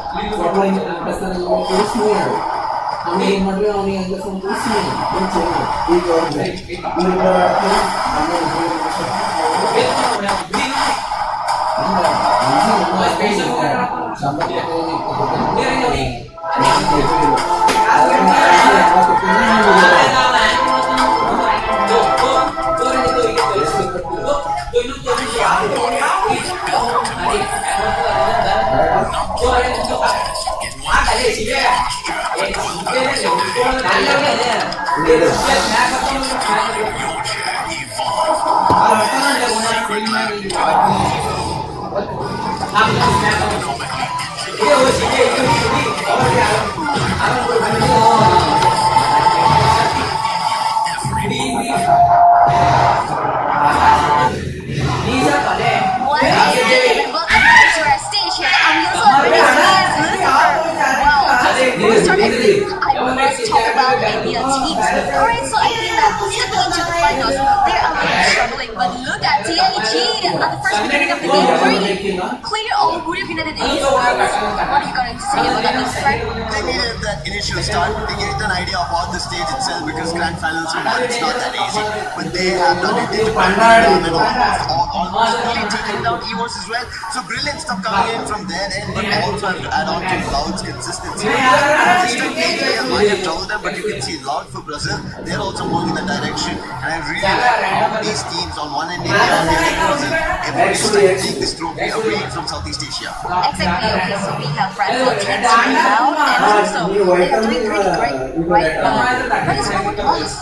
[SPEAKER 11] Let's talk about India teams. Alright, so I think that stepping into the finals, they're a little struggling, but look at TAG at the first beginning of the game. Clear all Buriram United Esports. What are you going to say about that, Mr. Frank?
[SPEAKER 9] They needed that initial start. They gave an idea about the stage itself because grand finals it's not that easy. But they have done it. They took almost really taken down EVOS as well. So brilliant stuff coming in from their end, but also have to add on to Loud's consistency. They might have told them, but you can see Loud for Brazil, they're also moving in that direction. And I really like how these teams on one end India and the other Brazil, everybody's take this trophy away from Southeast Asia.
[SPEAKER 11] Exactly, okay, so we have Brazil teams right now, and also they are doing pretty great, right? But it's not with us.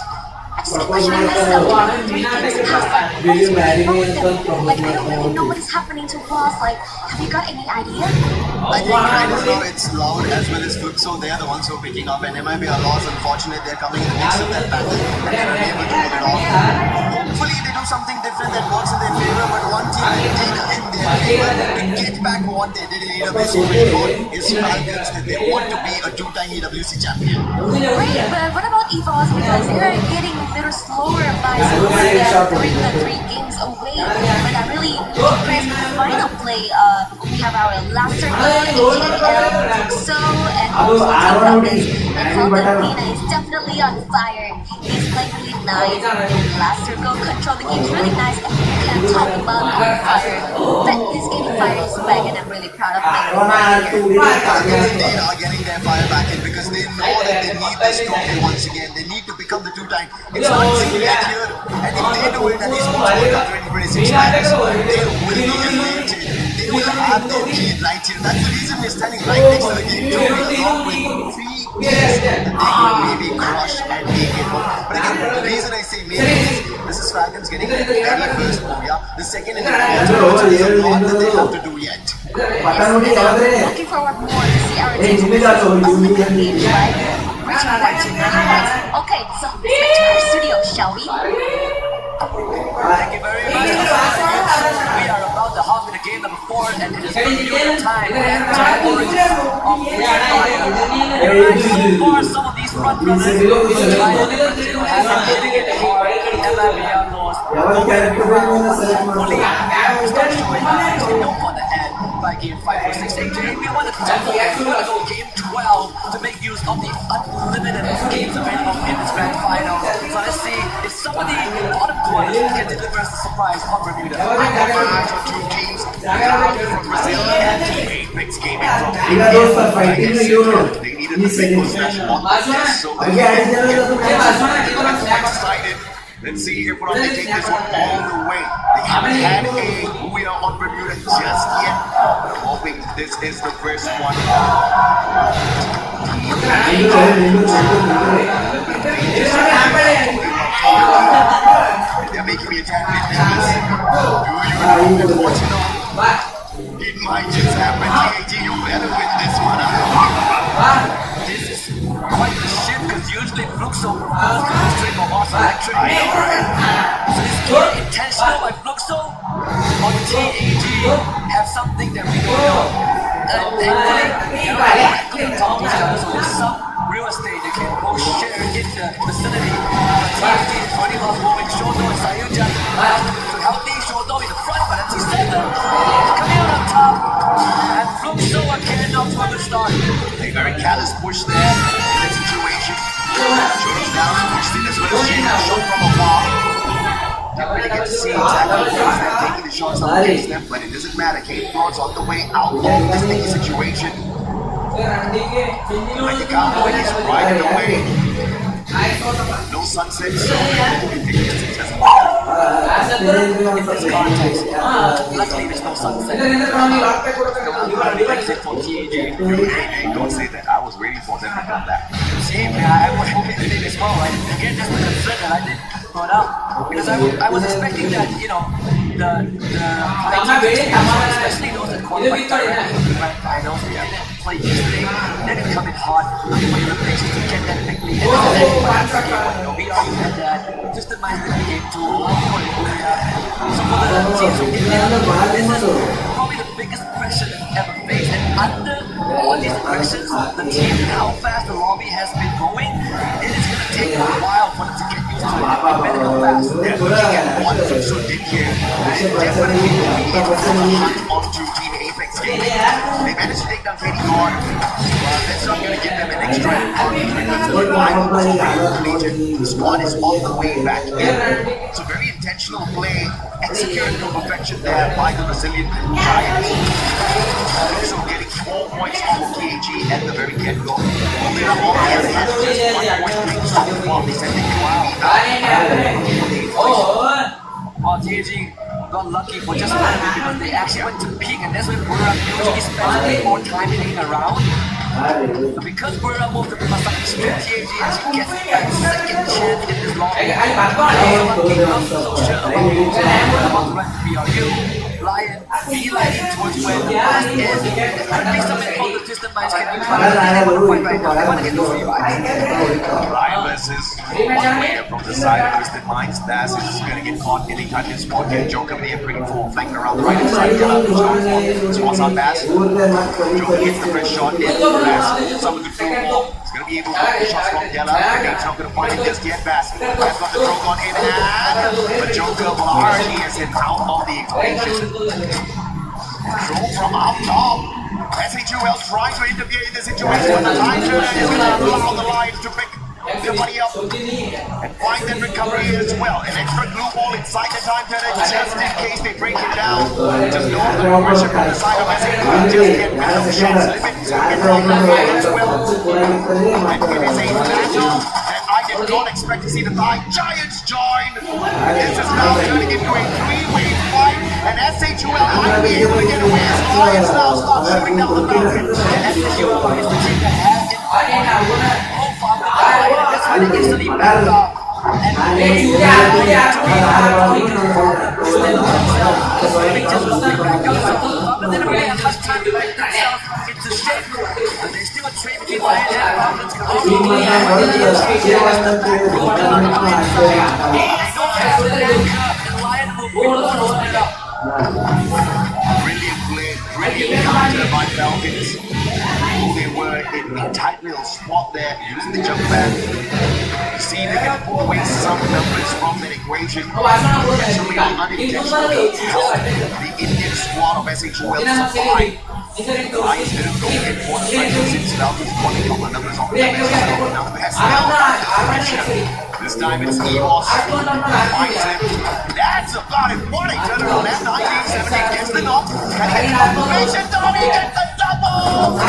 [SPEAKER 11] Actually, the question is this, 3 games past, what is going on with them? Like, I don't really know what is happening to us. Like, have you got any idea?
[SPEAKER 9] I think right now it's Loud as well as Fluxo. They are the ones who are picking up, and it might be a loss. Unfortunate, they're coming in the mix of that battle, and they're unable to pull it off. Hopefully, they do something different that works in their favor. But one team that take in their favor to get back what they did in EWC before is Falcons, that they want to be a 2-time EWC champion.
[SPEAKER 11] Great, but what about EVOS? Because they're getting a little slower by bring the 3 games away. But I'm really impressed with the final play. We have our last circle, AJL, So, and also Team Falcons. And Falcon is definitely on fire. He's playing really nice. Last circle, control the game is really nice. And you can't talk about on fire. But this game fire is back, and I'm really proud of playing right here.
[SPEAKER 9] They are getting their fire back in because they know that they need this trophy once again. They need to become the 2-time. It's not easy to get here, and if they do it at Esports World Cup 2026 times, they will be eliminated. They will have their lead right here. That's the reason we're standing right next to the game too. Along with 3 games that they can maybe crush and take it home. But again, the reason I say maybe is this is Falcons getting their very first booyah. The second in the game, there's a lot that they have to do yet.
[SPEAKER 11] Looking forward more to see our team only the game, right? Reaching more to 9 points. Okay, so let's back to our studio, shall we?
[SPEAKER 14] Thank you very much. We are about to hop into game number 4, and it is Bermuda time. Origins of Free Fire. So far, some of these front runners have been hitting it hard. MIBR lost. Fully start showing up. They don't want to end by game 5 or 6. AJ, we want to go game 12 to make use of the unlimited games available in this grand final. So let's see if somebody bottom dwellers can deliver us a surprise on Bermuda.
[SPEAKER 9] Two teams, from Brazil and Team Apex Gaming from India. They needed to make those national contest, so excited. Let's see if they take this one all the way. They haven't had a winner on Bermuda just yet. I'm hoping this is the first one. They're making me a tad bit nervous. Do you know what you know? It might just happen. TAG, you better win this one.
[SPEAKER 14] This is quite the shift because usually Fluxo goes to the stream of Boss Electric. So this is intentional by Fluxo or TAG have something that we don't know. Thankfully, so there's some real estate they can both share in the vicinity. TAG is running off moving Shoto and Sayuja to helping Shoto in the front, but that's his center. Coming out on top. And Fluxo again off to a good start.
[SPEAKER 9] A very callous push there in that situation. Shows down, pushed in as well as Jane, shot from afar. Don't really get to see exactly who's taking the shots up against them, but it doesn't matter. Kate Broad's on the way out of this sticky situation. Like the cowboy is right in the way. No sunset, so it gets successful.
[SPEAKER 14] In this context, luckily there's no sunset. Exit for TAG.
[SPEAKER 9] Don't say that. I was waiting for them to come back.
[SPEAKER 14] Same, I was hoping the name as well. Again, that's the concern that I didn't put up. Because I was expecting that, you know, the especially those that qualified directly to the grand finals. They didn't play yesterday. Then it come in hot. Looking for elimination to get that big lead. BRU had that. Just the mind that game too. So for the teams from India, this is probably the biggest pressure they've ever faced. And under all these pressures, the team and how fast the lobby has been going, it is going to take a while for them to get used to it. They better go fast.
[SPEAKER 9] They're looking at one from Sundin here. And definitely will be able to hunt onto Team Apex Gaming. They managed to take down KD Guard. That's not going to give them an extra advantage because of the rival Legion. The squad is on the way back in. It's a very intentional play, executed to perfection there by the Brazilian Giants. Also getting 4 points off of KG at the very get-go. Buriram has just 1 point lead so far. They said they
[SPEAKER 14] Well, TAG got lucky for just a little bit because they actually went to peak, and that's when Buriram usually spends a bit more time hanging around. But because Buriram moved to Versailles Street, TAG actually gets a second chance in this long game. I'm so sure about the rest of BRU. Lion beelining towards where the blast is. There could be something called the distant minds can use, but they want to fight right now. They want to get those revives.
[SPEAKER 9] Lion versus one player from the side of Twisted Minds. Bass is going to get caught anytime this spot. Get Joker there pretty full, flanking around the right side. Spots on Bass. Joker gets the fresh shot in. Bass, some good football. He's going to be able to block the shots from Della. Nate's not going to find him just yet. Bass got the throw on in hand. But Joker will already is him out of the equation. Control from up top. SHUL trying to interfere in the situation, but the time turner is going to allow the Lions to pick their money up and find that recovery as well. An extra glue ball inside the time turner just in case they break it down. Just know the pressure from the side of SHUL just get rid of the shots limit. So get as well. And it is a battle that I did not expect to see the Giants join. This is now turning into a three-way fight. And SHUL might be able to get away as the Lions now start shooting down the mountain. And SHUL is the team that has it so far with the Lions. That's why they instantly backed up. And they just back up. But they don't really have much time to back themselves into shape. But there's still a trade between Lions and Falcons. Because they don't have the back row down on the inside. They don't have the back curve. And Lions will be able to split up. Brilliant play, brilliant counter by Falcons. They were in a tight little spot there, using the jump back. You see, they can pull away some numbers from that equation. Intentionally or unintentionally help the Indian squad of SHUL survive. The Lions didn't go in for the fight since Falcons won a couple of numbers on the bench. Now Pascal. This time it's EVOS. Finds him. That's about it. What a turnaround at 1970. Gets the knock. Can he get the confirmation? Tommy gets the double!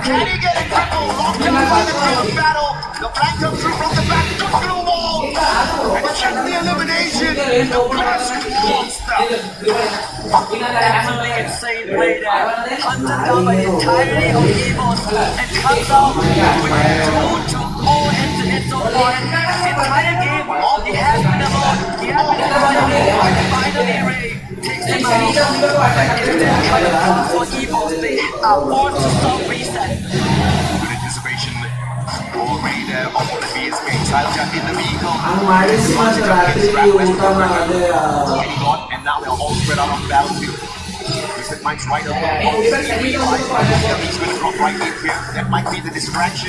[SPEAKER 9] Can he get a triple? Locked down by the field battle. The flank comes through from the back. Good blue ball. And check the elimination. The blast monster.
[SPEAKER 14] Absolutely insane play there. Hunted down by the entirety of EVOS and comes out with 2-2 all head-to-head so far. The entire game, all he has been alone. He has been alone. Finally, Ray takes him out. Instant kind of fun for EVOS. They are born to stop reset.
[SPEAKER 9] Good anticipation. All Ray there on the BSK. Salja in the vehicle. And now they're all spread out on the battlefield. Twisted Minds right up on the he's going to drop right in here. That might be the distraction.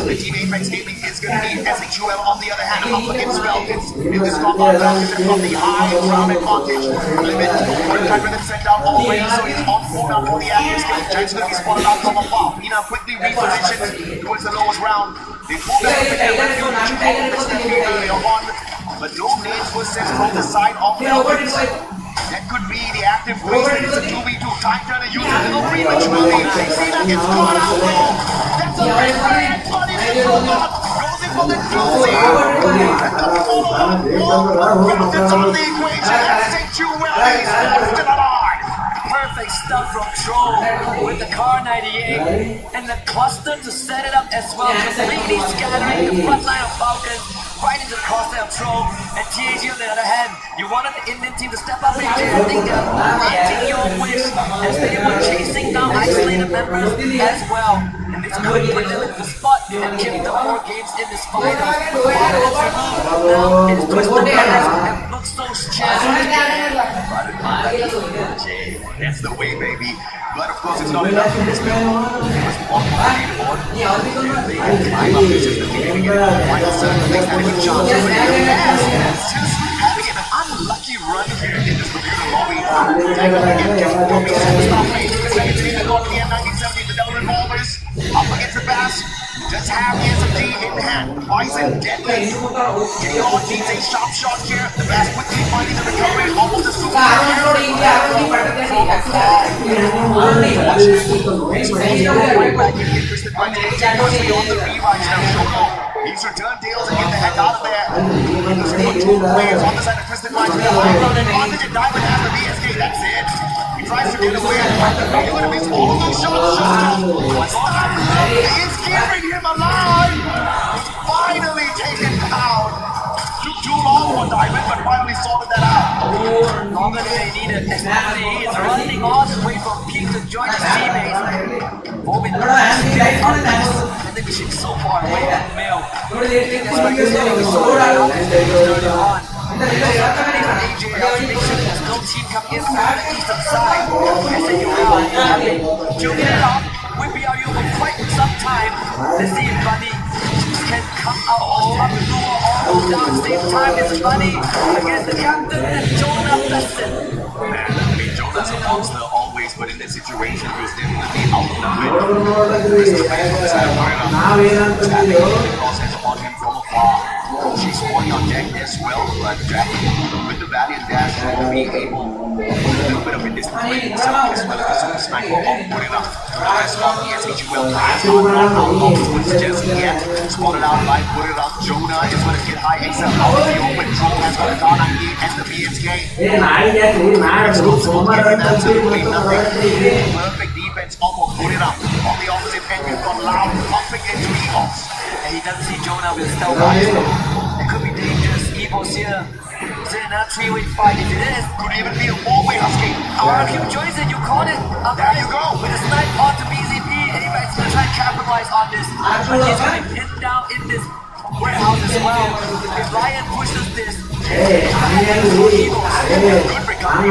[SPEAKER 9] The Team Apex Gaming is going to need SHUL on the other hand up against Falcons. In this combat, Falcons have got the high ground advantage. Limit. One time with him sent out already, so he's on full now for the active skill. Giants going to be spotted out from afar. He now quickly repositions towards the lowest round. They pull back with their refuge. Earlier on, but no nades were sent from the side of Falcons. That could be the active wasted. It's a 2v2. Time turner uses a little prematurely. Cena gets caught out low. That's a red flag. But it is so not. Goes in for the doozy. And the follow-up wall gets on the equation. SHUL is still alive.
[SPEAKER 14] Perfect stuff from Troll with the Car 98 and the cluster to set it up as well, completely scattering the front line of Falcons right into the crosshair of Troll. And TAG on the other hand, you wanted the Indian team to step up and I think they're lighting your always, as they were chasing down isolated members as well. And this could put them in the spot and give them more games in this final. Now it's Twisted Minds and looks so stressed.
[SPEAKER 9] That's the way, baby. But of course, it's not enough for this build. There's one more leaderboard. They can climb up. This is the beginning of the final circle. Next having a chance. But it's just having an unlucky run here in this computer lobby. Taking again, just one piece of the stop lane. Second team, the PM1970, the double revolvers. Up against the pass. Just have the SMG in hand. Poison deadly. K.O. needs a sharp shot here. The Bass quickly finding the recovery. Almost a super He's returned deals and get the heck out of there. There's two players on the side of Twisted Minds with the high ground advantage, and Diamond has the BSK. That's it. He tries to get away. He's going to miss all of those shots. What's that? It's keeping him alive. He's finally taken down. Took too long for Diamond, but finally sorted that out.
[SPEAKER 14] Longer than they needed. Especially he is running all the way from peak to join his teammates. Moving the and the mission so far away from the mail. That's why he's getting so out early on. AJ has to make sure there's no team coming in from the eastern side. SNUL joking it off with BRU for quite some time. Let's see if Bunny can come out on top and lure all down at the same time. It's Bunny against the captain and Jonah Besson.
[SPEAKER 9] Man, I mean, Jonah's a monster always, but in this situation, he was definitely outnumbered. Process upon him from afar. She's scoring on deck as well, but Jack, with the valiant dash, will be able to put a little bit of a distance between himself as well as the super sniper of Buriram. As long as ESHUL has not run out of just yet. Spotted out by Buriram. Jonah is going to get high XL out of the open. Troll has got a down and the BSK. Perfect defense off of Buriram. On the opposite end, we've got Loud bumping into EVOS.
[SPEAKER 14] And he doesn't see Jonah with stealth rifle. It could be dangerous. EVOS here. Is it another three-way fight? If it is,
[SPEAKER 9] could even be a four-way husky.
[SPEAKER 14] RQ joins it. You caught it.
[SPEAKER 9] There you go.
[SPEAKER 14] With a snipe onto BZP. Anybody's going to try and capitalize on this. But he's going to get down in this warehouse as well. If Ryan pushes this,
[SPEAKER 9] good recovery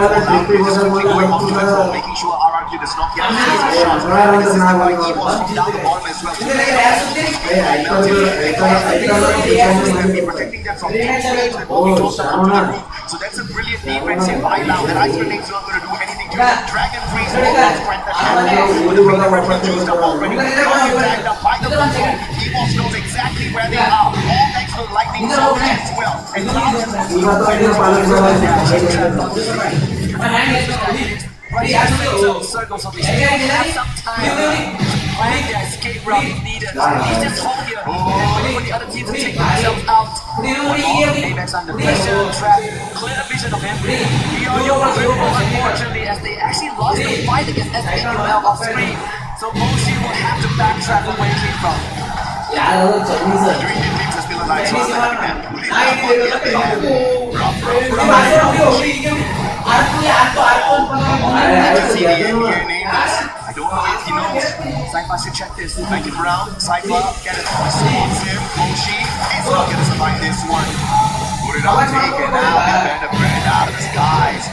[SPEAKER 9] making sure RRQ does not get easy shots. This is by EVOS from down the bottom as well. Protecting them from teammates and moving close up to the roof. So that's a brilliant defensive hideout that Ice Grenades not going to do anything to it. Dragon Freeze will not spread the shot. Used up already. Tagged up by the control. EVOS knows exactly where they are. All thanks to lightning zone as well. And
[SPEAKER 14] circles of these have some time. Find their escape route if needed. He's just hold here and wait for the other team to take themselves out. Apex under pressure, trap, clear vision of him. BRU was unfortunately as they actually lost the fight against SNUL off screen. So Moshi will have to backtrack from where he came from.
[SPEAKER 9] still alive, so I don't know if he knows. Cypher should check this. Make it round. Cypher, get it. Responsive. Moshi is not going to survive this one. Put it on, take it out, and the bread out of the skies.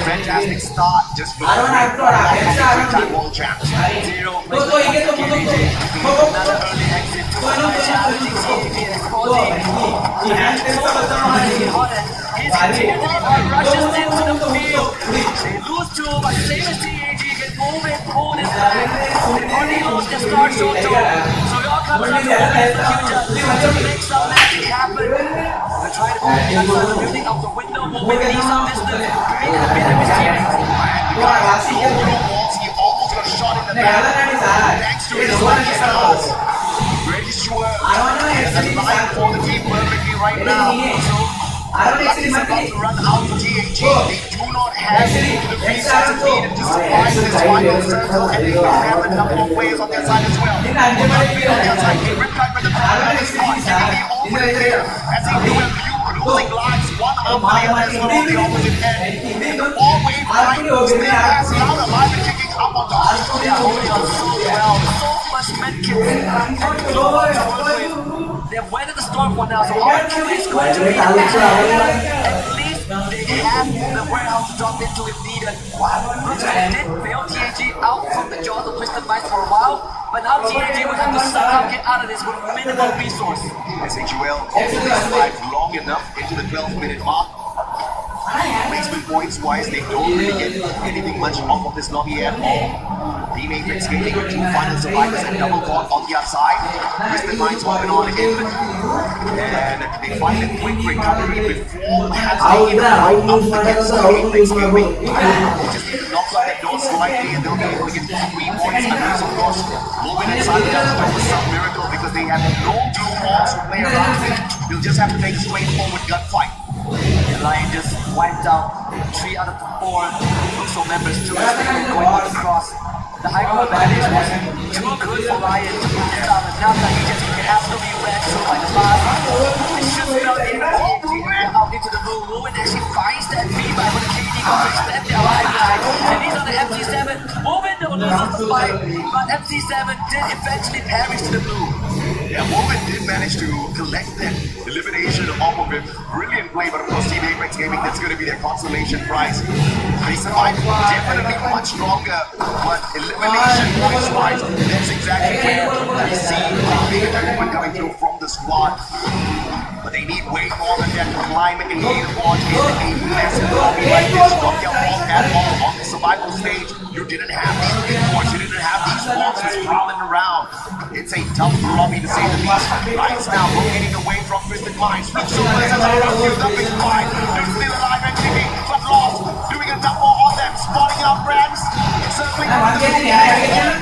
[SPEAKER 9] Fantastic start. Just for three-time world champs. 0 another early exit to challenging CTV and Expo. His team rushes into the field. They lose two, but same as TAG can move it, pull this back. They already lost their star Shoto. So it all comes down to the future. To make some magic happen. They try to move the outside the building out the window, moving these some distance, creating a bit of his teammates. He almost got shot in the back. Thanks to his lucky stars. Pretty sure there's a line for the team perfectly right now. So Lucky is about to run out for TAG. They do not have the resources needed to survive this final circle, and they don't have a number of players on their side as well. On their side, they rip back with the front of the squad, giving the opening there. As they do have losing lives, one after the other as well on the opposite end. The four-way fight still has
[SPEAKER 14] holding on so well, so much medkit and global to work with. They've weathered the storm for now, so RQ is going to be at least they have the warehouse to drop into if needed. Looks like they did fail TAG out from the jaws of Twisted Minds for a while, but now TAG will have to somehow get out of this with minimal resource.
[SPEAKER 9] SHUL only survived long enough into the 12-minute mark. Placement points wise, they don't really get anything much off of this lobby at all. Team Apex Gaming with 2 final survivors and double caught on the outside. Twisted Minds hopping on in. And they find a quick recovery before they have to even right up against Team Apex Gaming. They just need to knock out that door slightly and they'll be able to get 3 points. Unless, of course, Moving inside does with some miracle because they have no blue balls to play around with. They'll just have to take a straightforward gunfight.
[SPEAKER 14] The Lion just wiped out 3 out of 4 Crucial members, 2 as they were going on across. The high ground advantage was too good for Lion to put this out, and now that he just can absolutely ran through by the boss. They should spell in out into the blue. Ruin actually finds that feedback when the KD goes to extend their lifeline. And he's on the MT7. Movin don't lose the fight, but MT7 did eventually perish to the blue.
[SPEAKER 9] Yeah, Movin did manage to collect that elimination off of him. Brilliant play, but of course Team Apex Gaming, that's going to be their consolation prize. They survived definitely much stronger, but elimination points-wise, that's exactly where we see a bigger movement coming through from the squad. But they need way more than that to climb and leaderboard in a massive lobby like this. Not your fault at all. On the survival stage, you didn't have these big boards, you didn't have these monsters prowling around. It's a tough lobby to say the least. Lights now rotating away from Twisted Minds. Looks so nice as the big fight. They're still alive and kicking, but lost. Doing a double on them, spotting out Rams. Circling around the room.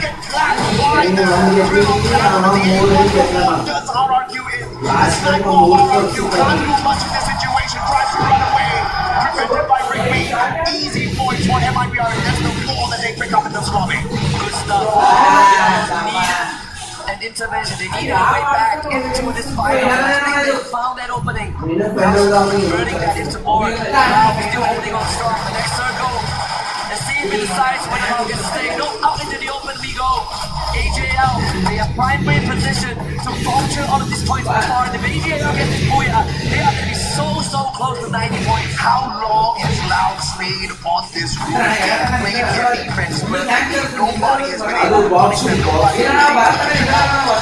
[SPEAKER 9] Get clapped by the drill of the does RRQ in. The sniper of RRQ can't do much in this situation. Tries to run away. Prevented by Rigby. Easy points for MIBR. That's the 4 that they pick up in this lobby.
[SPEAKER 14] Good stuff. An intervention. They needed a way back into this fight. I think they found that opening. Now converting that into more. Now still holding on strong. The next circle. Let's see if he decides when the ball gets to stay. No, out into the open we go. AJL, they have primary position to vulture all of these points before. And if AJL gets this booyah, they are going to be so close to 90 points.
[SPEAKER 9] How long has Loud stayed on this roof? They have played their defense, but nobody has been able to punish them. Nobody has been able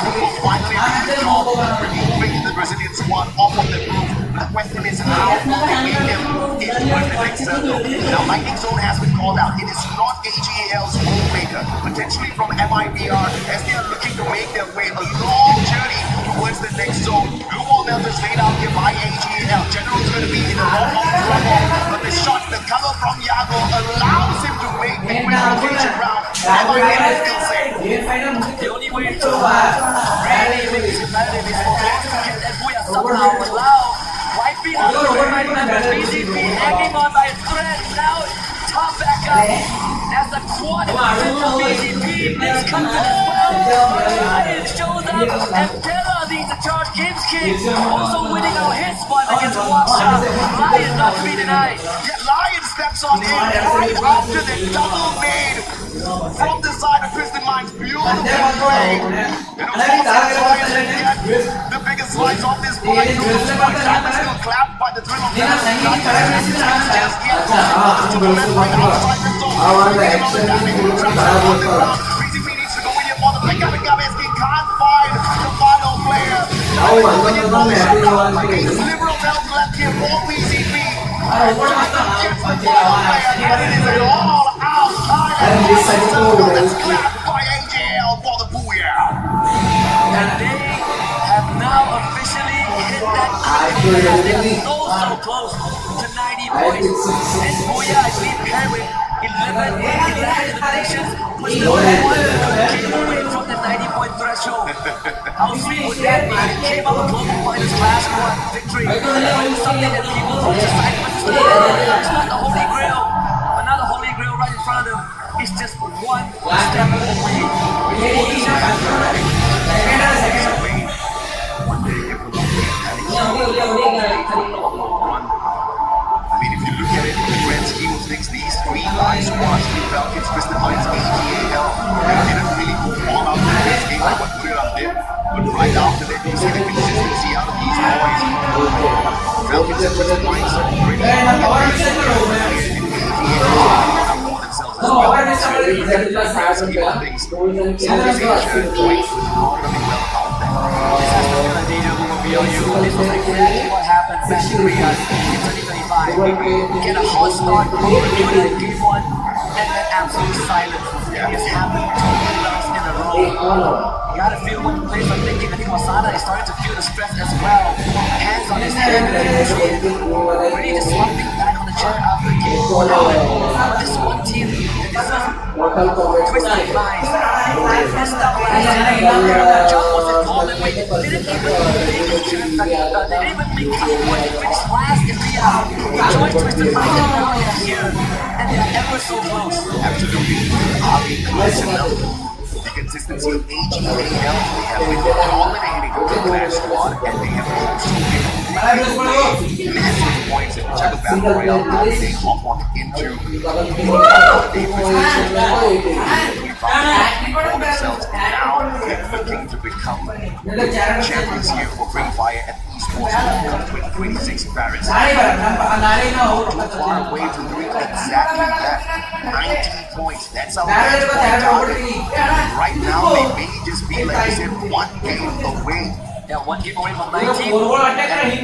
[SPEAKER 9] to finally do the job, removing the Brazilian squad off of the roof. The question is how will they make them into the next circle? Now, Lightning Zone has been called out. It is not AGAL's rule maker. Potentially from MIBR, as they are looking to make their way a long journey towards the next zone. Blue Wall Delta is laid out here by AGAL. General's going to be in a lot of trouble, but the shot, the cover from Yago allows him to make the win rotation round. MIBR is still safe.
[SPEAKER 14] The only way to really make this competitive is for Glenn to get that booyah somehow. Allow wiping out the right member. BZP hanging on by a thread. Now top back up as the quad from BZP. This comes as well. Lion shows up and Della leads the charge. Games King also winning out his spot against Washa. Lion not to be denied.
[SPEAKER 9] Yeah, Lion steps on in right after the double made from the side of Twisted Minds. Beautiful play. And of course, Lion get the biggest slice off this point. Diamond still clapped by the drill of the just yet. To the left, right outside the zone. BCP needs to go in here for the pick up and Gabeski can't find the final player. Liberal belt left here for BCP. Gets the final player and it is an all-out final that's clapped by AJL for the booyah.
[SPEAKER 14] And they have now officially hit that critical. They're so close to 90 points. And booyah, I believe Perrin 11 eliminations was the one that came away from the 90-point threshold. How sweet would that be? It came out of Global Finals last one victory. Something that people from the side of the it's not the Holy Grail. Another Holy Grail right in front of them. It's just one step away.
[SPEAKER 9] I mean, if you look at it in the grand scheme of things, these 3
[SPEAKER 7] Divine squad, Team Falcons, Twisted Minds, AGAL. They didn't really perform out in this game like what Buriram did. But right after that, you see the consistency out of these boys. Falcons and Twisted Minds are really themselves as well. So things. So this is going to be well out there.
[SPEAKER 14] This has to be a data overview. This was exactly what happened back in Riyadh in 2025. We get a hot start, in game one, and then absolute silence. It's happened 2 rounds in a row. You gotta feel what the players are thinking. I think Masada is starting to feel the stress as well. Hands on his head, really just slumping back on the chair after game one. This one team that is twisted minds. They messed up last night. John wasn't called and they didn't even make it when they finished last in Riyadh. They joined Twisted Minds and now they're here. And they're ever so close.
[SPEAKER 7] Absolutely. The consistency of AGAL, they have been dominating the class squad, and they have also been massive points in which battle royale they hop on into for themselves, and now they're looking to become champions here for Free Fire at Esports World Cup 2026 in Paris. Not too far away from doing exactly that. 19 points, that's our match point target. Right now, they may just be, like I said, 1 game away.
[SPEAKER 14] Yeah, 1 game away from 19. And everything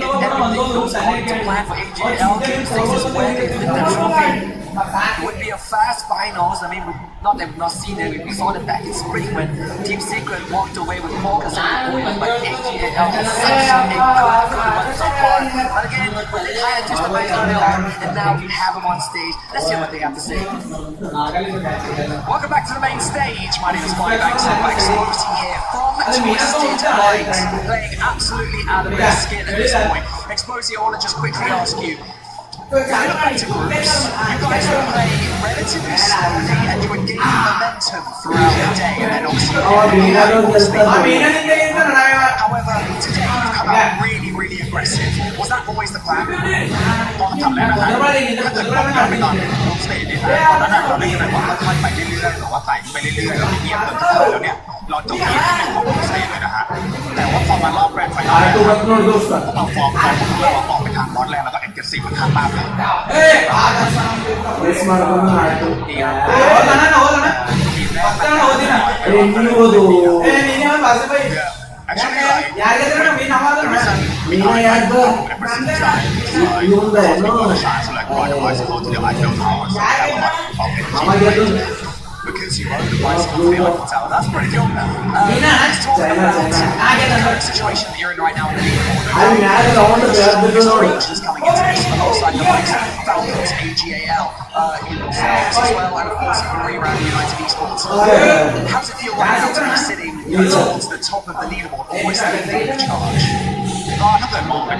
[SPEAKER 14] goes according to plan for AGL. Team 6 is where they lift the trophy. It would be a fast finals. I mean, not that we've not seen it. We saw them back in spring when Team Secret walked away with 4 consecutive wins, but AGL has such a good run so far. But again, they kind of just away early on, and now we have them on stage. Let's hear what they have to say. Welcome back to the main stage. My name is Connie Banks, and I'm Expo here from Twisted Minds, playing absolutely out of their skin at this point. Exposure, I want to just quickly ask you. Going back to groups, you guys were playing relatively slowly and you were gaining momentum throughout the day, and then obviously however, today you've come out really aggressive. Was that always the plan? พอทำแล้วนะฮะถ้าเกิดเราย้อนไปตอนสเตจเนี่ยตอนนั้นเราได้กันว่าค่อยๆไปเรื่อยๆหรือว่าไต่ไปเรื่อยๆแล้วเงียบจนสุดท้ายแล้วเนี่ยเราจบที่1ของสเตจเลยนะฮะแต่ว่าพอมารอบแรกไฟนอลพวกเราฟอร์มเราออกไปทางร้อนแรงแล้วก็เอ็นเกซีฟค่อนข้างมากเลยActually, because you rode the bicycle to the Eiffel Tower. That's pretty cool. Let's talk about the situation that you're in right now in the leaderboard. Strange is coming into this alongside the likes of Falcons, AGAL, yourselves as well, and of course Buriram United Esports. How does it feel right now to be sitting towards the top of the leaderboard, almost leading the charge? ก็ถ้าเกิดมองไป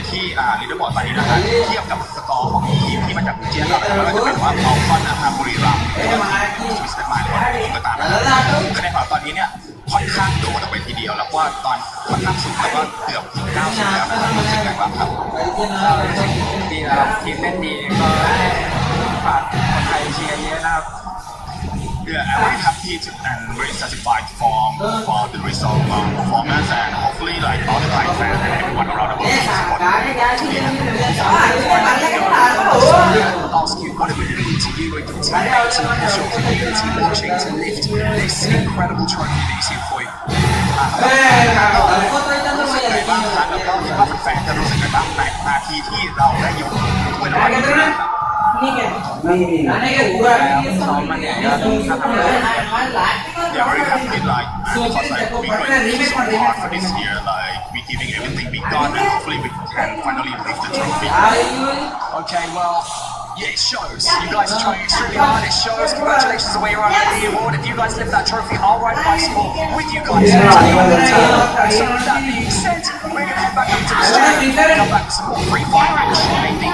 [SPEAKER 14] ที่ลีดเดอร์บอร์ดตอนนี้นะฮะเทียบกับสกอร์ของทีมที่มาจากเจียนแล้วก็จะเป็นว่าเอาคอนนะครับบุรีรัมย์หรือว่าทีมสวิสเตอร์แลนด์หรือว่าทีมก็ตามนะครับคะแนนของตอนนี้เนี่ยค่อนข้างโดดออกไปทีเดียวแล้วว่าตอนค่อนข้างสูงแต่ว่าเกือบถึง90แล้วนะครับรู้สึกไงบ้างครับดีครับทีมเล่นดีก็ฝากคนไทยเชียร์เยอะนะครับ Yeah, I'm very happy and very satisfied for the result performance, and hopefully like all the Thai fans and everyone around the world will support ask you what it would mean to you and your teammates and your community watching to lift this incredible trophy that you see for you. รู้สึกไงบ้างครับแล้วก็คิดว่าแฟนๆจะรู้สึกไงบ้างในนาทีที่เราได้อยู่บนรางวัลนี้ซ้อมมาเนี่ยYeah, very happy like because like we going so hard for this year, like we giving everything we got, and hopefully we can finally lift the trophy. Okay, well, yeah, it shows. You guys are trying extremely hard. It shows. Congratulations on where you're at with the award. If you guys lift that trophy, I'll ride a bicycle with you guys. So with that being said, we're gonna head back up to the studio and come back to some more free fire action, maybe.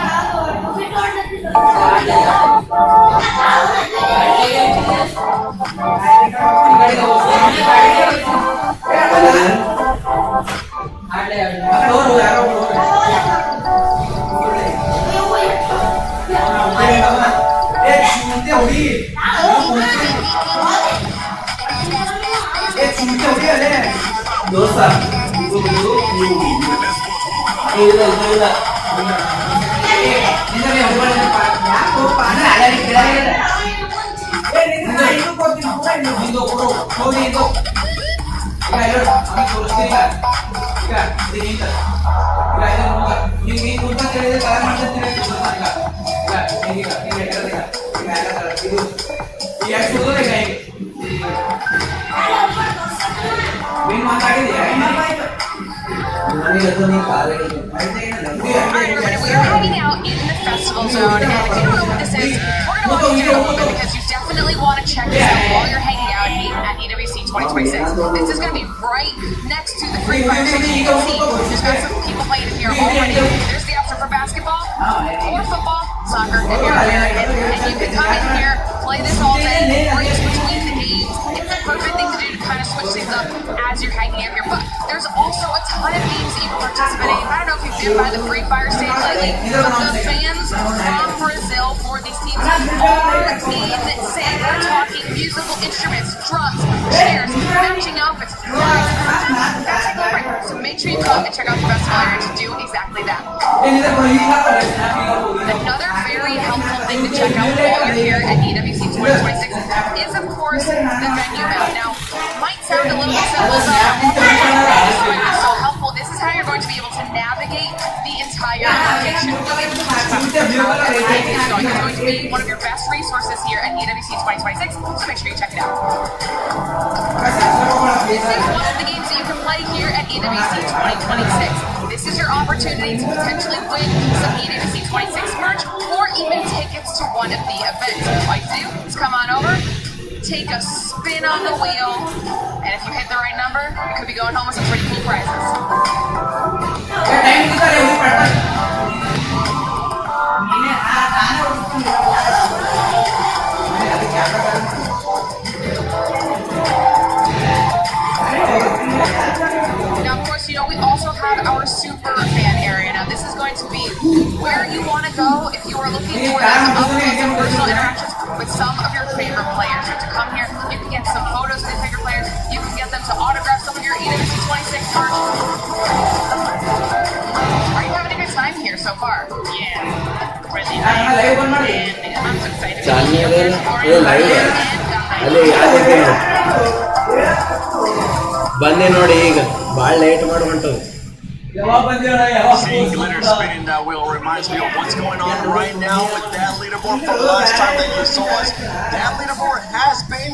[SPEAKER 13] Dosa.
[SPEAKER 12] Everybody, we are hanging out in the festival zone, and if you don't know what this is, we're going to walk you through it a little bit because you definitely want to check this out while you're hanging out at EWC 2026. This is going to be right next to the Free Fire station. You can see there's got some people playing in here already. There's the option for basketball, or football, soccer, if you're American, and you can come in here, play this all day, breaks between the games. It's a perfect thing to do to kind of switch things up as you're hanging out here. But there's also a ton of games that you can participate in. I don't know if you've been by the Free Fire stage lately, but the fans from Brazil for these teams are insane. We're talking musical instruments, drums, chairs, matching outfits, flags. That's like over here. So make sure you come and check out the festival area to do exactly that. Another very helpful thing to check out while you're here at EWC 2026 is, of course, the venue map. Now, it might sound a little simple, but this might be so helpful. This is how you're going to be able to navigate the entire location. You'll be able to talk about how everything is going. It's going to be one of your best resources here at EWC 2026, so make sure you check it out. This is one of the games that you can play here at EWC 2026. This is your opportunity to potentially win some EWC 26 merch or even tickets to one of the events. All you do is come on over, take a spin on the wheel, and if you hit the right number, you could be going home with some pretty cool prizes. Now, of course, we also have our super fan area. Now, this is going to be where you want to go if you are looking for up-close and personal interactions with some of your favorite players. So to come here, you can get some photos of your favorite players. You can get them to autograph some of your EWC 26 merch. Are you having a good time here so far? Yeah, really nice. And I'm so excited to be here.
[SPEAKER 13] ಬನ್ನಿ ನೋಡಿ ಈಗ ಭಾಳ late ಮಾಡುವಂಟು
[SPEAKER 9] Seeing glitter spinning that wheel reminds me of what's going on right now with that leaderboard from last time that you saw us. That leaderboard has been...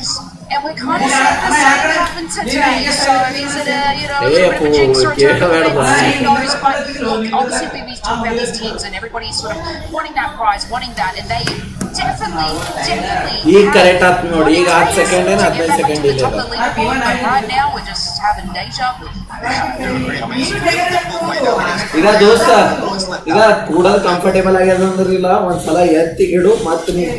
[SPEAKER 12] And we kind of said the same happened today, so is it a bit of a jinx or a turn of fate? But look, obviously we've talked about these teams and everybody's sort of wanting that prize, wanting that, and they definitely
[SPEAKER 13] ಈಗ correct ಆತ್ ನೋಡಿ ಈಗ 10 second ಏನು 15 second ಇಲ್ಲ
[SPEAKER 12] right now we're just having deja vu.
[SPEAKER 13] ಈಗ ದೋಸ್ತ ಈಗ ಕೂಡಲ್ comfortable ಆಗ್ಯದ ಅಂದ್ರಿಲ್ಲ ಒಂದ್ಸಲ ಎತ್ತಿಗಿಡು ಮತ್ತೆ ನೀವು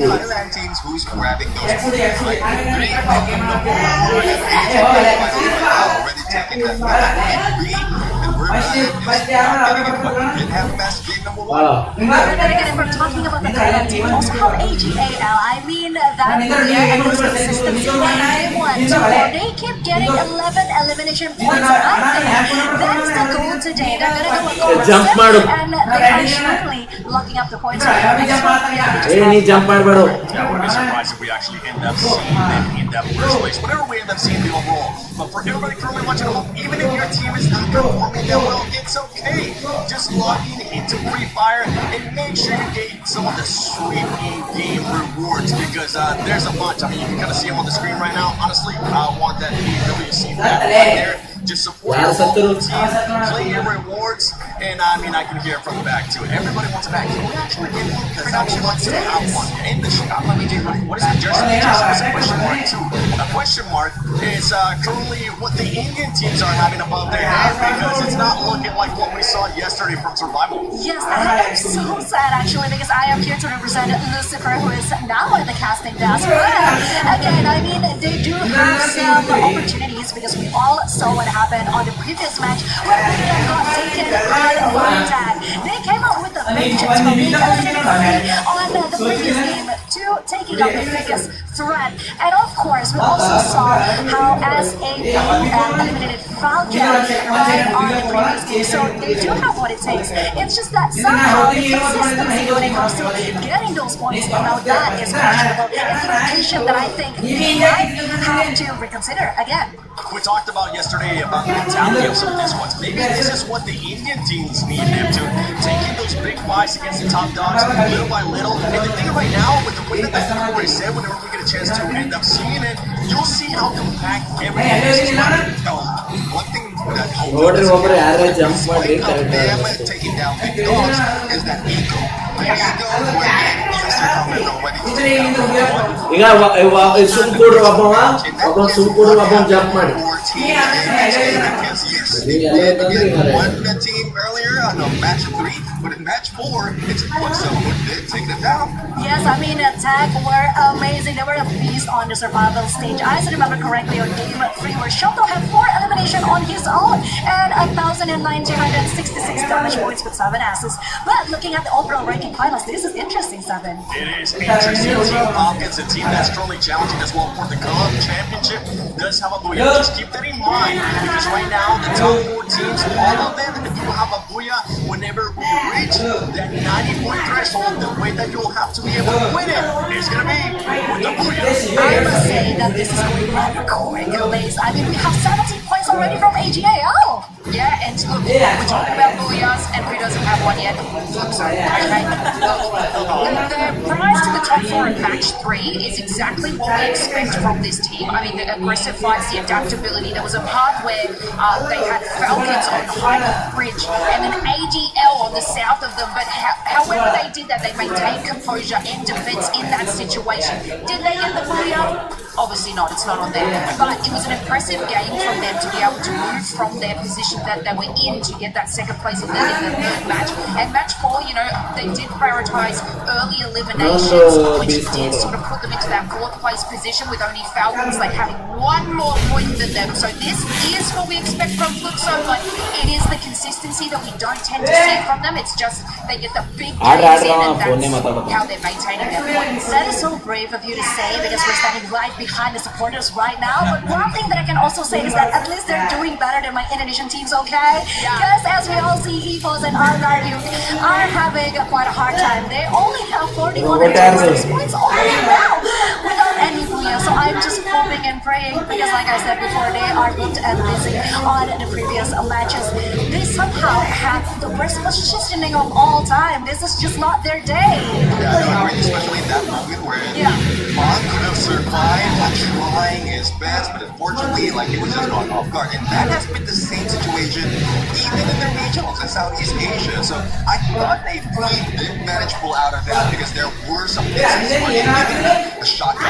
[SPEAKER 2] If we're talking about the Thailand team, we also have AGAL. I mean, that year and the consistency they won. They keep getting 11 elimination points. I think that's the goal today. They're going to go across and they are surely locking up the points.
[SPEAKER 13] jump
[SPEAKER 9] I wouldn't be surprised if we actually end up seeing them in that first place. Whatever we end up seeing the overall. But for everybody currently watching at home, even if your team is not performing that well, it's okay. Just log into Free Fire and make sure you get some of the sweet in-game rewards because there's a bunch. I mean, you can kind of see them on the screen right now. Honestly, I want that EWC right there. Just support your local team, play your rewards, and I mean, I can hear it from the back too. Everybody wants a back. Can we actually get one? Because production wants to have one. In the shop, let me do what is the jersey? It's a question mark too. A question mark is currently what the Indian teams are having above their heads because it's not looking like what we saw yesterday from Survival.
[SPEAKER 2] Yes, I'm so sad actually because I am here to represent Lucifer, who is now at the casting desk. But again, I mean, they do have some opportunities because we all saw what happened on the previous match where Buriram got taken on one tag. They came out with a vengeance from being eliminated on the previous game to
[SPEAKER 11] to taking up the biggest threat. And of course, we also saw how as a eliminated Falcon right on the previous game, so they do have what it takes. It's just that somehow the consistency when it comes to getting those points, now that is questionable. It's an addition that I think we might have to reconsider again.
[SPEAKER 7] We talked about yesterday about the mentality of some of these ones. Maybe this is what the Indian teams need them to. Taking those big fights against the top dogs little by little. And the thing right now, with the way that the February said, whenever we get a chance to end up seeing it, you'll see how compact everything is. One thing that despite them taking down big dogs is that ego.
[SPEAKER 13] ಈಗ ಸುಮ್ಕೂಡ್ರು ಒಬ್ಬ ಸುಮ್ಕೂಡ್ರು ಒಬ್ಬ jump ಮಾಡಿ
[SPEAKER 7] one team earlier on match 3, but in match 4, it's someone taking it down.
[SPEAKER 11] Yes, I mean, attack were amazing. They were a beast on the survival stage. I still remember correctly on game 3 where Shoto had 4 elimination on his own and 1,966 damage points with 7 assists. But looking at the overall ranking finals, this is interesting, 7.
[SPEAKER 7] It is interesting. Team Falcons, a team that's strongly challenging as well for the Cup championship, does have a booyah. Just keep that in mind, because right now the top 4 teams, all of them, if you have a booyah, whenever we reach that 90-point threshold, the way that you'll have to be able to win it is going to be with the booyah.
[SPEAKER 11] I must say that this is going rather quickly. I mean, we have 17 points already from AGA. Oh!
[SPEAKER 12] Yeah, and look, we're talking about booyahs, and who doesn't have one yet? Sorry, okay. The prize to the top 4 in match 3 is exactly what we expect from this team. I mean, the aggressive fights, the adaptability. There was a part where they had Falcons on High Bridge and then AGL on the south of them, but however they did that, they maintained composure and defense in that situation. Did they get the booyah? Obviously not, it's not on them. But it was an impressive game from them to be able to move from their position that they were in to get that second place in the third match. And match 4, you know, they did prioritize early eliminations, which did sort of put them into that 4th place position with only Falcons like having 1 more point than them. So this is what we expect from Fluxo, but it is the consistency that we don't tend to see from them. It's just they get the big games in and that's how they're maintaining their points.
[SPEAKER 11] That is so brave of you to say because we're standing right behind the supporters right now. But one thing that I can also say is that at least they're doing better than my Indonesian teams, okay? Because as we all see, EVOS and RRU are having quite a hard time. They only have 41 and 26 points already now without any booyah. So I'm just hoping and praying because like I said before, they are booked and busy on the previous matches. They somehow have the worst positioning of all time. This is just not their day.
[SPEAKER 7] Yeah, especially in that moment where Mon could have survived by trying his best, but unfortunately, like, he was just caught off guard. And that has been the same situation even in the regionals in Southeast Asia. So I thought they did manage to pull out of that because there were some instances where they gave a shot to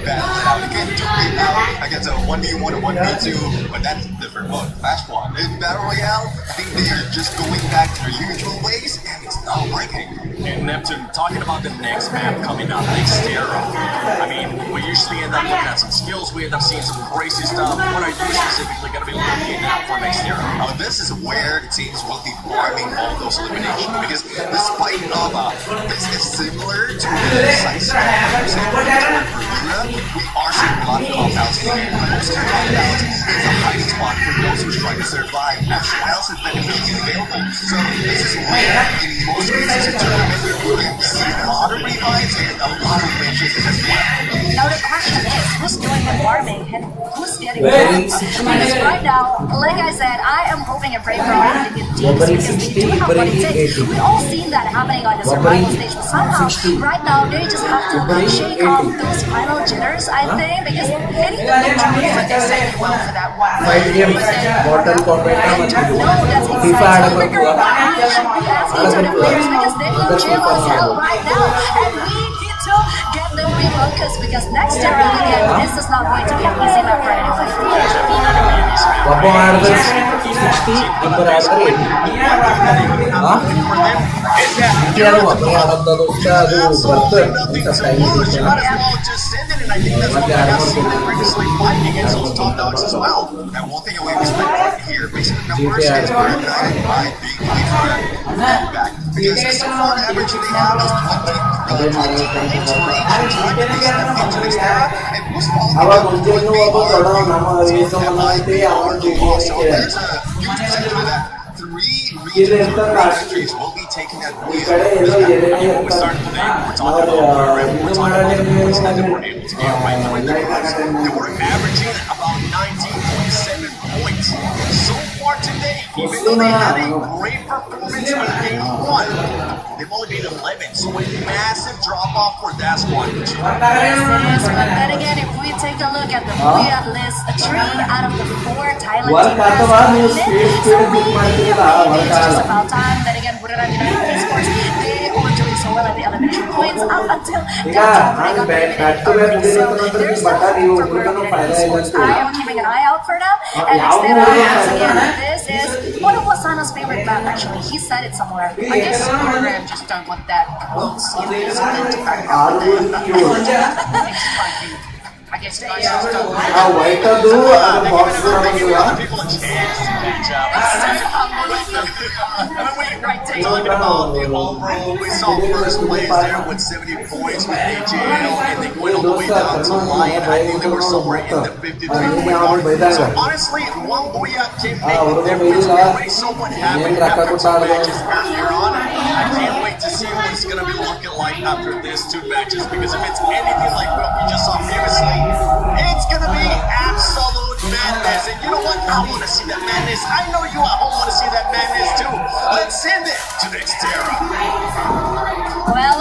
[SPEAKER 7] battle it out again, to rebound against a 1v1 or 1v2, but that's different. But Flash Squad in Battle Royale, I think they are just going back to their usual ways, and it's not working. And Neptune, talking about the next map coming up, Nextera. I mean, we usually end up looking at some skills, we end up seeing some crazy stuff. What are you specifically going to be looking at for Nextera? This is where the teams will be farming all those eliminations, because despite Nova, this is similar to the Versailles we are seeing a lot of compounds in here. Most of the compounds is a hiding spot for those who are trying to survive, as well as beneficially available. So this is where, in most cases in tournament, you see a lot of revives and a lot of benches as well.
[SPEAKER 11] Now the question is, who's doing the farming and who's getting it? Because right now, like I said, I am hoping and praying for our Indian teams because they do have what it takes. We've all seen that happening on the survival stage, but somehow, right now, they just have to shake off those final jitters, I think, because they need to look true for they say well for that one. But then, no, that's exactly what into the players because they look chill as hell right now, and we need to get them refocused because next year again, this is not going to be an easy map for anyone.
[SPEAKER 9] I think that's what we have seen them previously fighting against those top dogs as well. And one thing we expect here, basically numbers is Buriram United by being played for that back. Because so far the average they have is 20 points for each time that they step into this era. And most often they would be so there's a huge percentage of that. 3 regions or countries will be taking that wheel.
[SPEAKER 5] We started today, we're talking about Buriram, we're talking about the points that they were able to get right now in the class. They were averaging about 19.7 points. So far today, even though they had a great performance in game 1, they've only been 11, so a massive drop-off for that squad.
[SPEAKER 2] Yes, but then again, if we take a look at the Booyah list, 3 out of the 4 Thailand teams it's just about time. Then again, Buriram United Esports, they were doing so well at the elementary points up until there's no hope for Buriram United Esports. I am keeping an eye out for them. And instead this is one of Wasana's favorite maps, actually. He said it somewhere.
[SPEAKER 10] I guess Buriram just don't want that close incident to back I guess the guys just don't want
[SPEAKER 9] Talking about the overall, we saw first place there with 70 points with AJL, and they went all the way down to Lion. I think they were somewhere in the 53 point. So honestly, one Booyah can make the difference. We already saw what happened after 2 matches earlier on. I can't wait to see what it's going to be looking like after these 2 matches, because if it's anything like what we just saw previously, it's going to be absolute madness. And you know what? I want to see that madness. I know you at home want to see that madness too. Let's send it to next era.
[SPEAKER 11] Well,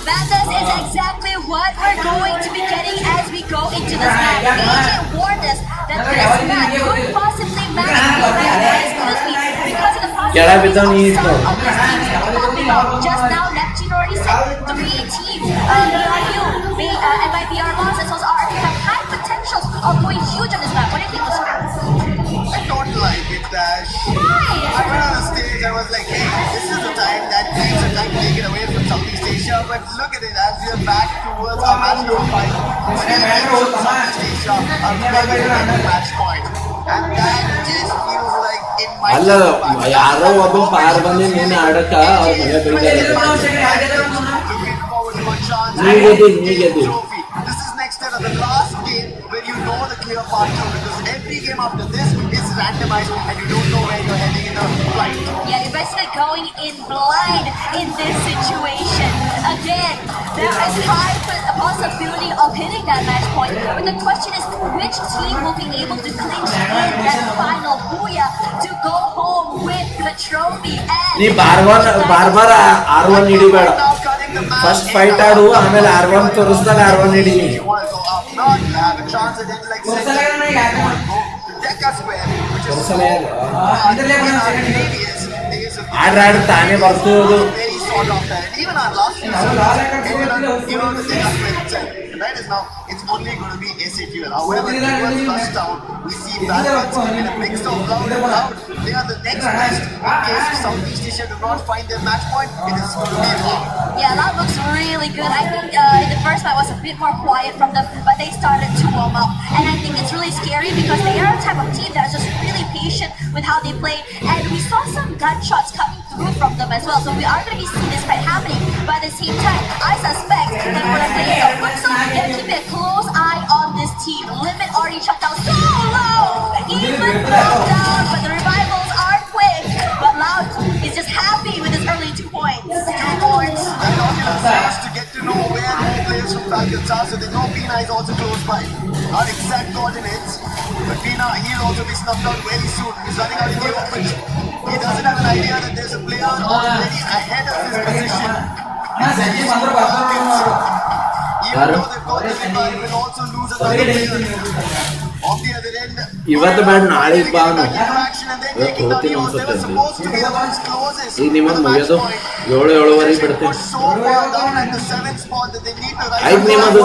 [SPEAKER 11] madness is exactly what we're going to be getting as we go into this match. Agent warned us that this match could possibly match the because of the possibility of some of these teams popping up. Just now, Neptune already said 3 teams, BRU, NYPR Loss, and SOS R have high potentials of going huge on this map. What do you think, Mr.
[SPEAKER 9] I don't like it, Dash.
[SPEAKER 11] Why?
[SPEAKER 9] I went on the stage, I was like, hey, this is the time that teams are trying to take it away from Southeast Asia, but look at it, as we are back towards our match number 5. Southeast Asia are playing a match point. And that just feels like it might
[SPEAKER 13] ಅಲ್ಲ ಯಾರೋ ಒಬ್ಬ ಪಾರ್ ಬಂದು ನೀನು ಆಡಕ್ಕ ಅವ್ರ ಮನೆ ಬೈತಾರೆ
[SPEAKER 9] This is next to the last game where you know the clear path through, because every game after this is randomized and you don't know where you're heading in the flight.
[SPEAKER 11] Yeah, you're basically going in blind in this situation. Again, there is high possibility of hitting that match point, but the question is which team will be able to clinch in that final Booyah to go home with the trophy.
[SPEAKER 13] ನೀ bar R1 ಹಿಡಿಬೇಡ. First fight ಆಡು, ಆಮೇಲೆ R1 ತೋರಿಸಿದಾಗ R1 ಹಿಡಿ. Add ತಾನೇ ಬರ್ತದೆ.
[SPEAKER 9] Right is now, it's only going to be SAQL. However, the first touchdown, we see Falcons in a mix of loud and loud. They are the next best. In case Southeast Asia do not find their match point, it is going to be loud.
[SPEAKER 11] Yeah, that looks really good. I think in the first match was a bit more quiet from them, but they started to warm up. And I think it's really scary because they are a type of team that is just really patient with how they play. And we saw some gunshots coming through from them as well. So we are going to be seeing this fight happening. But at the same time, I suspect that for the players of Futsal, they're keeping a close eye on this team. Limit already shut down so low. Even brought down, but the revivals are quick. But Loud is just happy with his early 2 points.
[SPEAKER 9] 2 points. And Oculus has to get to know where the players from Falcons are, so they know Pina is also close by. Not exact coordinates, but Pina, he'll also be snuffed out very soon. He's running out in the open. He doesn't have an idea that there's a player already ahead of his position. Even though they've got the lead, he will also lose another player. On the other end,
[SPEAKER 13] ಇವತ್ತು ಬೇಡ ನಾಳೆಗೆ ಬಾ ಅವನು
[SPEAKER 9] ಹೋಗ್ತೀನಿ ಅನ್ಸುತ್ತೆ.
[SPEAKER 13] ಈಗ ನಿಮ್ಮನ್ನು ಮುಗಿಯೋದು 7-7:30 ಬಿಡ್ತೇನೆ. ಆಯ್ತು ನಿಮ್ಮದು.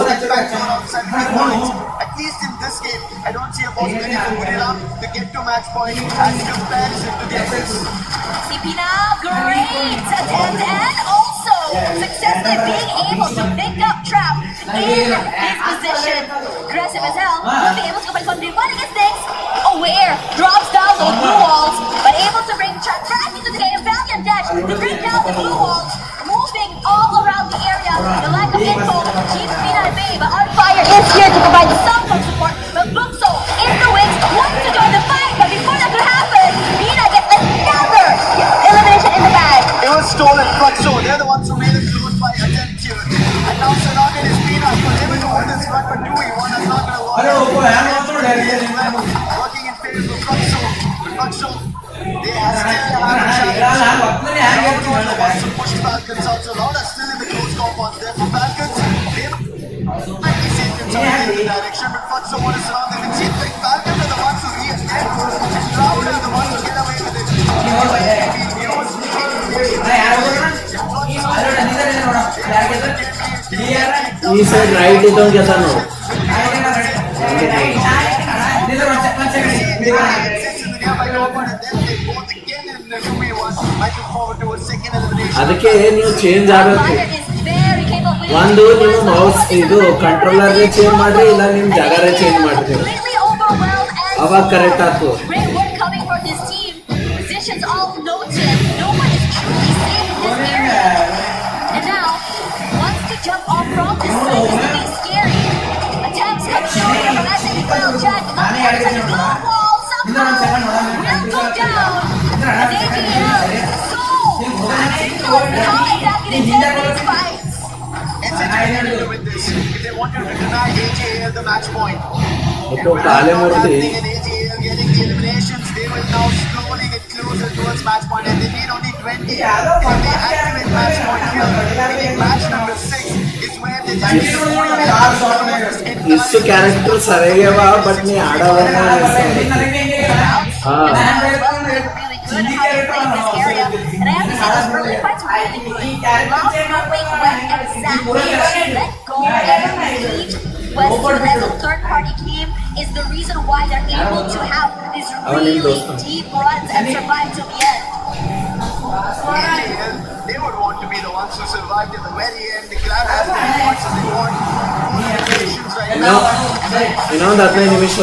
[SPEAKER 9] At least in this game, I don't see a possibility for Buriram to get to match point as comparison to the others.
[SPEAKER 11] CP now, great attempt and also successfully being able to pick up Trap in his position. Aggressive as hell, not being able to go back on one against Nix. Aware, drops down those blue walls, but able to bring Trap back into the game. Valiant dash to bring down the blue walls, moving all around the area. The lack of info keeps Mina at bay, but Unfire is here to provide some support. But Bluxo in the wings wants to join the fight, but before that could happen, Mina gets another elimination in the bag.
[SPEAKER 9] It was stolen. Fluxo, they're the ones who made it close by attempt here. And now Sanagan is Mina. He was able to hold this front, but 2v1 is not going to work. Working in favor of Fluxo. But Fluxo, they still have a challenge. Loud wants to push Falcons out, so Loud are still in the close compound there for Falcons. They might be safe in some direction, but Fluxo want to surround them. It seems like Falcons are the ones who re-attempt, and Loud are the ones who get away with it.
[SPEAKER 13] ಈ side right ಇದ್ದವ್ನು ಗೆದ್ದಾನು ಅದಕ್ಕೆ ನೀವು change ಆಗಬೇಕು. ಒಂದು ನೀವು mouse ಇದು controller change ಮಾಡ್ರಿ, ಇಲ್ಲ ನಿಮ್ ಜಾಗರೇ ಚೇಂಜ್ ಮಾಡ್ತೀವಿ, ಅವಾಗ ಕರೆಕ್ಟ್ ಆಗ್ತದೆ. ಕಾಲೇ ಮೂರ್ತಿ
[SPEAKER 9] getting the eliminations, they will now slowly get closer towards match point, and they need only 20. If they activate match point here, meaning match number 6 is where they
[SPEAKER 13] ಇಷ್ಟು character ಸರಿಯಾಗ್ಯಾವ, but ನೀ ಆಡೋದನ್ನ
[SPEAKER 11] third-party team is the reason why they're able to have these really deep runs and survive to the end.
[SPEAKER 9] They would want to be the ones who survived at the very end. The Clan has the points that they want.
[SPEAKER 13] ಇನ್ನೊಂದು 15 ನಿಮಿಷ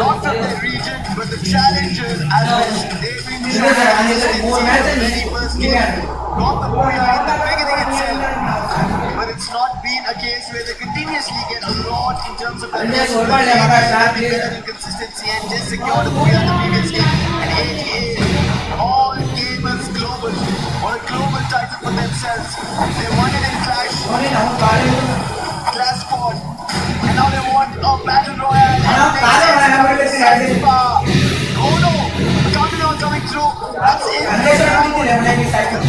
[SPEAKER 9] not from their region, but the challengers as well. They've been challenged in the very first game. Got the booyah in the beginning itself, but it's not been a case where they continuously get a lot in terms of their consistency and just secure the booyah in the previous game. And ATA, all gamers global, want a global title for themselves. They won it in Clash Sport, and now they want a Battle Royale. Oh no, the countdown coming through. That's it.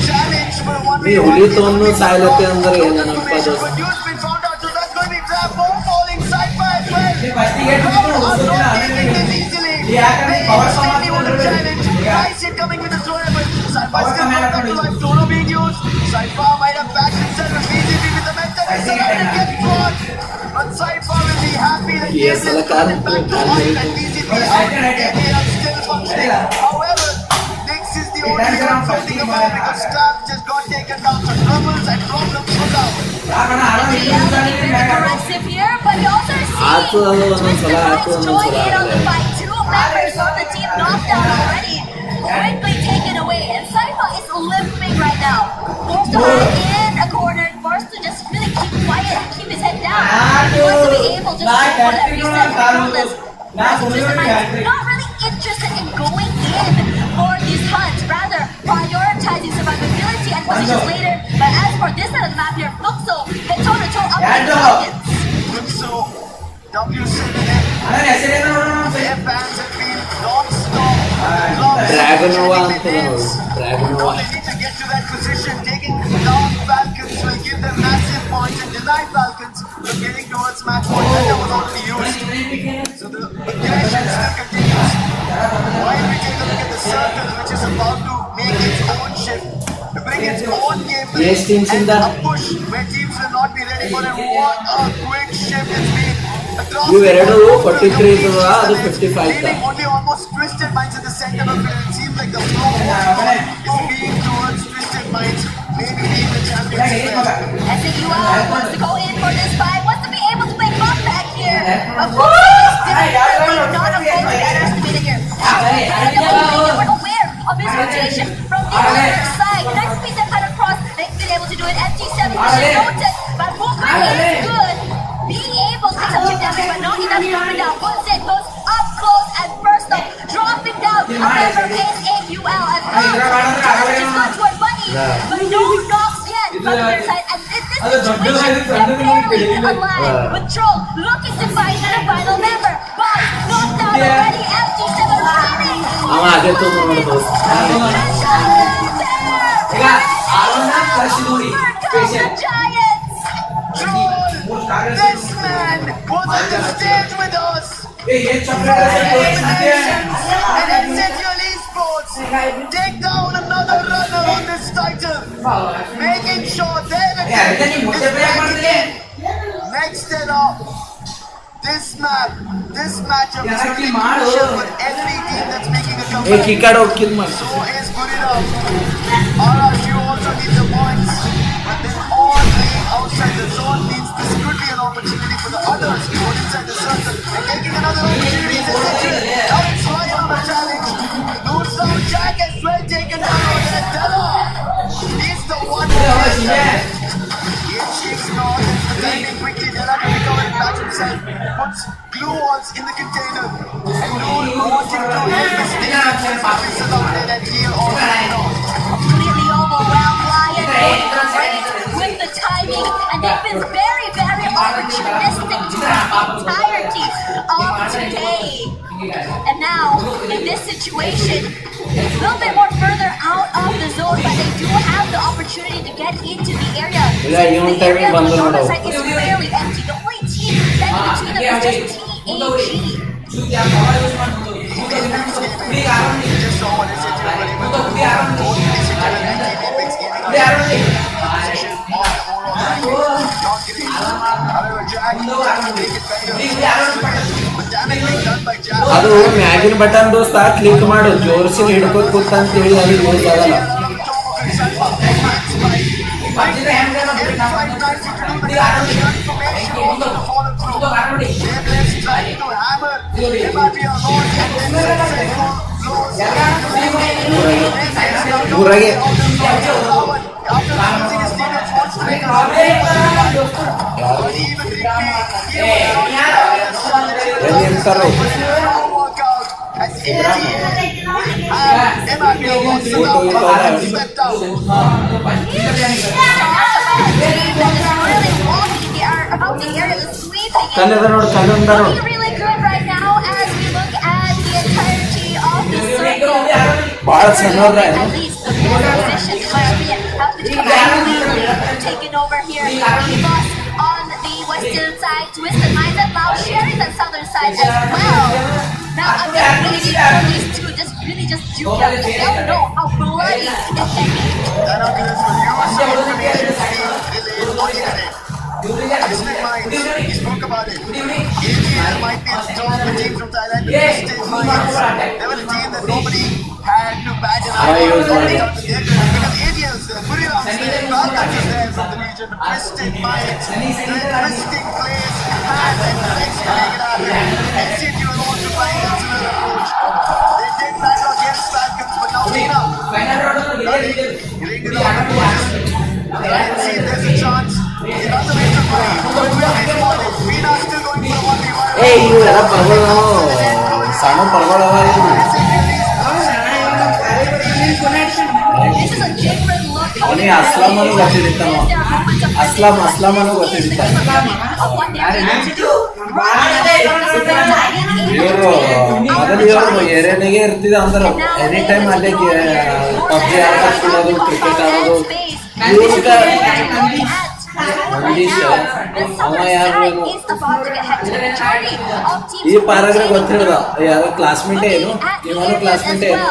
[SPEAKER 9] Challenge for one way.
[SPEAKER 13] ಹುಲಿ ತೊಂದು ಸಾಯ್ಲತ್ತೆ ಅಂದ್ರೆ ಏನಪ್ಪ
[SPEAKER 9] But news been found out, so that's going to be trap. More falling side by as well. Are not taking this easily. They instantly want to challenge. Nice hit coming with the throw, but Saifa still not up to life. Chrono being used. Saifa might have backed himself with BCP with the method. He's allowed to get caught. But Saifa will be happy that he has been back to life and BCP out. They are still functioning. However, Nix is the only one floating above because Staff just got taken down. So troubles and problems for now.
[SPEAKER 11] Aggressive here, but he also sees Twisted Minds join in on the fight. 2 members of the team knocked down already, quickly taken away, and Saifa is limping right now. Forced to hide in a corner, forced to just really keep quiet and keep his head down. He wants to be able to show whatever he says regardless. Twisted Minds not really interested in going in for these hunts, rather prioritizing survivability and positions later. But as for this side of the map here, Fluxo head toe-to-toe up with the Falcons.
[SPEAKER 9] Fluxo, W7M, their fans have been non-stop.
[SPEAKER 13] Dragonova.
[SPEAKER 9] They need to get to that position. Taking down Falcons will give them massive points and deny Falcons from getting towards match point. That was already used. So the aggression still continues. While we take a look at the circle, which is about to make its own shift, to bring its own gameplay and a push where teams will not be ready for it. What a quick shift it's been.
[SPEAKER 13] ಇವೆರಡು 43 ಇದ್ದವ, ಅದು 55
[SPEAKER 9] only almost Twisted Minds in the center of it. It seems like the flow is being towards Twisted Minds. Maybe
[SPEAKER 11] SAUL wants to go in for this fight, wants to be able to make comeback here. But definitely not a goal to be underestimated here. They were aware of his rotation from the other side. Nice piece of cut across. They've been able to do it. MT7 mission noted, but movement is good. Being able to take some chip damage, but not enough dropping down. Once it goes up close and personal, dropping down. A member of SAUL as well. Just got to our buddy, but no knocks yet from their side. And in this situation, they're barely alive. With Troll looking to find the final member, but knocked out already. MT7 running.
[SPEAKER 9] This man was on the stage with us. And Essential Esports take down another runner on this title, making sure their team is ready. Next up, this matchup is going to be crucial for every team that's making a comeback. So is Buriram. RRQ also needs the points, but they're all playing outside the zone. Means this could be an opportunity for the others to go inside the circle and taking another opportunity is essential. Now it's right on the challenge. Loots down Jack as well, taken down on that Della. He's the one who is there. He shakes north and the timing quickly. Della to recover and catch himself. Puts glue walls in the container. And Noor wanting to help his team whistle out there and heal all the way on.
[SPEAKER 11] Completely overwhelmed. Lion great with the timing, and they've been very, very opportunistic to the entirety of today. And now, in this situation, a little bit more further out of the zone, but they do have the opportunity to get into the area. The area on the other side is fairly empty. The only team standing between them is just TAG.
[SPEAKER 13] ಅದು ಮ್ಯಾಗಿನ button ದೋಸ್ತ click ಮಾಡು ಜೋರ್ಸಿ ಹಿಡ್ಕೋತ ಕೂತ ಅಂತ ಹೇಳಿ ಅಲ್ಲಿ use ಆಗಲ್ಲ. ಊರಾಗೆ
[SPEAKER 11] Really good right now as we look at the entirety of the circle. At least the four positions have the team taken over here. EVOS on the western side, Twisted Mindset now sharing the southern side as well. Now I'm really for these two just duke out because they don't know how bloody it can be.
[SPEAKER 9] Twisted Minds, he spoke about it. AGL might be a strong team from Thailand. Twisted Minds, they were a team that nobody had to battle out. Because AGL's there, Buriram's there, Falcons is there from the region. Twisted Minds, their twisting plays, hands and legs to make it happen. NCT was also trying a similar approach. They did battle against Falcons, but now Tina, let's see if there's a chance.
[SPEAKER 13] ಇವರೆಲ್ಲ ಪರ್ಗಳು ಸಣ್ಣ ಪರ್ಗಳವ ಅವನಿಗೆ ಅಸ್ಲಾಮನು ಗೊತ್ತಿರ್ತಾನ ಅಸ್ಲಾಮನು ಗೊತ್ತಿರ್ತಾನೆ ಇವರು ಮೊದಲು ಇವರು ಏರಿಯಾದಾಗೆ ಇರ್ತಿದ್ದ ಅಂದ್ರೆ any time ಅಲ್ಲೇ PUBG ಆಡೋದು cricket ಆಡೋದು ಈ ಪಾರಾಗ್ರೆ ಗೊತ್ತಿರೋದ ಯಾವ ಕ್ಲಾಸ್ಮೇಟ್ ಏನು ಇವನು ಕ್ಲಾಸ್ಮೇಟ್ ಏನು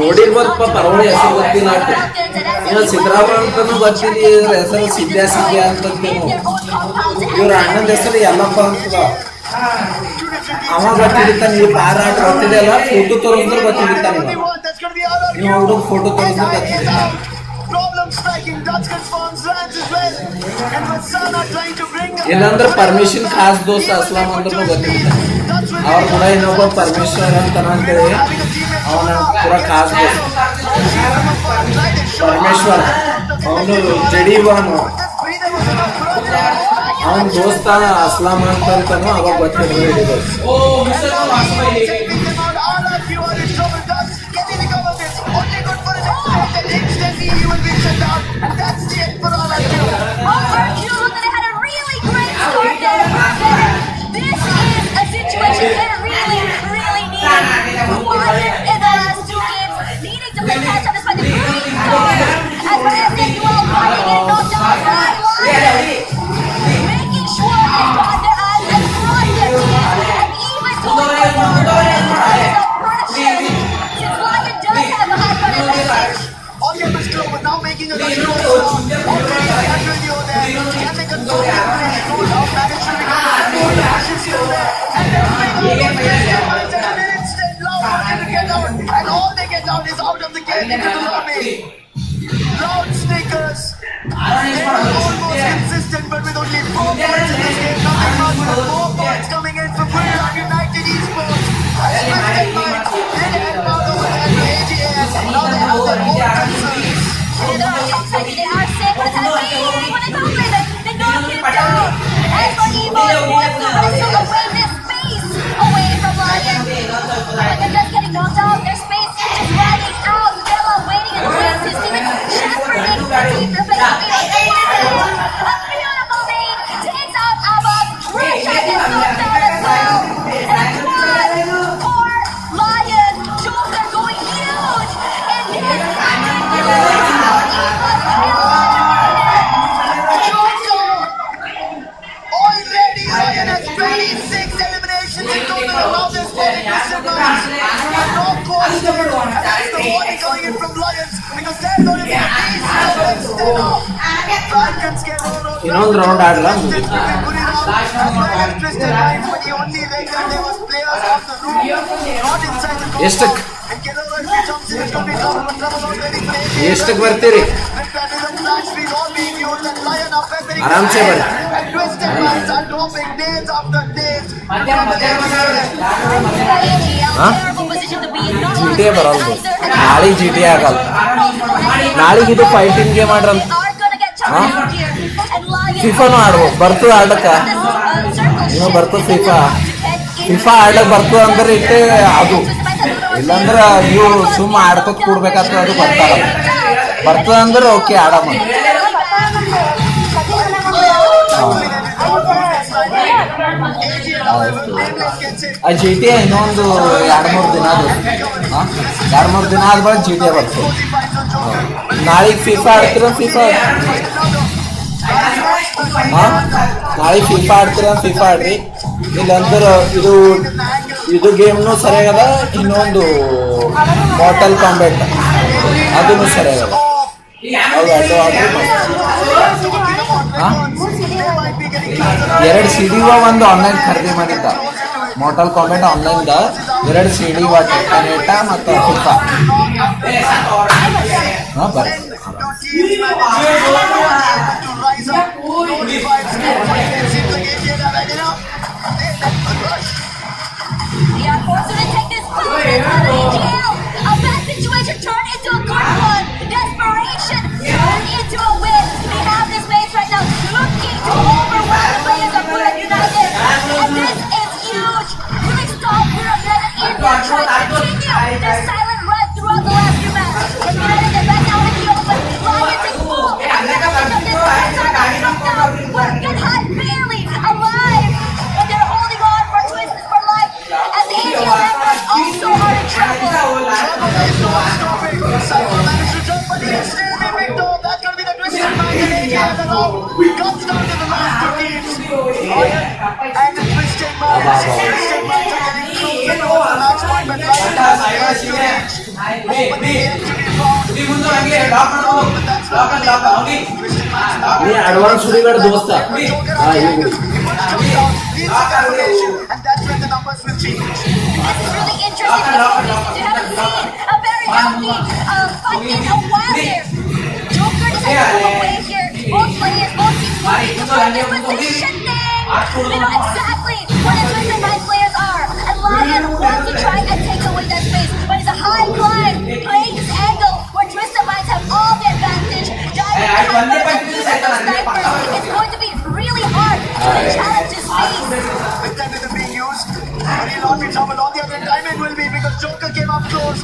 [SPEAKER 13] ನೋಡಿರ್ಬೋದಪ್ಪ ಪರವಳಿ ಹೆಸರು ಗೊತ್ತಿಲ್ಲ ಇವಾಗ ಸಿದ್ದರಾಮಯ್ಯ ಅಂತನೂ ಗೊತ್ತಿಲ್ಲ ಇವ್ರ ಹೆಸರು ಸಿದ್ಯಾ ಅಂತಂತೇನು ಇವ್ರ ಅಣ್ಣನ ಹೆಸರು ಎಲ್ಲಪ್ಪ ಅಂತದ ಅವ ಗೊತ್ತಿರ್ತಾನೆ ಈ ಪಾರಾಟ ಗೊತ್ತಿದೆಯಲ್ಲ ಫೋಟೋ ತೋರಿಸಿದ್ರೆ ಗೊತ್ತಿರ್ತಾನೆ
[SPEAKER 9] be out of
[SPEAKER 13] ನೀವು ಹುಡುಗ ಫೋಟೋ ತೋರಿಸ್ಬೇಕು
[SPEAKER 9] is out. Problem striking. Dutch confirms lands as well. And Vassana trying to bring them.
[SPEAKER 13] ಇಲ್ಲಾಂದ್ರೆ ಪರ್ಮಿಷನ್ ಖಾಸ್ ದೋಸ್ತ ಅಸ್ಲಾಂ ಅಂದ್ರೂ ಗೊತ್ತಿಲ್ಲ ಅವ್ರ ಕೂಡ ಇನ್ನೊಬ್ಬ ಪರಮೇಶ್ವರ್ ಅಂತ ಅಂತೇಳಿ ಅವನ ಪೂರ ಖಾಸ್ ದೋಸ್ತ ಪರಮೇಶ್ವರ್ ಅವನು ಜಡೀಬಾನು ಅವನ ದೋಸ್ತ ಅಸ್ಲಾಂ ಅಂತಂತಾನು ಅವಾಗ ಗೊತ್ತಿಲ್ಲ
[SPEAKER 9] And that's the end for all of you.
[SPEAKER 11] They had a really great start there. This is a situation they really, really need. Lion in the last two games, needing to play catch up despite the great start. As for FFWS, Lion getting knocked down by Lion. Making sure they've got their eyes across their team. And even told the Porte since Lion does have a high front advantage.
[SPEAKER 9] All game is close, but now making a rush closer. Already a hundred over there. Can they control their play? Now manage to recover the ball. The rush is still there. And they're playing out of the and an instant loud wanting to get out. And all they get out is out of the game into the lobby. Loud sneakers. They were almost consistent, but with only 4 points in this game. Nothing much, but 4 points coming in for Buriram United Esports. A twisted mind. Did help out over there to AGS. Now they have their own concerns.
[SPEAKER 11] They are safe for the time being. When they don't play them, they knock him down. As for EVOS, Porte still away this space away from Lion. But they're just getting knocked out. Their space is just running out. Villa waiting in the wings. His teammates shepherding the team to play a beautiful lead. Takes out Abbas. Rashad is knocked out as well. And a quad for Lion. Joker going huge in this
[SPEAKER 9] Already Lion has 26 eliminations in total. Now they're spotting Mr. Mars. And no cost. And that's the warning coming in from Lions. Because they're going to be a beast of external. Falcons get rolled.
[SPEAKER 13] ಇನ್ನೊಂದು round ಆಡಲ್ಲ
[SPEAKER 9] As well as twisted lines, but he only read that there was players off the room, not inside the compound.
[SPEAKER 13] ಎಷ್ಟಕ್ಕೆ
[SPEAKER 9] And Kelowna, if he jumps in, it's going to be trouble, but trouble already played.
[SPEAKER 13] ಎಷ್ಟಕ್ಕೆ ಬರ್ತೀರಿ
[SPEAKER 9] With that is a flash feed all being used, and Lion are feathering
[SPEAKER 13] ಆರಾಮ್ಸೆ ಬರ್ರಿ
[SPEAKER 9] and twisted lines are dropping days after days.
[SPEAKER 13] G T A ಬರಲ್ಲ ನಾಳೆ G T A ಆಗಲ್ಲ ನಾಳೆಗೆ ಇದು fighting game ಆಡ್ರಂತ ಫಿಫಾನು ಆಡ್ಬೋದು ಬರ್ತದ ಆಡ್ಲಕ್ಕ ನೀವು ಬರ್ತದ ಫಿಫಾ ಆಡ್ಲಕ್ ಬರ್ತದ ಅಂದ್ರೆ ಇಟ್ಟೆ ಅದು ಇಲ್ಲಾಂದ್ರೆ ನೀವು ಸುಮ್ಮ ಆಡ್ಕೋತ ಕೂಡ್ಬೇಕಾಗ್ತದೆ ಅದು ಬರ್ತದ ಅಂದ್ರೆ ಓಕೆ ಆಡಮ್ಮ ಆ ಜಿ ಟಿ ಎ ಇನ್ನೊಂದು 2-3 ದಿನ ಅದು 2-3 ದಿನ ಆದ್ಮೇಲೆ ಜಿ ಟಿ ಎ ಬರ್ತದೆ ನಾಳೆಗೆ ಫಿಫಾ ಆಡ್ತೀರ ಫಿಫಾ ನಾಳೆ ಫಿಫಾ ಆಡ್ತೀರ ಫಿಫಾ ಆಡ್ರಿ ಇಲ್ಲಾಂದ್ರೆ ಇದು ಗೇಮ್ನು ಸರಿಯಾಗದ ಇನ್ನೊಂದು ಮಾರ್ಟಲ್ ಕಾಂಬ್ಯಾಟ್ ಅದನ್ನು ಸರಿಯಾಗದ ಅವು ಎರಡು ಆಡ್ರಿ ಎರಡು CD ಒಂದು ಆನ್ಲೈನ್ ಖರೀದಿ ಮಾಡಿದ್ದ ಮಾರ್ಟಲ್ ಕಾಂಬ್ಯಾಟ್ ಆನ್ಲೈನ್ದ 2 CD ಟೆಕ್ಟಾನೇಟ ಮತ್ತು ಫಿಫಾ ಬರ್ರಿ
[SPEAKER 11] The unfortunate take this fight on AGL. A bad situation turned into a good one. Desperation turned into a win. They have this base right now looking to overwhelm the players of Buriram United. And this is huge. Will they stop Buriram United in their try to continue their silent run throughout the last few matches? And United get back out in the open. Lions is full. And the of this knocked down. Working hard, barely alive. And they're holding on for twists for life. And the AGL members also are in trouble.
[SPEAKER 9] Trouble is not stopping. Cypher managed to jump, but he can still be picked off. That's going to be the twisted mind and AGL along. Comes down to the last two teams. And the twisted minds. Twisted minds are getting closer towards the match point, but Lion has a chance to reach. Open the end to be found. But that's not going to happen. Twisted minds now.
[SPEAKER 13] ये advance हुडीगड दोस्त
[SPEAKER 9] and that's when the numbers will change.
[SPEAKER 11] This is really interesting. You haven't seen a very healthy fight in a while there. Joker decided to move away here. Both players, both teams looking to find their positioning. They know exactly where the Twisted Mind players are. And Lion wants to try and take away that space, but it's a high climb, playing his angle where Twisted Minds have all the advantage. Diving behind the snipers. It's going to be really hard to challenge his space.
[SPEAKER 9] With that rhythm being used, will not be trouble. On the other time it will be because Joker came up close,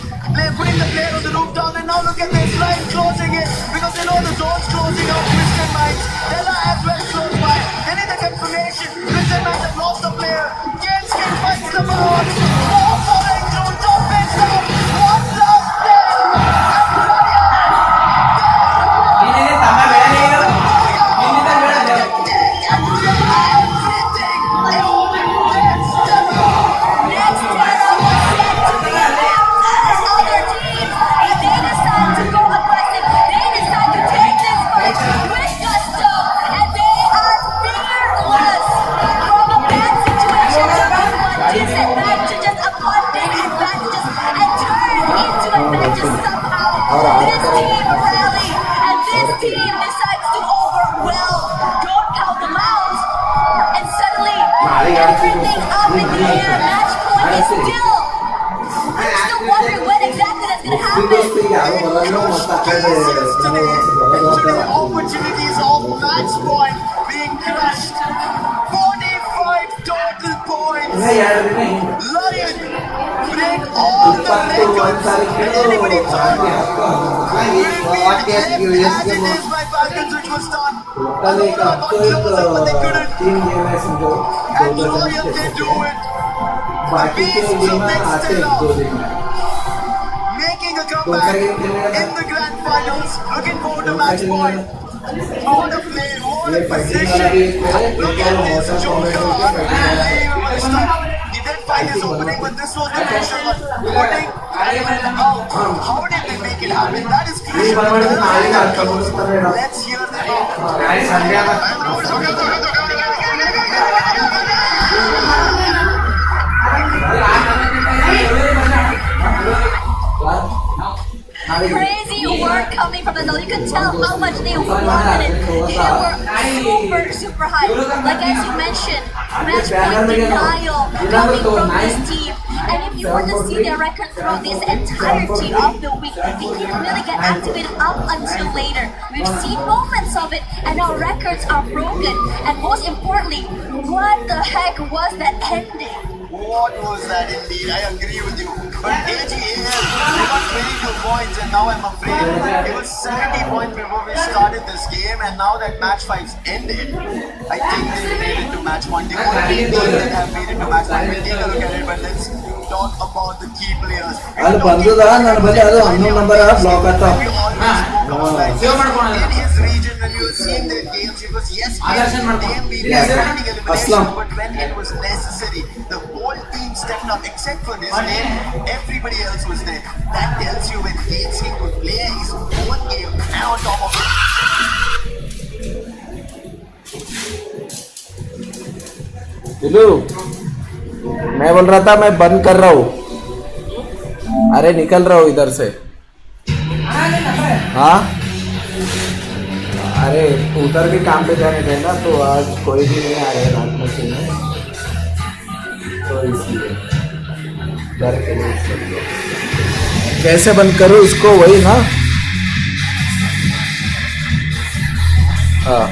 [SPEAKER 9] putting the player on the roof down, and now look at this line closing it because they know the zone's closing out. Twisted Minds, Della as well close by. They need the confirmation. Twisted Minds have lost the player. Genskin fights the board. More falling through. Top pitch down. One last play.
[SPEAKER 11] Everything up in the air. Match point is still. I'm still wondering when exactly that's going to happen.
[SPEAKER 9] Today, opportunities of match point being crushed. 45 total points. Lion break all the records. Anybody thought it would be as it is by Falcons, which was done. Got closer, but they couldn't. And Lion did do it. The beast of Nextella making a comeback in the grand finals. Looking forward to match point. What a play, what a position. Look at this Joker. Unbelievable stuff. He did find his opening, but this was the pressure. Putting how did they make it happen? That is crucial. Let's hear them
[SPEAKER 11] Crazy work coming from the zone. You could tell how much they wanted it. They were super high. Like as you mentioned, match point denial coming from this team. And if you were to see their record throughout this entirety of the week, they didn't really get activated up until later. We've seen moments of it, and our records are broken. And most importantly, what the heck was that ending?
[SPEAKER 9] What was that indeed? I agree with you. But AG here, they got 22 points and now I'm afraid it was 70 points before we started this game, and now that match 5's ended, I think they made it to match 1. The only team that have made it to match 1, we'll take a look at it, but let's talk about the key players. In his region, when we were seeing their games, it was yes, them being elimination, but when it was necessary, the whole team stepped up except for his name. Everybody else was there. That tells you when Gates could play his own game. And on top of it,
[SPEAKER 13] दिलू, मैं बोल रहा था मैं बंद कर रहा हूँ. अरे निकल रहा हूँ इधर से. हाँ, अरे उधर भी काम पे जाने थे ना, तो आज कोई भी नहीं आ रहा है रात में से, तो इसलिए घर के लिए कैसे बंद करूँ इसको, वही ना. हाँ